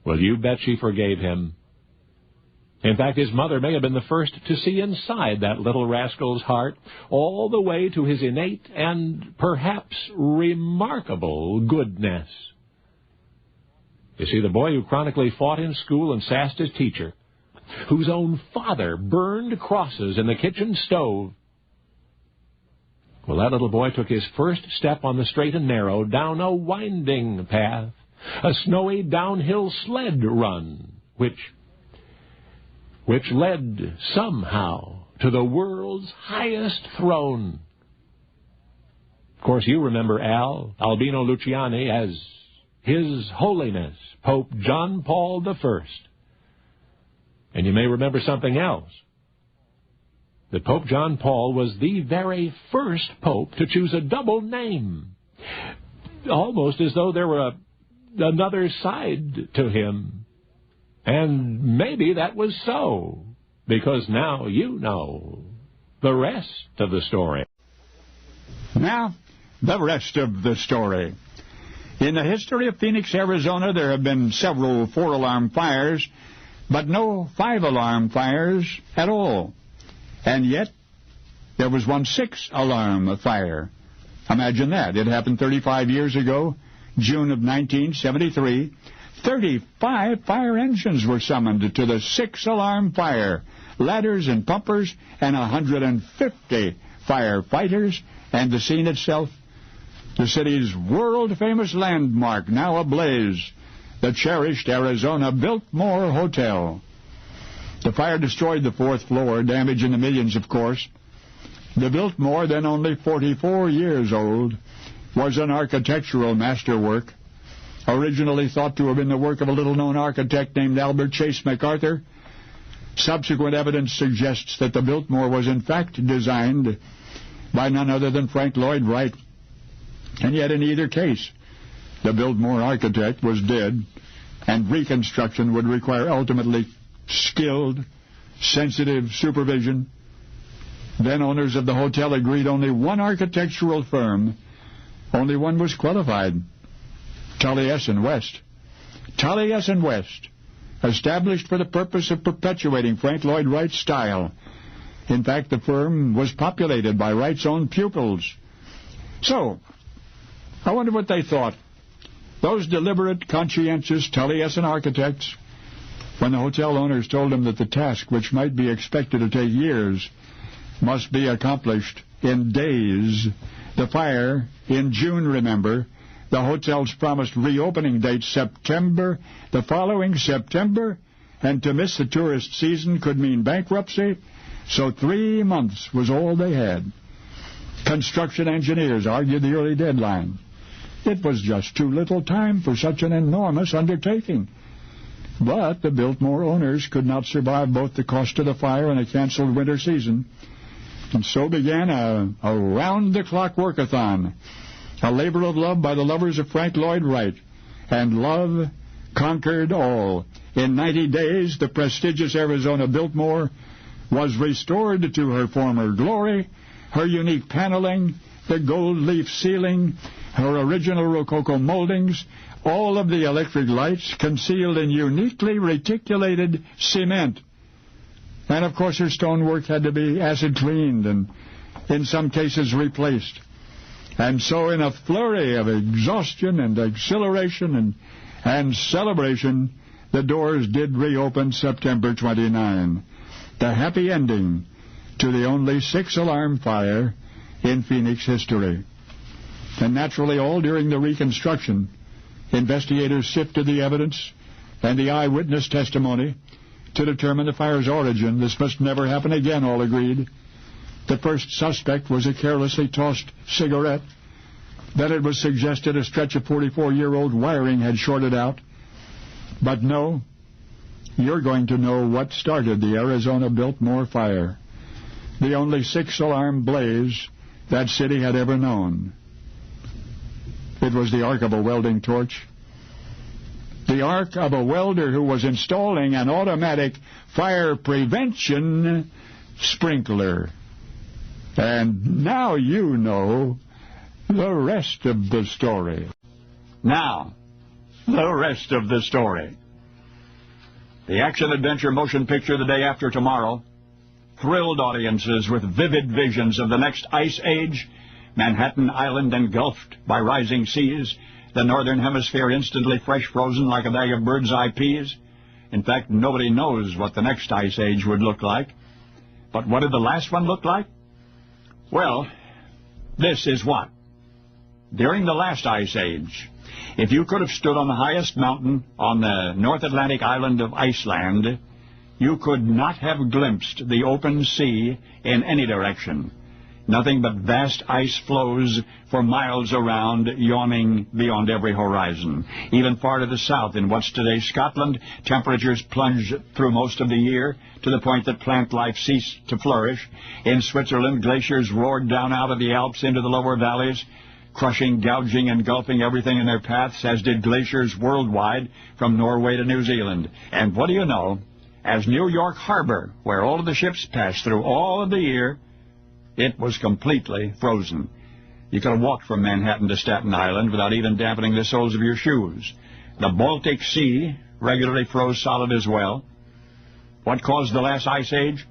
Well, you bet she forgave him. In fact, his mother may have been the first to see inside that little rascal's heart, all the way to his innate and perhaps remarkable goodness. You see, the boy who chronically fought in school and sassed his teacher, whose own father burned crosses in the kitchen stove, well, that little boy took his first step on the straight and narrow down a winding path, a snowy downhill sled run, which led somehow to the world's highest throne. Of course, you remember Al Albino Luciani as His Holiness Pope John Paul I. And you may remember something else. That Pope John Paul was the very first pope to choose a double name. Almost as though there were another side to him. And maybe that was so, because now you know the rest of the story. Now, the rest of the story. In the history of Phoenix, Arizona, there have been several 4-alarm fires, but no 5-alarm fires at all. And yet, there was one 6-alarm fire. Imagine that. It happened 35 years ago, June of 1973. 35 fire engines were summoned to the 6-alarm fire. Ladders and pumpers and 150 firefighters. And the scene itself, the city's world-famous landmark, now ablaze, the cherished Arizona Biltmore Hotel. The fire destroyed the 4th floor, damaging the millions, of course. The Biltmore, then only 44 years old, was an architectural masterwork. Originally thought to have been the work of a little-known architect named Albert Chase MacArthur, subsequent evidence suggests that the Biltmore was in fact designed by none other than Frank Lloyd Wright. And yet in either case, the Biltmore architect was dead, and reconstruction would require ultimately skilled sensitive supervision. Then owners of the hotel agreed only one architectural firm, only one was qualified, Taliesin West. Taliesin West, established for the purpose of perpetuating Frank Lloyd Wright's style. In fact, the firm was populated by Wright's own pupils. So, I wonder what they thought. Those deliberate, conscientious Taliesin architects, when the hotel owners told them that the task, which might be expected to take years, must be accomplished in days. The fire in June, remember. The hotel's promised reopening date, September, the following September, and to miss the tourist season could mean bankruptcy, so 3 months was all they had. Construction engineers argued the early deadline. It was just too little time for such an enormous undertaking. But the Biltmore owners could not survive both the cost of the fire and a canceled winter season, and so began a round-the-clock workathon, a labor of love by the lovers of Frank Lloyd Wright. And love conquered all. In 90 days, the prestigious Arizona Biltmore was restored to her former glory, her unique paneling, the gold leaf ceiling, her original Rococo moldings, all of the electric lights concealed in uniquely reticulated cement. And, of course, her stonework had to be acid cleaned and, in some cases, replaced. And so, in a flurry of exhaustion and exhilaration and celebration, the doors did reopen September 29. The happy ending to the only 6-alarm fire in Phoenix history. And naturally, all during the reconstruction, investigators sifted the evidence and the eyewitness testimony to determine the fire's origin. This must never happen again, all agreed. The first suspect was a carelessly tossed cigarette. Then it was suggested a stretch of 44-year-old wiring had shorted out. But no, you're going to know what started the Arizona Biltmore fire. The only 6-alarm blaze that city had ever known. It was the arc of a welding torch. The arc of a welder who was installing an automatic fire prevention sprinkler. And now you know the rest of the story. Now, the rest of the story. The action-adventure motion picture The Day After Tomorrow thrilled audiences with vivid visions of the next ice age, Manhattan Island engulfed by rising seas, the northern hemisphere instantly fresh frozen like a bag of bird's-eye peas. In fact, nobody knows what the next ice age would look like. But what did the last one look like? Well, this is what. During the last ice age, if you could have stood on the highest mountain on the North Atlantic island of Iceland, you could not have glimpsed the open sea in any direction. Nothing but vast ice floes for miles around, yawning beyond every horizon. Even far to the south, in what's today Scotland, temperatures plunged through most of the year to the point that plant life ceased to flourish. In Switzerland, glaciers roared down out of the Alps into the lower valleys, crushing, gouging, engulfing everything in their paths, as did glaciers worldwide from Norway to New Zealand. And what do you know? As New York Harbor, where all of the ships passed through all of the year, it was completely frozen. You could have walked from Manhattan to Staten Island without even dampening the soles of your shoes. The Baltic Sea regularly froze solid as well. What caused the last ice age?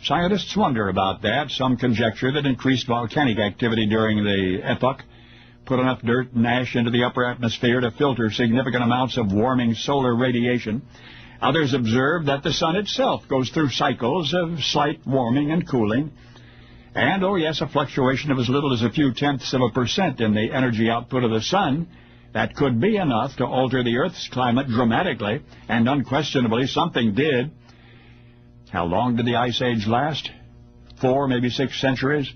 Scientists wonder about that. Some conjecture that increased volcanic activity during the epoch put enough dirt and ash into the upper atmosphere to filter significant amounts of warming solar radiation. Others observe that the sun itself goes through cycles of slight warming and cooling. And, oh yes, a fluctuation of as little as a few tenths of a % in the energy output of the sun, that could be enough to alter the Earth's climate dramatically, and unquestionably something did. How long did the Ice Age last? 4, maybe 6 centuries?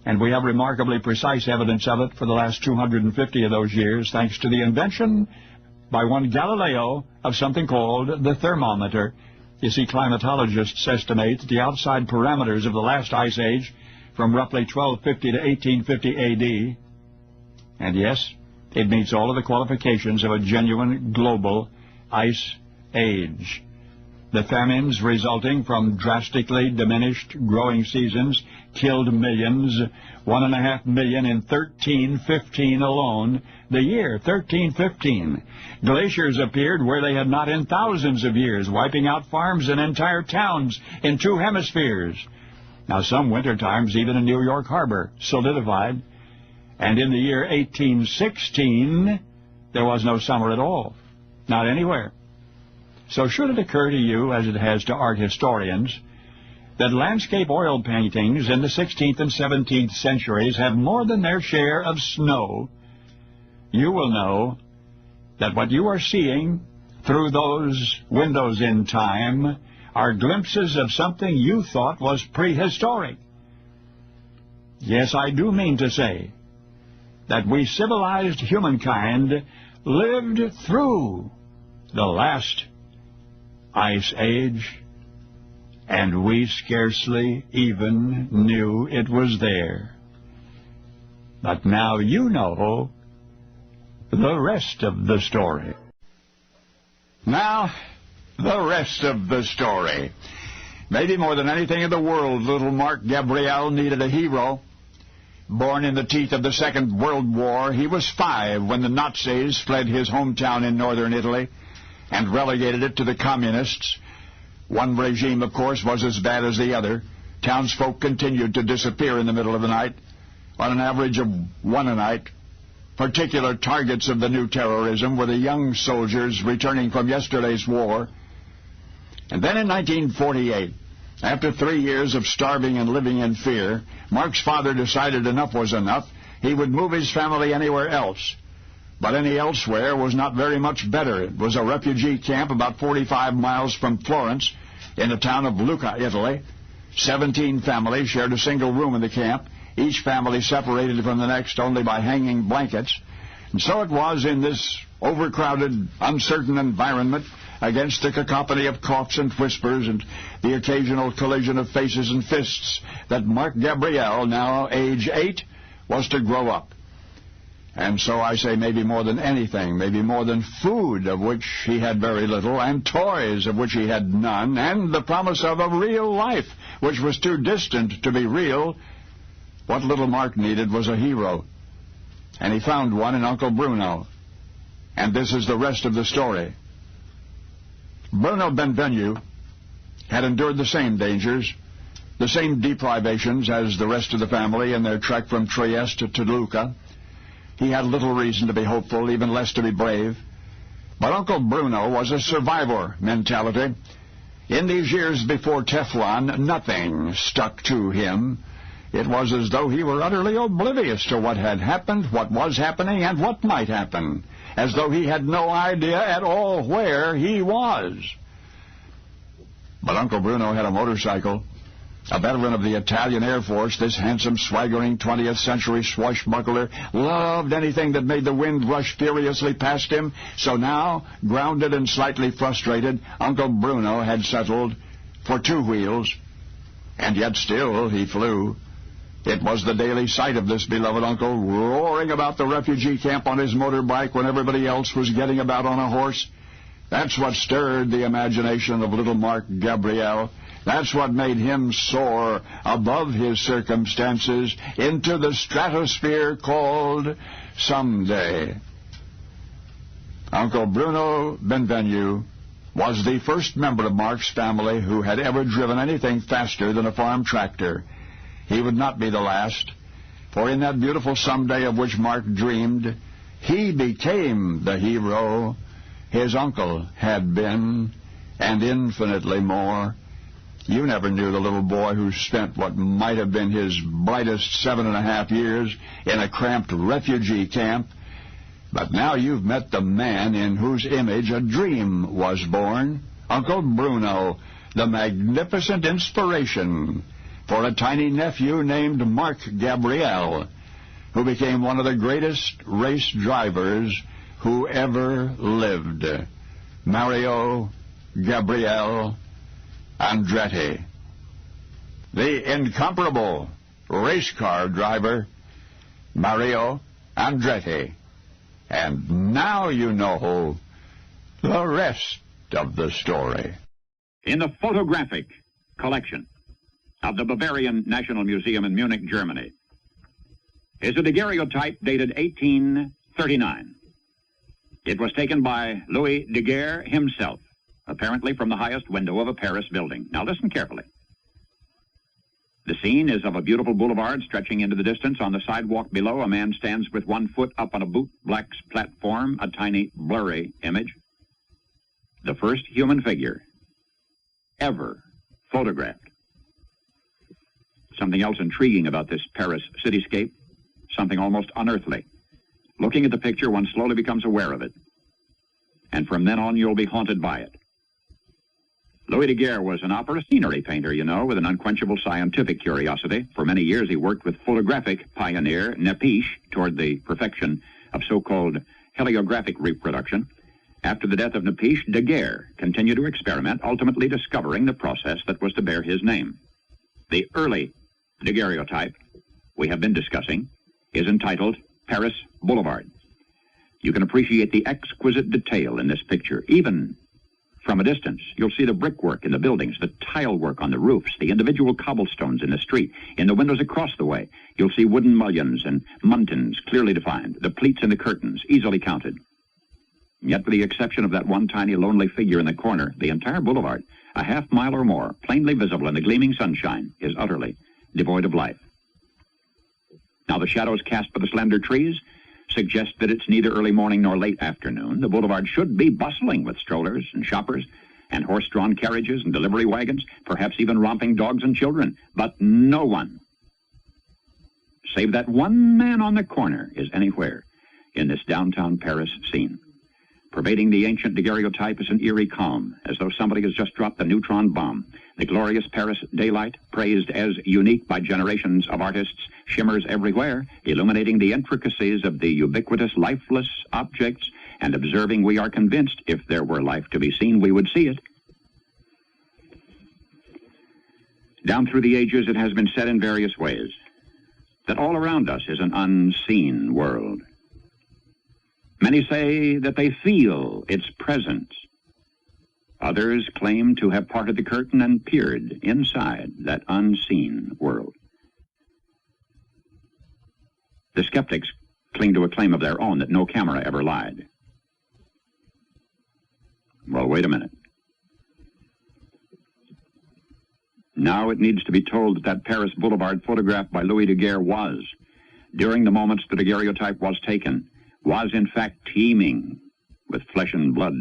And we have remarkably precise evidence of it for the last 250 of those years, thanks to the invention by one Galileo of something called the thermometer. You see, climatologists estimate that the outside parameters of the last ice age from roughly 1250 to 1850 A.D., and yes, it meets all of the qualifications of a genuine global ice age. The famines resulting from drastically diminished growing seasons killed millions, 1.5 million in 1315 alone. The year 1315. Glaciers appeared where they had not in thousands of years, wiping out farms and entire towns in 2 hemispheres. Now, some winter times, even in New York Harbor, solidified. And in the year 1816, there was no summer at all. Not anywhere. So should it occur to you, as it has to art historians, that landscape oil paintings in the 16th and 17th centuries have more than their share of snow, you will know that what you are seeing through those windows in time are glimpses of something you thought was prehistoric. Yes, I do mean to say that we civilized humankind lived through the last Ice Age, and we scarcely even knew it was there. But now you know the rest of the story. Now, the rest of the story. Maybe more than anything in the world, little Mark Gabriel needed a hero. Born in the teeth of the Second World War, he was 5 when the Nazis fled his hometown in northern Italy and relegated it to the communists. One regime, of course, was as bad as the other. Townsfolk continued to disappear in the middle of the night, on an average of 1 a night. Particular targets of the new terrorism were the young soldiers returning from yesterday's war. And then in 1948, after 3 years of starving and living in fear, Mark's father decided enough was enough. He would move his family anywhere else. But any elsewhere was not very much better. It was a refugee camp about 45 miles from Florence in the town of Lucca, Italy. 17 families shared a single room in the camp, each family separated from the next only by hanging blankets. And so it was in this overcrowded, uncertain environment, against the cacophony of coughs and whispers and the occasional collision of faces and fists, that Mark Gabriel, now age 8, was to grow up. And so I say maybe more than anything, maybe more than food, of which he had very little, and toys, of which he had none, and the promise of a real life, which was too distant to be real, what little Mark needed was a hero. And he found one in Uncle Bruno. And this is the rest of the story. Bruno Benvenu had endured the same dangers, the same deprivations as the rest of the family in their trek from Trieste to Lucca. He had little reason to be hopeful, even less to be brave. But Uncle Bruno was a survivor mentality. In these years before Teflon, nothing stuck to him. It was as though he were utterly oblivious to what had happened, what was happening, and what might happen, as though he had no idea at all where he was. But Uncle Bruno had a motorcycle. A veteran of the Italian Air Force, this handsome, swaggering 20th century swashbuckler loved anything that made the wind rush furiously past him. So now, grounded and slightly frustrated, Uncle Bruno had settled for 2 wheels. And yet still he flew. It was the daily sight of this beloved uncle roaring about the refugee camp on his motorbike when everybody else was getting about on a horse. That's what stirred the imagination of little Mark Gabriel. That's what made him soar above his circumstances into the stratosphere called someday. Uncle Bruno Benvenu was the first member of Mark's family who had ever driven anything faster than a farm tractor. He would not be the last, for in that beautiful someday of which Mark dreamed, he became the hero his uncle had been, and infinitely more. You never knew the little boy who spent what might have been his brightest 7.5 years in a cramped refugee camp. But now you've met the man in whose image a dream was born. Uncle Bruno, the magnificent inspiration for a tiny nephew named Mark Gabriel, who became one of the greatest race drivers who ever lived. Mario Gabriel Andretti, the incomparable race car driver, Mario Andretti. And now you know the rest of the story. in the photographic collection of the Bavarian National Museum in Munich, Germany, is a daguerreotype dated 1839. It was taken by Louis Daguerre himself, apparently from the highest window of a Paris building. Now listen carefully. The scene is of a beautiful boulevard stretching into the distance. On the sidewalk below, a man stands with one foot up on a bootblack's platform, a tiny, blurry image. The first human figure ever photographed. Something else intriguing about this Paris cityscape, something almost unearthly. Looking at the picture, one slowly becomes aware of it. And from then on, you'll be haunted by it. Louis Daguerre was an opera scenery painter, you know, with an unquenchable scientific curiosity. For many years, he worked with photographic pioneer Nepiche toward the perfection of so-called heliographic reproduction. After the death of Nepiche, Daguerre continued to experiment, ultimately discovering the process that was to bear his name. The early daguerreotype we have been discussing is entitled Paris Boulevard. You can appreciate the exquisite detail in this picture. Even from a distance, you'll see the brickwork in the buildings, the tile work on the roofs, the individual cobblestones in the street. In the windows across the way, you'll see wooden mullions and muntins clearly defined, the pleats in the curtains easily counted. Yet with the exception of that one tiny lonely figure in the corner, the entire boulevard, a half mile or more, plainly visible in the gleaming sunshine, is utterly devoid of life. Now the shadows cast by the slender trees suggest that it's neither early morning nor late afternoon. The boulevard should be bustling with strollers and shoppers and horse-drawn carriages and delivery wagons, perhaps even romping dogs and children. But no one, save that one man on the corner, is anywhere in this downtown Paris scene. Pervading the ancient daguerreotype is an eerie calm, as though somebody has just dropped a neutron bomb. The glorious Paris daylight, praised as unique by generations of artists, shimmers everywhere, illuminating the intricacies of the ubiquitous lifeless objects, and observing, we are convinced if there were life to be seen, we would see it. Down through the ages, it has been said in various ways that all around us is an unseen world. Many say that they feel its presence. Others claim to have parted the curtain and peered inside that unseen world. The skeptics cling to a claim of their own that no camera ever lied. Well, wait a minute. Now it needs to be told that Paris Boulevard photographed by Louis Daguerre was, during the moments the daguerreotype was taken, was in fact teeming with flesh and blood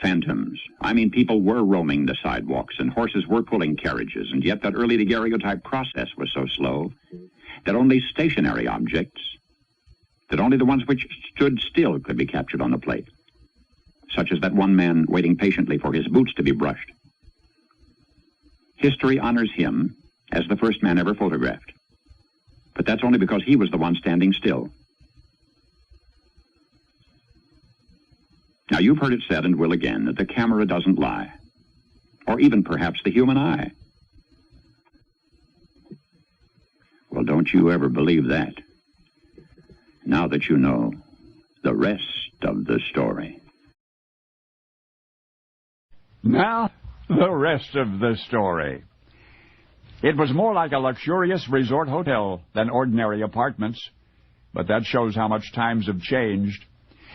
phantoms. I mean, people were roaming the sidewalks and horses were pulling carriages, and yet that early daguerreotype process was so slow that only stationary objects, that only the ones which stood still could be captured on the plate, such as that one man waiting patiently for his boots to be brushed. History honors him as the first man ever photographed, but that's only because he was the one standing still. Now, you've heard it said, and will again, that the camera doesn't lie, or even perhaps the human eye. Well, don't you ever believe that, now that you know the rest of the story. Now, the rest of the story. It was more like a luxurious resort hotel than ordinary apartments, but that shows how much times have changed.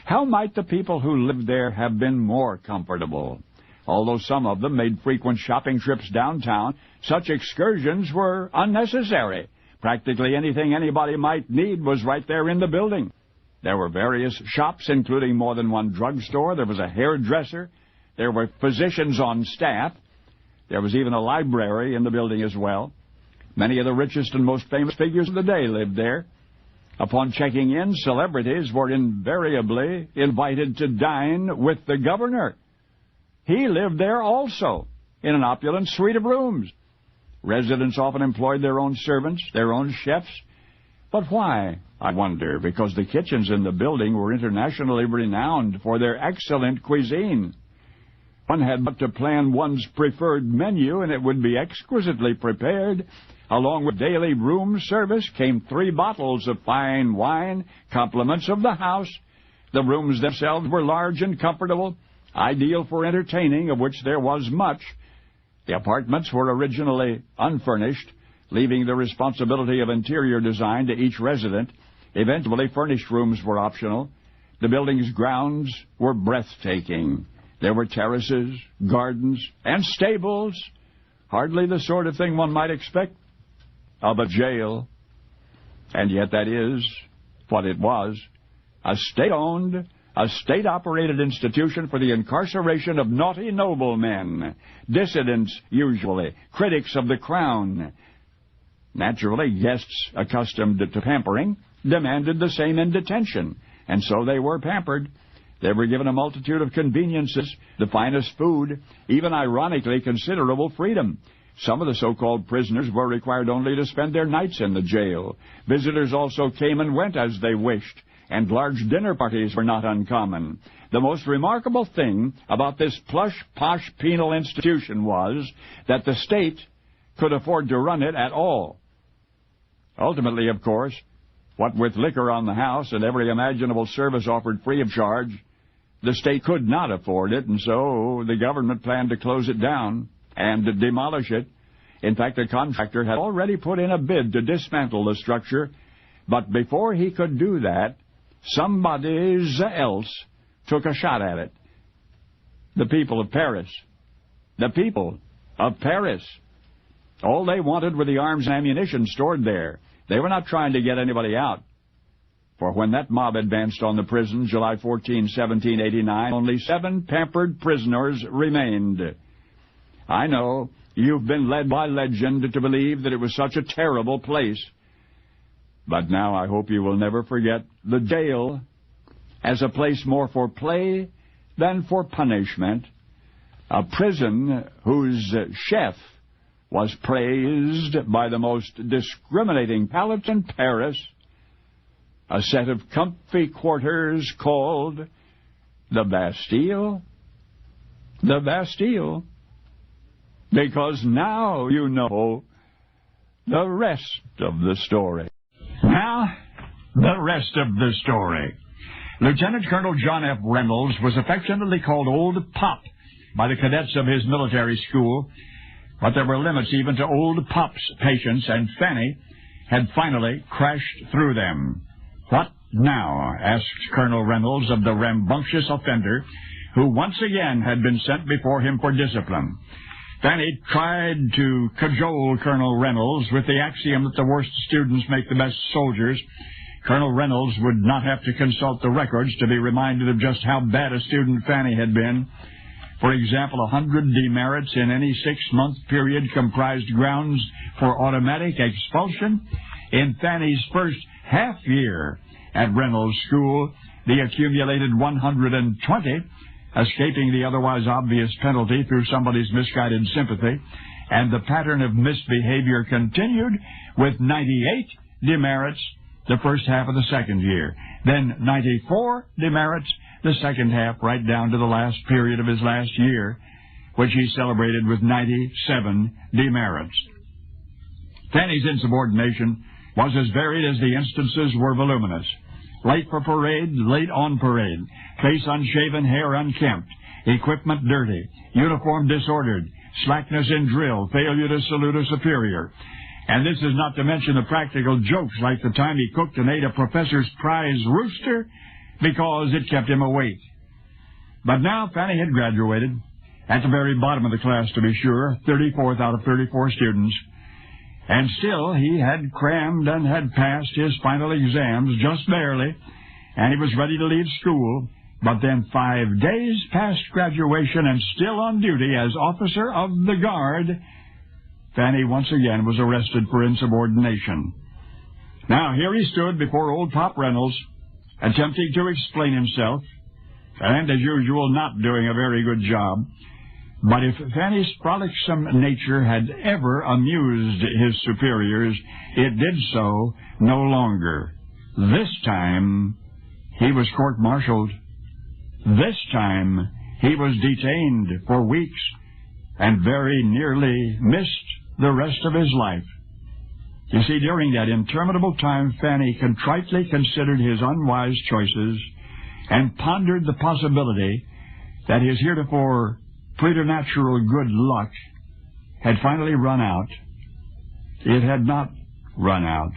How might the people who lived there have been more comfortable? Although some of them made frequent shopping trips downtown, such excursions were unnecessary. Practically anything anybody might need was right there in the building. There were various shops, including more than one drugstore. There was a hairdresser. There were physicians on staff. There was even a library in the building as well. Many of the richest and most famous figures of the day lived there. Upon checking in, celebrities were invariably invited to dine with the governor. He lived there also, in an opulent suite of rooms. Residents often employed their own servants, their own chefs. But why, I wonder? Because the kitchens in the building were internationally renowned for their excellent cuisine. One had but to plan one's preferred menu, and it would be exquisitely prepared. Along with daily room service came 3 bottles of fine wine, compliments of the house. The rooms themselves were large and comfortable, ideal for entertaining, of which there was much. The apartments were originally unfurnished, leaving the responsibility of interior design to each resident. Eventually, furnished rooms were optional. The building's grounds were breathtaking. There were terraces, gardens, and stables. Hardly the sort of thing one might expect of a jail. And yet that is what it was. A state-owned, a state-operated institution for the incarceration of naughty noblemen, dissidents usually, critics of the crown. Naturally, guests accustomed to pampering demanded the same in detention, and so they were pampered. They were given a multitude of conveniences, the finest food, even ironically considerable freedom. Some of the so-called prisoners were required only to spend their nights in the jail. Visitors also came and went as they wished, and large dinner parties were not uncommon. The most remarkable thing about this plush, posh penal institution was that the state could afford to run it at all. Ultimately, of course, what with liquor on the house and every imaginable service offered free of charge, the state could not afford it, and so the government planned to close it down and to demolish it. In fact, a contractor had already put in a bid to dismantle the structure, but before he could do that, somebody else took a shot at it. The people of Paris. The people of Paris. All they wanted were the arms and ammunition stored there. They were not trying to get anybody out. For when that mob advanced on the prison, July 14, 1789, only 7 pampered prisoners remained. I know you've been led by legend to believe that it was such a terrible place. But now I hope you will never forget the jail as a place more for play than for punishment. A prison whose chef was praised by the most discriminating palates in Paris. A set of comfy quarters called the Bastille. The Bastille. Because now you know the rest of the story. Now, the rest of the story. Lieutenant Colonel John F. Reynolds was affectionately called Old Pop by the cadets of his military school, but there were limits even to Old Pop's patience, and Fanny had finally crashed through them. What now? Asked Colonel Reynolds of the rambunctious offender, who once again had been sent before him for discipline. Fanny tried to cajole Colonel Reynolds with the axiom that the worst students make the best soldiers. Colonel Reynolds would not have to consult the records to be reminded of just how bad a student Fanny had been. For example, 100 demerits in any 6-month period comprised grounds for automatic expulsion. In Fanny's first half year at Reynolds School, the accumulated 120, escaping the otherwise obvious penalty through somebody's misguided sympathy, and the pattern of misbehavior continued with 98 demerits the first half of the second year, then 94 demerits the second half, right down to the last period of his last year, which he celebrated with 97 demerits. Fanny's insubordination was as varied as the instances were voluminous. Late for parade, late on parade, face unshaven, hair unkempt, equipment dirty, uniform disordered, slackness in drill, failure to salute a superior. And this is not to mention the practical jokes like the time he cooked and ate a professor's prize rooster because it kept him awake. But now Fanny had graduated, at the very bottom of the class to be sure, 34th out of 34 students. And still, he had crammed and had passed his final exams just barely, and he was ready to leave school. But then 5 days past graduation and still on duty as officer of the guard, Fanny once again was arrested for insubordination. Now, here he stood before Old Pop Reynolds, attempting to explain himself, and, as usual, not doing a very good job. But if Fanny's frolicsome nature had ever amused his superiors, it did so no longer. This time, he was court-martialed. This time, he was detained for weeks and very nearly missed the rest of his life. You see, during that interminable time, Fanny contritely considered his unwise choices and pondered the possibility that his heretofore preternatural good luck had finally run out, it had not run out.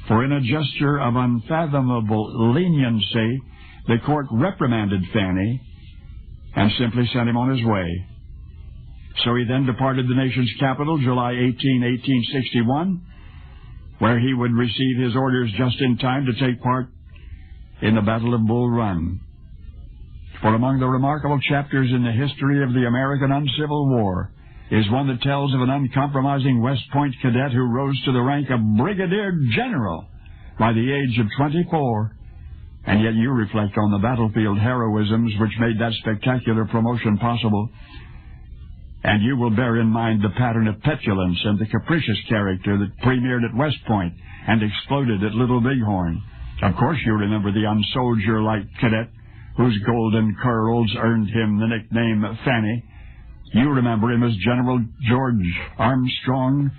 For in a gesture of unfathomable leniency, the court reprimanded Fanny and simply sent him on his way. So he then departed the nation's capital July 18, 1861, where he would receive his orders just in time to take part in the Battle of Bull Run. For among the remarkable chapters in the history of the American Uncivil War is one that tells of an uncompromising West Point cadet who rose to the rank of brigadier general by the age of 24. And yet you reflect on the battlefield heroisms which made that spectacular promotion possible, and you will bear in mind the pattern of petulance and the capricious character that premiered at West Point and exploded at Little Bighorn. Of course you remember the unsoldier-like cadet whose golden curls earned him the nickname Fanny. You remember him as General George Armstrong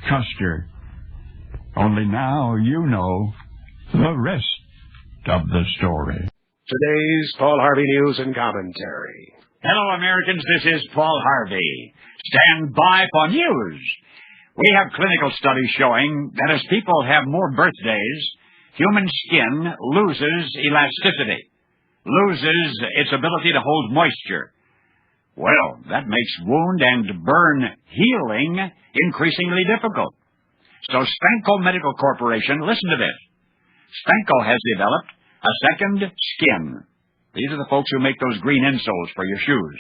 Custer. Only now you know the rest of the story. Today's Paul Harvey News and Commentary. Hello, Americans. This is Paul Harvey. Stand by for news. We have clinical studies showing that as people have more birthdays, human skin loses elasticity, loses its ability to hold moisture. Well, that makes wound and burn healing increasingly difficult. So Spanko Medical Corporation, listen to this. Spanko has developed a second skin. These are the folks who make those green insoles for your shoes.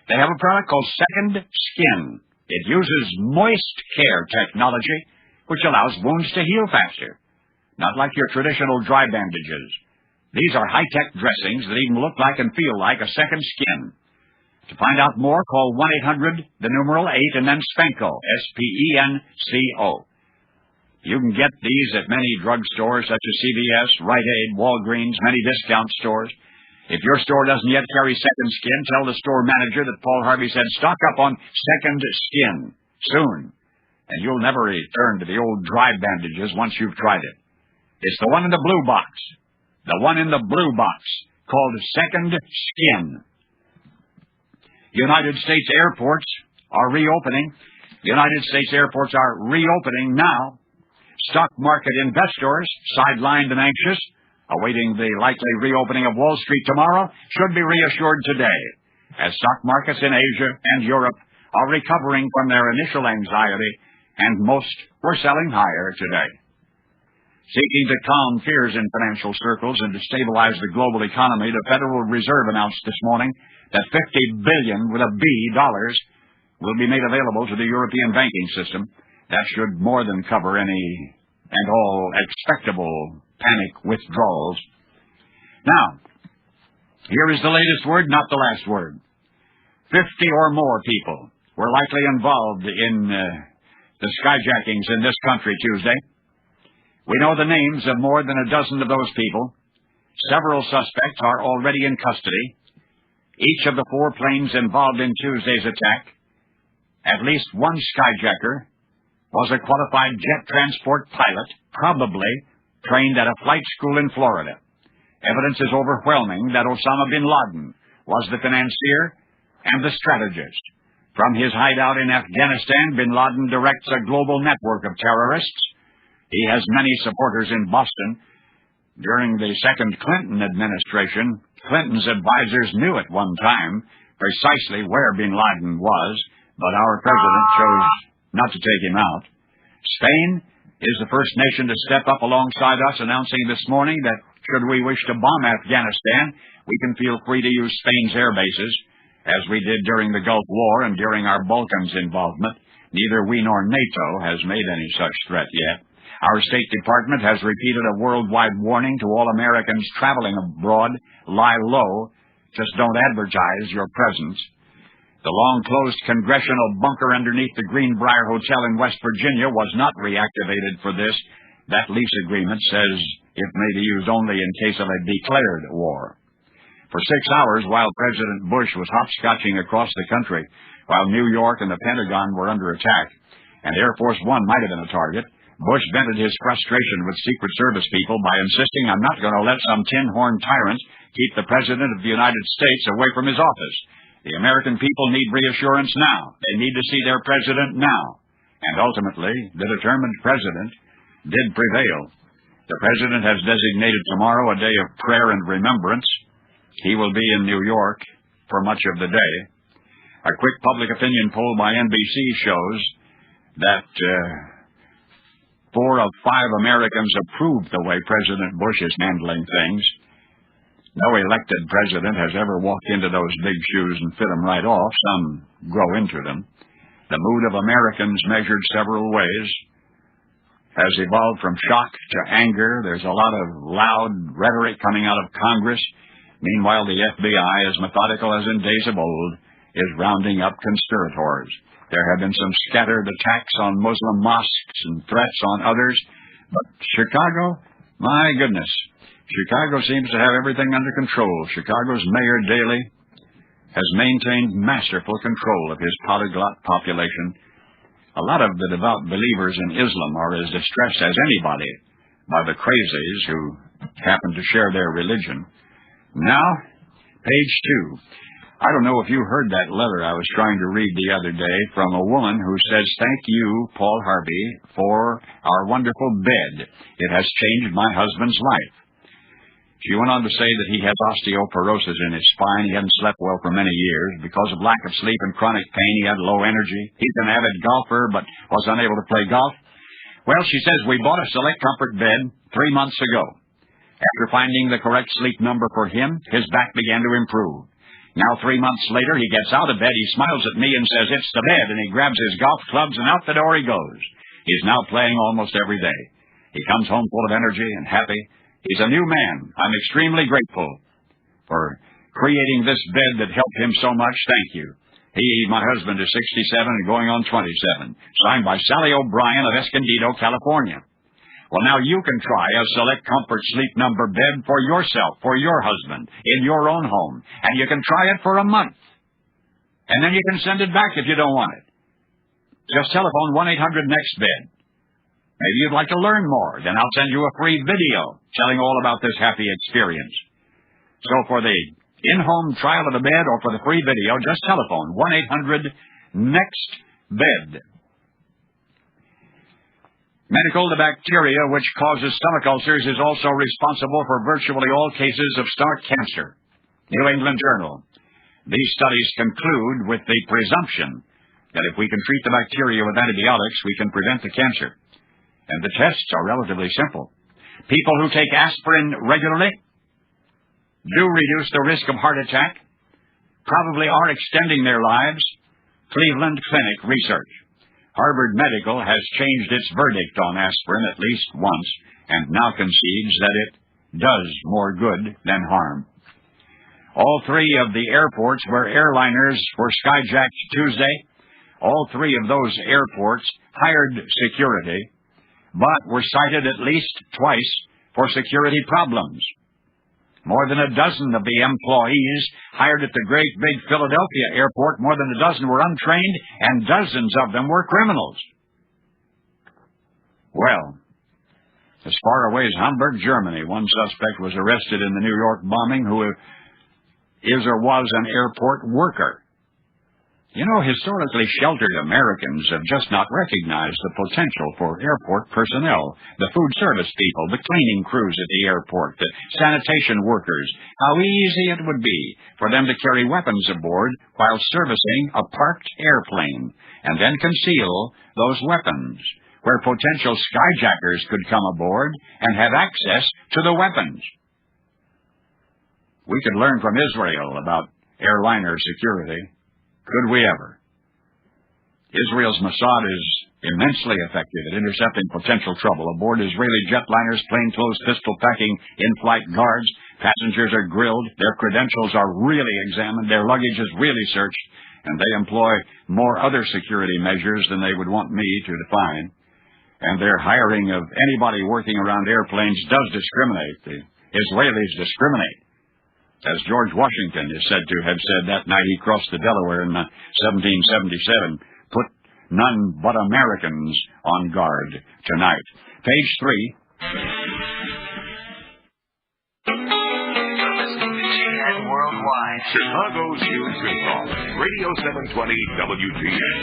They have a product called Second Skin. It uses moist care technology, which allows wounds to heal faster. Not like your traditional dry bandages. These are high-tech dressings that even look like and feel like a second skin. To find out more, call 1-800, the numeral 8, and then Spanko, S-P-E-N-C-O. You can get these at many drugstores such as CVS, Rite Aid, Walgreens, many discount stores. If your store doesn't yet carry Second Skin, tell the store manager that Paul Harvey said stock up on Second Skin soon. And you'll never return to the old dry bandages once you've tried it. It's the one in the blue box. The one in the blue box called Second Skin. United States airports are reopening. United States airports are reopening now. Stock market investors, sidelined and anxious, awaiting the likely reopening of Wall Street tomorrow, should be reassured today, as stock markets in Asia and Europe are recovering from their initial anxiety, and most were selling higher today. Seeking to calm fears in financial circles and to stabilize the global economy, the Federal Reserve announced this morning that $50 billion with a B dollars will be made available to the European banking system. That should more than cover any and all expectable panic withdrawals. Now, here is the latest word, not the last word. 50 or more people were likely involved in the skyjackings in this country Tuesday. We know the names of more than a dozen of those people. Several suspects are already in custody. Each of the 4 planes involved in Tuesday's attack, at least one skyjacker, was a qualified jet transport pilot, probably trained at a flight school in Florida. Evidence is overwhelming that Osama bin Laden was the financier and the strategist. From his hideout in Afghanistan, bin Laden directs a global network of terrorists. He has many supporters in Boston. During the second Clinton administration, Clinton's advisors knew at one time precisely where bin Laden was, but our president chose not to take him out. Spain is the first nation to step up alongside us, announcing this morning that should we wish to bomb Afghanistan, we can feel free to use Spain's air bases, as we did during the Gulf War and during our Balkans involvement. Neither we nor NATO has made any such threat yet. Our State Department has repeated a worldwide warning to all Americans traveling abroad: lie low, just don't advertise your presence. The long-closed congressional bunker underneath the Greenbrier Hotel in West Virginia was not reactivated for this. That lease agreement says it may be used only in case of a declared war. For 6 hours, while President Bush was hopscotching across the country, while New York and the Pentagon were under attack, and Air Force One might have been a target, Bush vented his frustration with Secret Service people by insisting, "I'm not going to let some tin-horn tyrant keep the President of the United States away from his office." The American people need reassurance now. They need to see their president now. And ultimately, the determined president did prevail. The president has designated tomorrow a day of prayer and remembrance. He will be in New York for much of the day. A quick public opinion poll by NBC shows that 4 of 5 Americans approve the way President Bush is handling things. No elected president has ever walked into those big shoes and fit them right off. Some grow into them. The mood of Americans, measured several ways, has evolved from shock to anger. There's a lot of loud rhetoric coming out of Congress. Meanwhile, the FBI, as methodical as in days of old, is rounding up conspirators. There have been some scattered attacks on Muslim mosques and threats on others. But Chicago, my goodness, Chicago seems to have everything under control. Chicago's Mayor Daley has maintained masterful control of his polyglot population. A lot of the devout believers in Islam are as distressed as anybody by the crazies who happen to share their religion. Now, page 2. I don't know if you heard that letter I was trying to read the other day from a woman who says, "Thank you, Paul Harvey, for our wonderful bed. It has changed my husband's life." She went on to say that he has osteoporosis in his spine. He hadn't slept well for many years. Because of lack of sleep and chronic pain, he had low energy. He's an avid golfer, but was unable to play golf. Well, she says, we bought a Select Comfort bed 3 months ago. After finding the correct sleep number for him, his back began to improve. Now, 3 months later, he gets out of bed, he smiles at me and says, "It's the bed," and he grabs his golf clubs and out the door he goes. He's now playing almost every day. He comes home full of energy and happy. He's a new man. I'm extremely grateful for creating this bed that helped him so much. Thank you. He, my husband, is 67 and going on 27. Signed by Sally O'Brien of Escondido, California. Well, now you can try a Select Comfort Sleep Number bed for yourself, for your husband, in your own home. And you can try it for a month. And then you can send it back if you don't want it. Just telephone 1-800-NEXT-BED. Maybe you'd like to learn more. Then I'll send you a free video telling all about this happy experience. So for the in-home trial of the bed or for the free video, just telephone 1-800-NEXT-BED. Medical, the bacteria which causes stomach ulcers is also responsible for virtually all cases of stomach cancer. New England Journal. These studies conclude with the presumption that if we can treat the bacteria with antibiotics, we can prevent the cancer. And the tests are relatively simple. People who take aspirin regularly do reduce the risk of heart attack, probably are extending their lives. Cleveland Clinic research. Harvard Medical has changed its verdict on aspirin at least once and now concedes that it does more good than harm. All 3 of the airports where airliners were skyjacked Tuesday, all 3 of those airports hired security, but were cited at least twice for security problems. More than a dozen of the employees hired at the great big Philadelphia airport, more than a dozen were untrained, and dozens of them were criminals. Well, as far away as Hamburg, Germany, one suspect was arrested in the New York bombing who is or was an airport worker. You know, historically sheltered Americans have just not recognized the potential for airport personnel, the food service people, the cleaning crews at the airport, the sanitation workers, how easy it would be for them to carry weapons aboard while servicing a parked airplane, and then conceal those weapons, where potential skyjackers could come aboard and have access to the weapons. We could learn from Israel about airliner security. Could we ever? Israel's Mossad is immensely effective at intercepting potential trouble. Aboard Israeli jetliners, plainclothes, pistol-packing in-flight guards, passengers are grilled, their credentials are really examined, their luggage is really searched, and they employ more other security measures than they would want me to define. And their hiring of anybody working around airplanes does discriminate. The Israelis discriminate. As George Washington is said to have said that night he crossed the Delaware in 1777, put none but Americans on guard tonight. Page 3. You're listening to Jihad Worldwide. Chicago's News and Talk, Radio 720 WGN.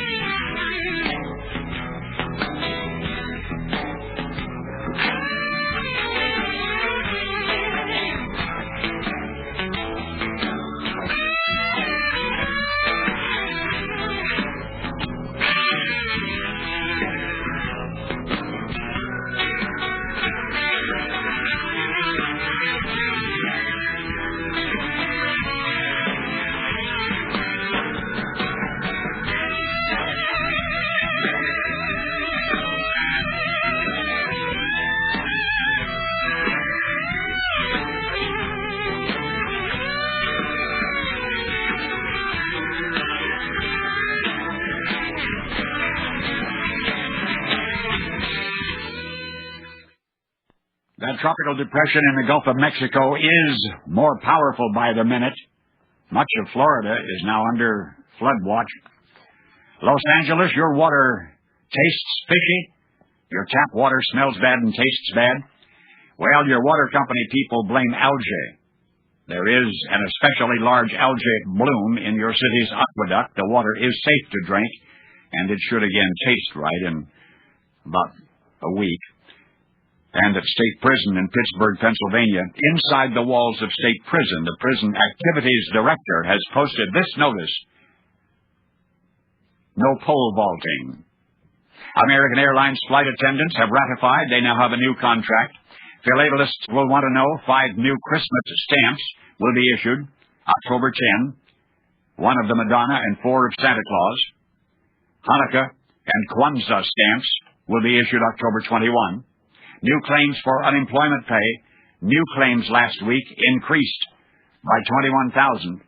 That tropical depression in the Gulf of Mexico is more powerful by the minute. Much of Florida is now under flood watch. Los Angeles, your water tastes fishy. Your tap water smells bad and tastes bad. Well, your water company people blame algae. There is an especially large algae bloom in your city's aqueduct. The water is safe to drink, and it should again taste right in about a week. And at State Prison in Pittsburgh, Pennsylvania, inside the walls of State Prison, the Prison Activities Director has posted this notice: no pole vaulting. American Airlines flight attendants have ratified. They now have a new contract. Philatelists will want to know 5 new Christmas stamps will be issued October 10, 1 of the Madonna and 4 of Santa Claus. Hanukkah and Kwanzaa stamps will be issued October 21. New claims for unemployment pay, new claims last week increased by 21,000.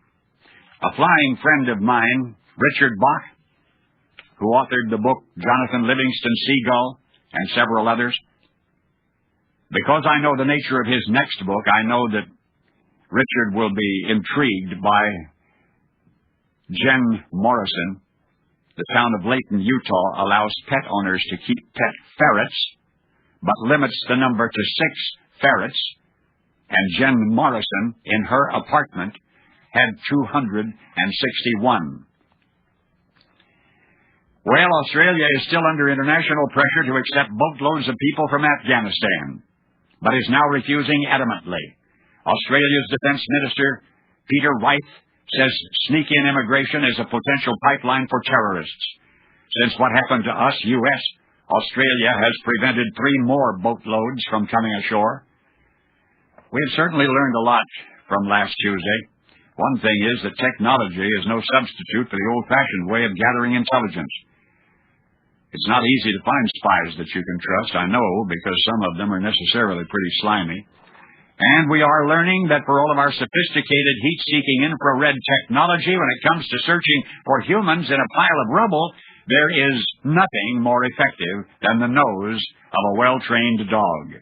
A flying friend of mine, Richard Bach, who authored the book Jonathan Livingston Seagull and several others, because I know the nature of his next book, I know that Richard will be intrigued by Jen Morrison. The town of Layton, Utah, allows pet owners to keep pet ferrets, but limits the number to 6 ferrets, and Jen Morrison, in her apartment, had 261. Well, Australia is still under international pressure to accept boatloads of people from Afghanistan, but is now refusing adamantly. Australia's Defense Minister, Peter Wright, says sneak-in immigration is a potential pipeline for terrorists. Since what happened to us, U.S., Australia has prevented 3 more boatloads from coming ashore. We have certainly learned a lot from last Tuesday. One thing is that technology is no substitute for the old-fashioned way of gathering intelligence. It's not easy to find spies that you can trust, I know, because some of them are necessarily pretty slimy. And we are learning that for all of our sophisticated heat-seeking infrared technology, when it comes to searching for humans in a pile of rubble, there is nothing more effective than the nose of a well-trained dog.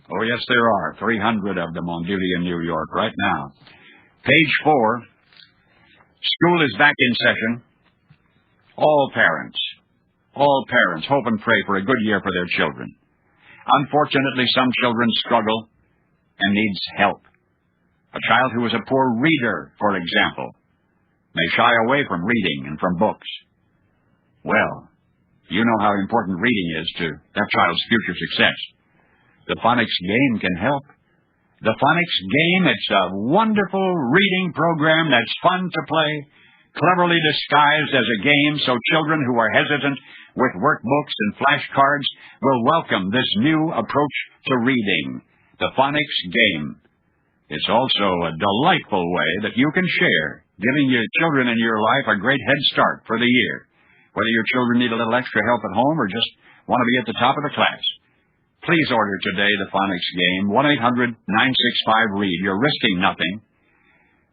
Oh, yes, there are 300 of them on duty in New York right now. Page 4. School is back in session. All parents hope and pray for a good year for their children. Unfortunately, some children struggle and needs help. A child who is a poor reader, for example, may shy away from reading and from books. Well, you know how important reading is to that child's future success. The phonics game can help. The phonics game, it's a wonderful reading program that's fun to play, cleverly disguised as a game, so children who are hesitant with workbooks and flashcards will welcome this new approach to reading, the phonics game. It's also a delightful way that you can share, giving your children in your life a great head start for the year, whether your children need a little extra help at home or just want to be at the top of the class. Please order today the phonics game, 1-800-965-READ. You're risking nothing,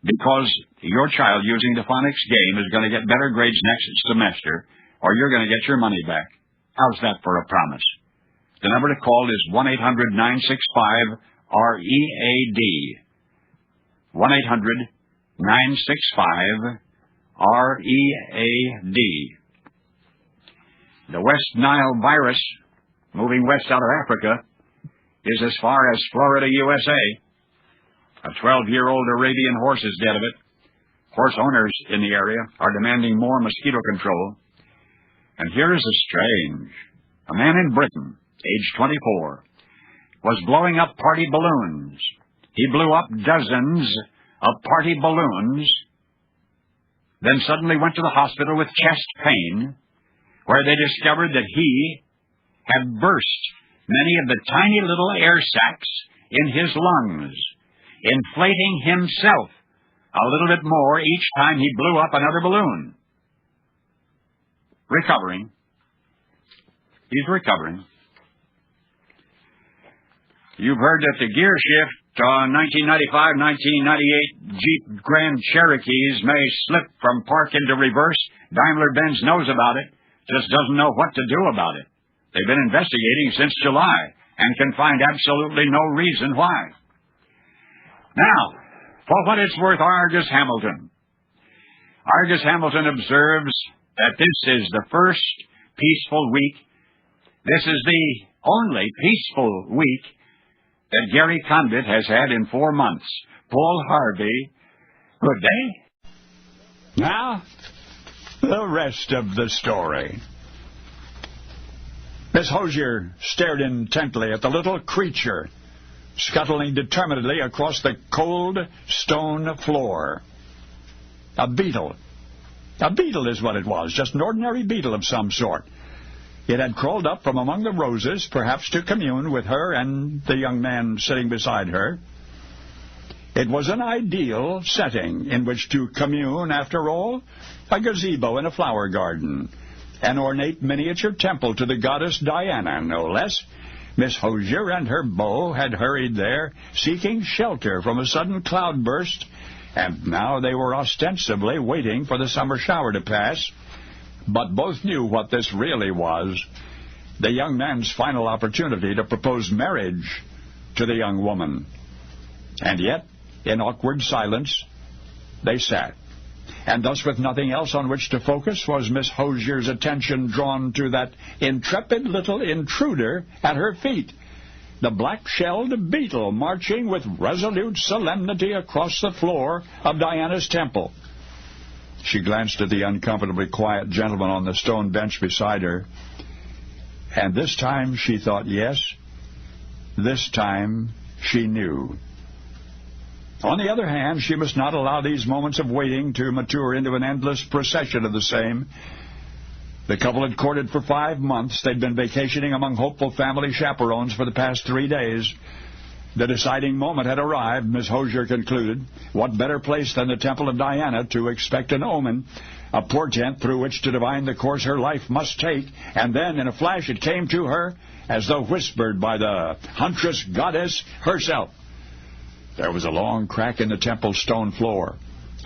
because your child using the phonics game is going to get better grades next semester, or you're going to get your money back. How's that for a promise? The number to call is 1-800-965-READ. 1-800-965-READ. The West Nile virus, moving west out of Africa, is as far as Florida, USA. A 12-year-old Arabian horse is dead of it. Horse owners in the area are demanding more mosquito control. And here is a strange. A man in Britain, age 24, was blowing up party balloons. He blew up dozens of party balloons, then suddenly went to the hospital with chest pain, where they discovered that he had burst many of the tiny little air sacs in his lungs, inflating himself a little bit more each time he blew up another balloon. Recovering. He's recovering. You've heard that the gear shift on 1995-1998 Jeep Grand Cherokees may slip from park into reverse. Daimler-Benz knows about it, just doesn't know what to do about it. They've been investigating since July and can find absolutely no reason why. Now, for what it's worth, Argus Hamilton. Argus Hamilton observes that this is the first peaceful week. This is the only peaceful week that Gary Condit has had in 4 months. Paul Harvey, good day. Now, the rest of the story. Miss Hosier stared intently at the little creature scuttling determinedly across the cold stone floor. A beetle. A beetle is what it was, just an ordinary beetle of some sort. It had crawled up from among the roses, perhaps to commune with her and the young man sitting beside her. It was an ideal setting in which to commune, after all. A gazebo in a flower garden. An ornate miniature temple to the goddess Diana, no less. Miss Hosier and her beau had hurried there, seeking shelter from a sudden cloudburst, and now they were ostensibly waiting for the summer shower to pass. But both knew what this really was, the young man's final opportunity to propose marriage to the young woman. And yet, in awkward silence, they sat. And thus, with nothing else on which to focus, was Miss Hosier's attention drawn to that intrepid little intruder at her feet, the black-shelled beetle marching with resolute solemnity across the floor of Diana's temple. She glanced at the uncomfortably quiet gentleman on the stone bench beside her, and this time she thought, yes, this time she knew. On the other hand, she must not allow these moments of waiting to mature into an endless procession of the same. The couple had courted for 5 months. They'd been vacationing among hopeful family chaperones for the past 3 days. The deciding moment had arrived, Miss Hosier concluded. What better place than the Temple of Diana to expect an omen, a portent through which to divine the course her life must take? And then, in a flash, it came to her, as though whispered by the huntress goddess herself. There was a long crack in the temple stone floor,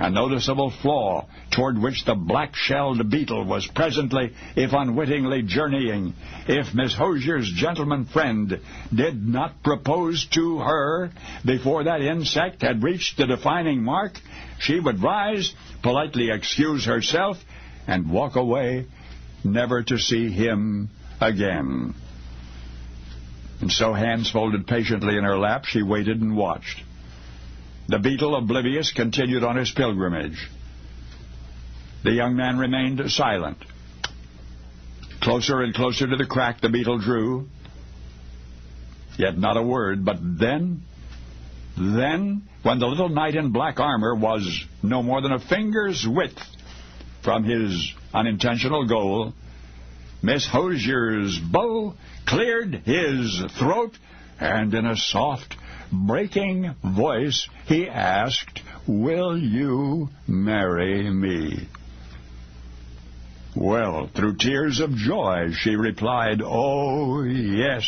a noticeable flaw toward which the black-shelled beetle was presently, if unwittingly, journeying. If Miss Hosier's gentleman friend did not propose to her before that insect had reached the defining mark, she would rise, politely excuse herself, and walk away, never to see him again. And so, hands folded patiently in her lap, she waited and watched. The beetle, oblivious, continued on his pilgrimage. The young man remained silent. Closer and closer to the crack the beetle drew. Yet not a word. But then, when the little knight in black armor was no more than a finger's width from his unintentional goal, Miss Hosier's bow cleared his throat, and in a soft, breaking voice, he asked, "Will you marry me?" Well, through tears of joy, she replied, "Oh, yes."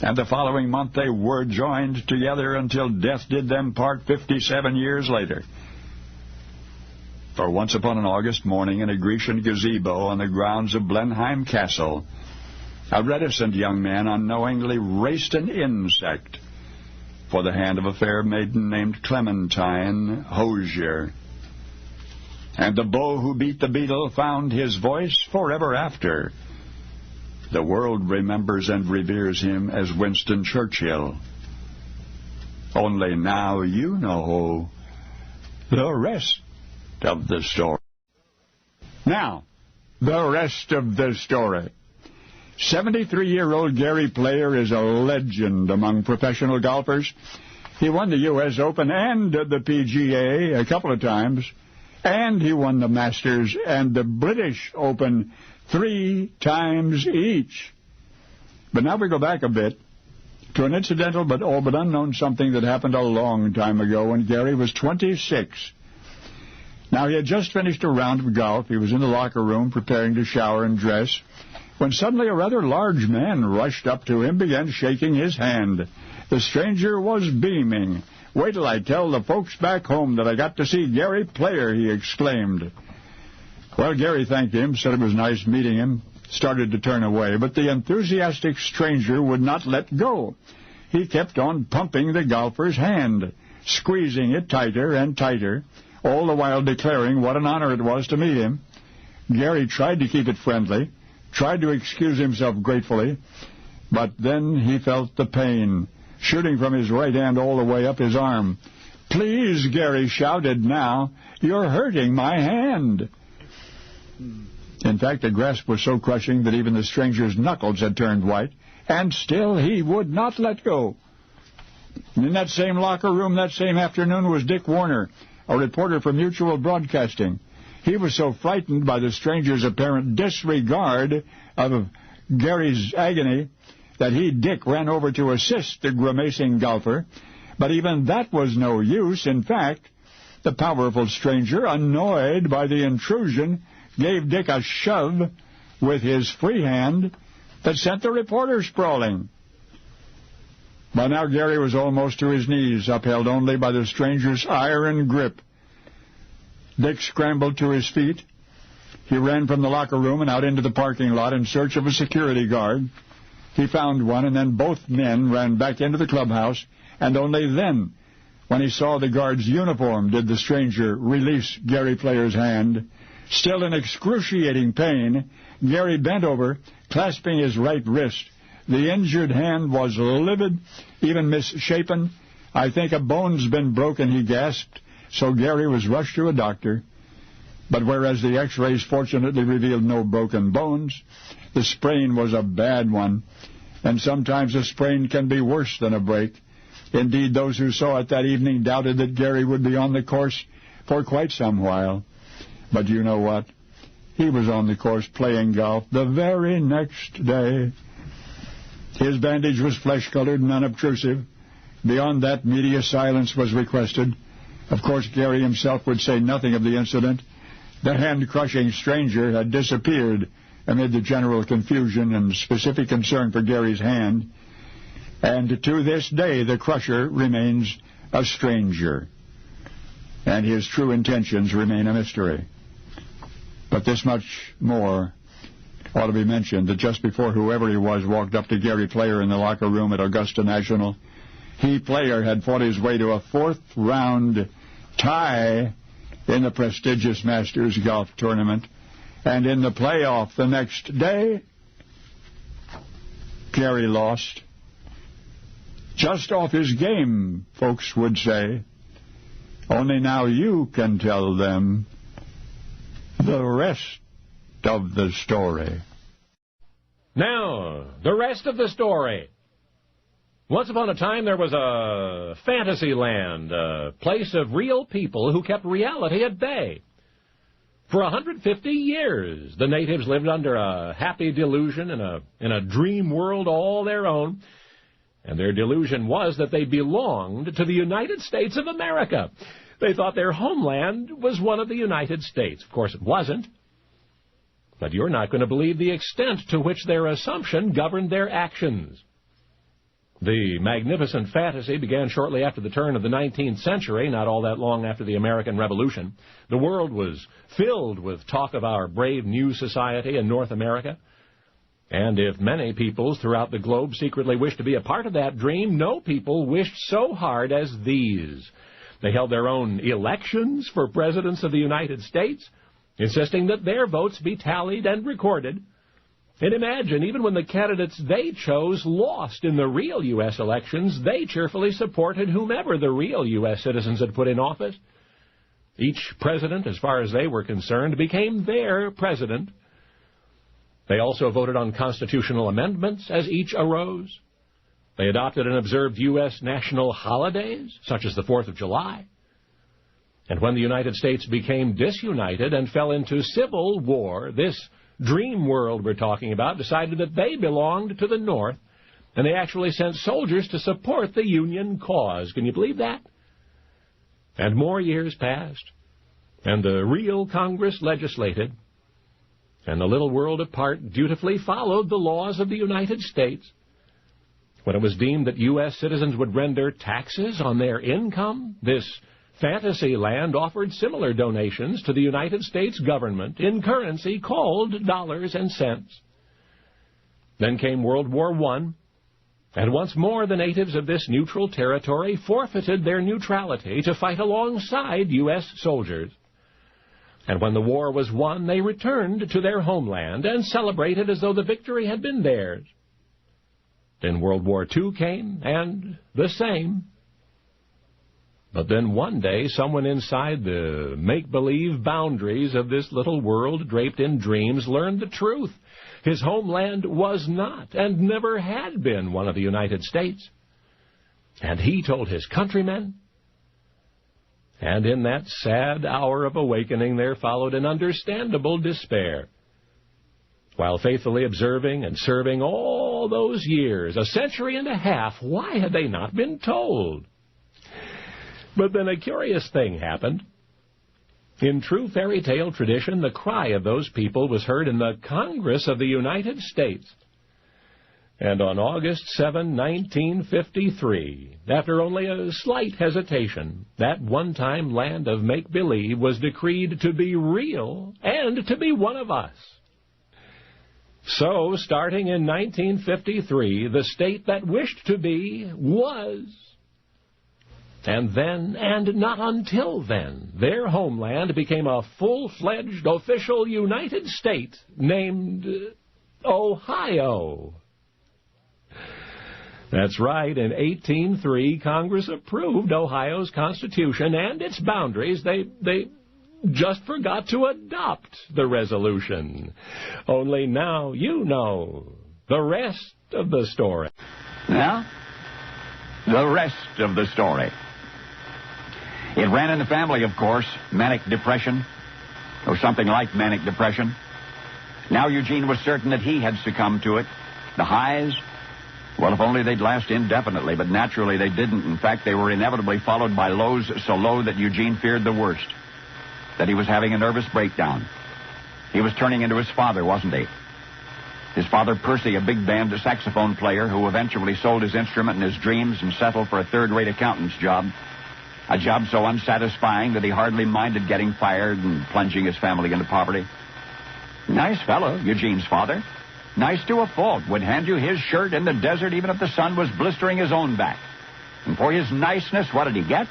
And the following month they were joined together until death did them part 57 years later. For once upon an August morning in a Grecian gazebo on the grounds of Blenheim Castle, a reticent young man unknowingly raced an insect for the hand of a fair maiden named Clementine Hosier. And the beau who beat the beetle found his voice forever after. The world remembers and reveres him as Winston Churchill. Only now you know the rest of the story. Now, the rest of the story. 73-year-old Gary Player is a legend among professional golfers. He won the U.S. Open and the PGA a couple of times, and he won the Masters and the British Open 3 times each. But now we go back a bit to an incidental but all but unknown something that happened a long time ago when Gary was 26. Now, he had just finished a round of golf. He was in the locker room preparing to shower and dress when suddenly a rather large man rushed up to him, began shaking his hand. The stranger was beaming. "Wait till I tell the folks back home that I got to see Gary Player," he exclaimed. Well, Gary thanked him, said it was nice meeting him, started to turn away, but the enthusiastic stranger would not let go. He kept on pumping the golfer's hand, squeezing it tighter and tighter, all the while declaring what an honor it was to meet him. Gary tried to keep it friendly, tried to excuse himself gratefully, but then he felt the pain, shooting from his right hand all the way up his arm. "Please," Gary shouted now, "you're hurting my hand." In fact, the grasp was so crushing that even the stranger's knuckles had turned white, and still he would not let go. In that same locker room that same afternoon was Dick Warner, a reporter for Mutual Broadcasting. He was so frightened by the stranger's apparent disregard of Gary's agony that Dick, ran over to assist the grimacing golfer. But even that was no use. In fact, the powerful stranger, annoyed by the intrusion, gave Dick a shove with his free hand that sent the reporter sprawling. By now, Gary was almost to his knees, upheld only by the stranger's iron grip. Dick scrambled to his feet. He ran from the locker room and out into the parking lot in search of a security guard. He found one, and then both men ran back into the clubhouse, and only then, when he saw the guard's uniform, did the stranger release Gary Player's hand. Still in excruciating pain, Gary bent over, clasping his right wrist. The injured hand was livid, even misshapen. "I think a bone's been broken," he gasped. So Gary was rushed to a doctor. But whereas the x-rays fortunately revealed no broken bones, the sprain was a bad one. And sometimes a sprain can be worse than a break. Indeed, those who saw it that evening doubted that Gary would be on the course for quite some while. But you know what? He was on the course playing golf the very next day. His bandage was flesh-colored and unobtrusive. Beyond that, media silence was requested. Of course, Gary himself would say nothing of the incident. The hand-crushing stranger had disappeared amid the general confusion and specific concern for Gary's hand. And to this day, the crusher remains a stranger. And his true intentions remain a mystery. But this much more ought to be mentioned, that just before whoever he was walked up to Gary Player in the locker room at Augusta National, Player had fought his way to a 4th-round tie in the prestigious Masters golf tournament. And in the playoff the next day, Gary lost. Just off his game, folks would say. Only now you can tell them the rest of the story. Now, the rest of the story. Once upon a time, there was a fantasy land, a place of real people who kept reality at bay. For 150 years, the natives lived under a happy delusion in a dream world all their own, and their delusion was that they belonged to the United States of America. They thought their homeland was one of the United States. Of course, it wasn't. But you're not going to believe the extent to which their assumption governed their actions. The magnificent fantasy began shortly after the turn of the 19th century, not all that long after the American Revolution. The world was filled with talk of our brave new society in North America. And if many peoples throughout the globe secretly wished to be a part of that dream, no people wished so hard as these. They held their own elections for presidents of the United States, insisting that their votes be tallied and recorded. And imagine, even when the candidates they chose lost in the real U.S. elections, they cheerfully supported whomever the real U.S. citizens had put in office. Each president, as far as they were concerned, became their president. They also voted on constitutional amendments as each arose. They adopted and observed U.S. national holidays, such as the 4th of July. And when the United States became disunited and fell into civil war, this dream world we're talking about decided that they belonged to the North, and they actually sent soldiers to support the Union cause. Can you believe that? And more years passed, and the real Congress legislated, and the little world apart dutifully followed the laws of the United States. When it was deemed that U.S. citizens would render taxes on their income, this fantasy land offered similar donations to the United States government in currency called dollars and cents. Then came World War I, and once more the natives of this neutral territory forfeited their neutrality to fight alongside U.S. soldiers. And when the war was won, they returned to their homeland and celebrated as though the victory had been theirs. Then World War II came, and the same. But then one day, someone inside the make-believe boundaries of this little world draped in dreams learned the truth. His homeland was not and never had been one of the United States. And he told his countrymen. And in that sad hour of awakening, there followed an understandable despair. While faithfully observing and serving all those years, a century and a half, why had they not been told? But then a curious thing happened. In true fairy tale tradition, the cry of those people was heard in the Congress of the United States. And on August 7, 1953, after only a slight hesitation, that one-time land of make-believe was decreed to be real and to be one of us. So, starting in 1953, the state that wished to be was. And then, and not until then, their homeland became a full-fledged official United States named Ohio. That's right. In 1803, Congress approved Ohio's Constitution and its boundaries. They just forgot to adopt the resolution. Only now you know the rest of the story. Now, the rest of the story. It ran in the family, of course, manic depression, or something like manic depression. Now Eugene was certain that he had succumbed to it. The highs, well, if only they'd last indefinitely, but naturally they didn't. In fact, they were inevitably followed by lows so low that Eugene feared the worst, that he was having a nervous breakdown. He was turning into his father, wasn't he? His father, Percy, a big band saxophone player who eventually sold his instrument in his dreams and settled for a third-rate accountant's job. A job so unsatisfying that he hardly minded getting fired and plunging his family into poverty. Nice fellow, Eugene's father. Nice to a fault. Would hand you his shirt in the desert even if the sun was blistering his own back. And for his niceness, what did he get?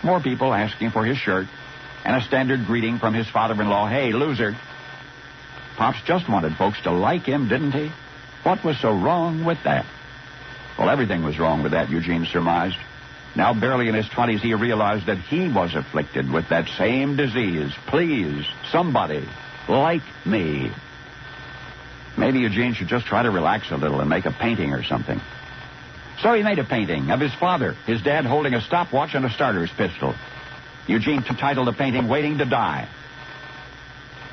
More people asking for his shirt and a standard greeting from his father-in-law, "Hey, loser." Pops just wanted folks to like him, didn't he? What was so wrong with that? Well, everything was wrong with that, Eugene surmised. Now, barely in his 20s, he realized that he was afflicted with that same disease. Please, somebody, like me. Maybe Eugene should just try to relax a little and make a painting or something. So he made a painting of his father, his dad holding a stopwatch and a starter's pistol. Eugene titled the painting, "Waiting to Die."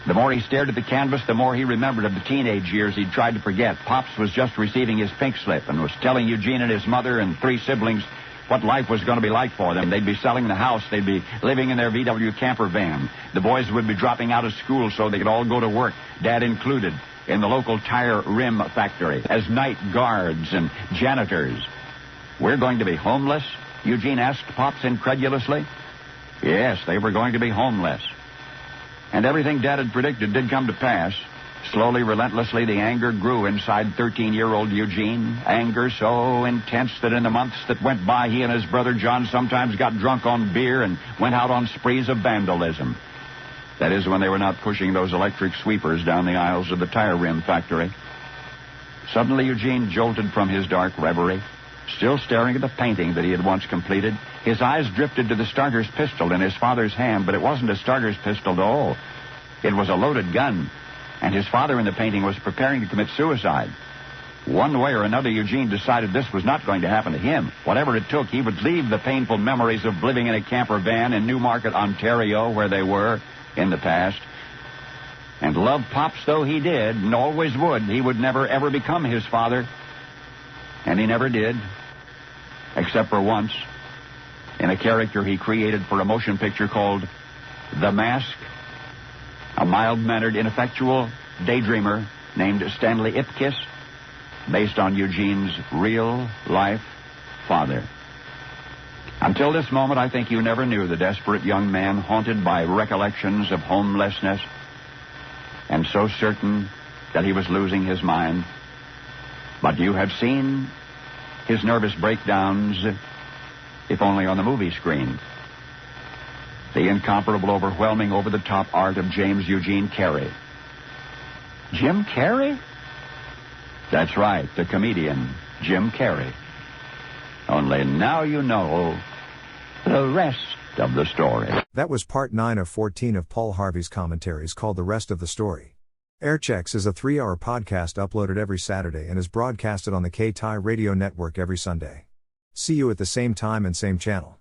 The more he stared at the canvas, the more he remembered of the teenage years he'd tried to forget. Pops was just receiving his pink slip and was telling Eugene and his mother and 3 siblings what life was going to be like for them. They'd be selling the house. They'd be living in their VW camper van. The boys would be dropping out of school so they could all go to work, Dad included, in the local tire rim factory as night guards and janitors. "We're going to be homeless?" Eugene asked Pops incredulously. Yes, they were going to be homeless. And everything Dad had predicted did come to pass. Slowly, relentlessly, the anger grew inside 13-year-old Eugene. Anger so intense that in the months that went by, he and his brother John sometimes got drunk on beer and went out on sprees of vandalism. That is, when they were not pushing those electric sweepers down the aisles of the tire rim factory. Suddenly Eugene jolted from his dark reverie, still staring at the painting that he had once completed. His eyes drifted to the starter's pistol in his father's hand, but it wasn't a starter's pistol at all. It was a loaded gun, and his father in the painting was preparing to commit suicide. One way or another, Eugene decided this was not going to happen to him. Whatever it took, he would leave the painful memories of living in a camper van in Newmarket, Ontario, where they were in the past. And love Pops though he did, and always would, he would never ever become his father. And he never did, except for once, in a character he created for a motion picture called The Mask. A mild-mannered, ineffectual daydreamer named Stanley Ipkiss, based on Eugene's real-life father. Until this moment, I think you never knew the desperate young man haunted by recollections of homelessness and so certain that he was losing his mind. But you have seen his nervous breakdowns, if only on the movie screen. The incomparable, overwhelming, over-the-top art of James Eugene Carey. Jim Carrey? That's right, the comedian, Jim Carrey. Only now you know the rest of the story. That was part 9 of 14 of Paul Harvey's commentaries called The Rest of the Story. Airchecks is a 3-hour podcast uploaded every Saturday and is broadcasted on the K-Tai radio network every Sunday. See you at the same time and same channel.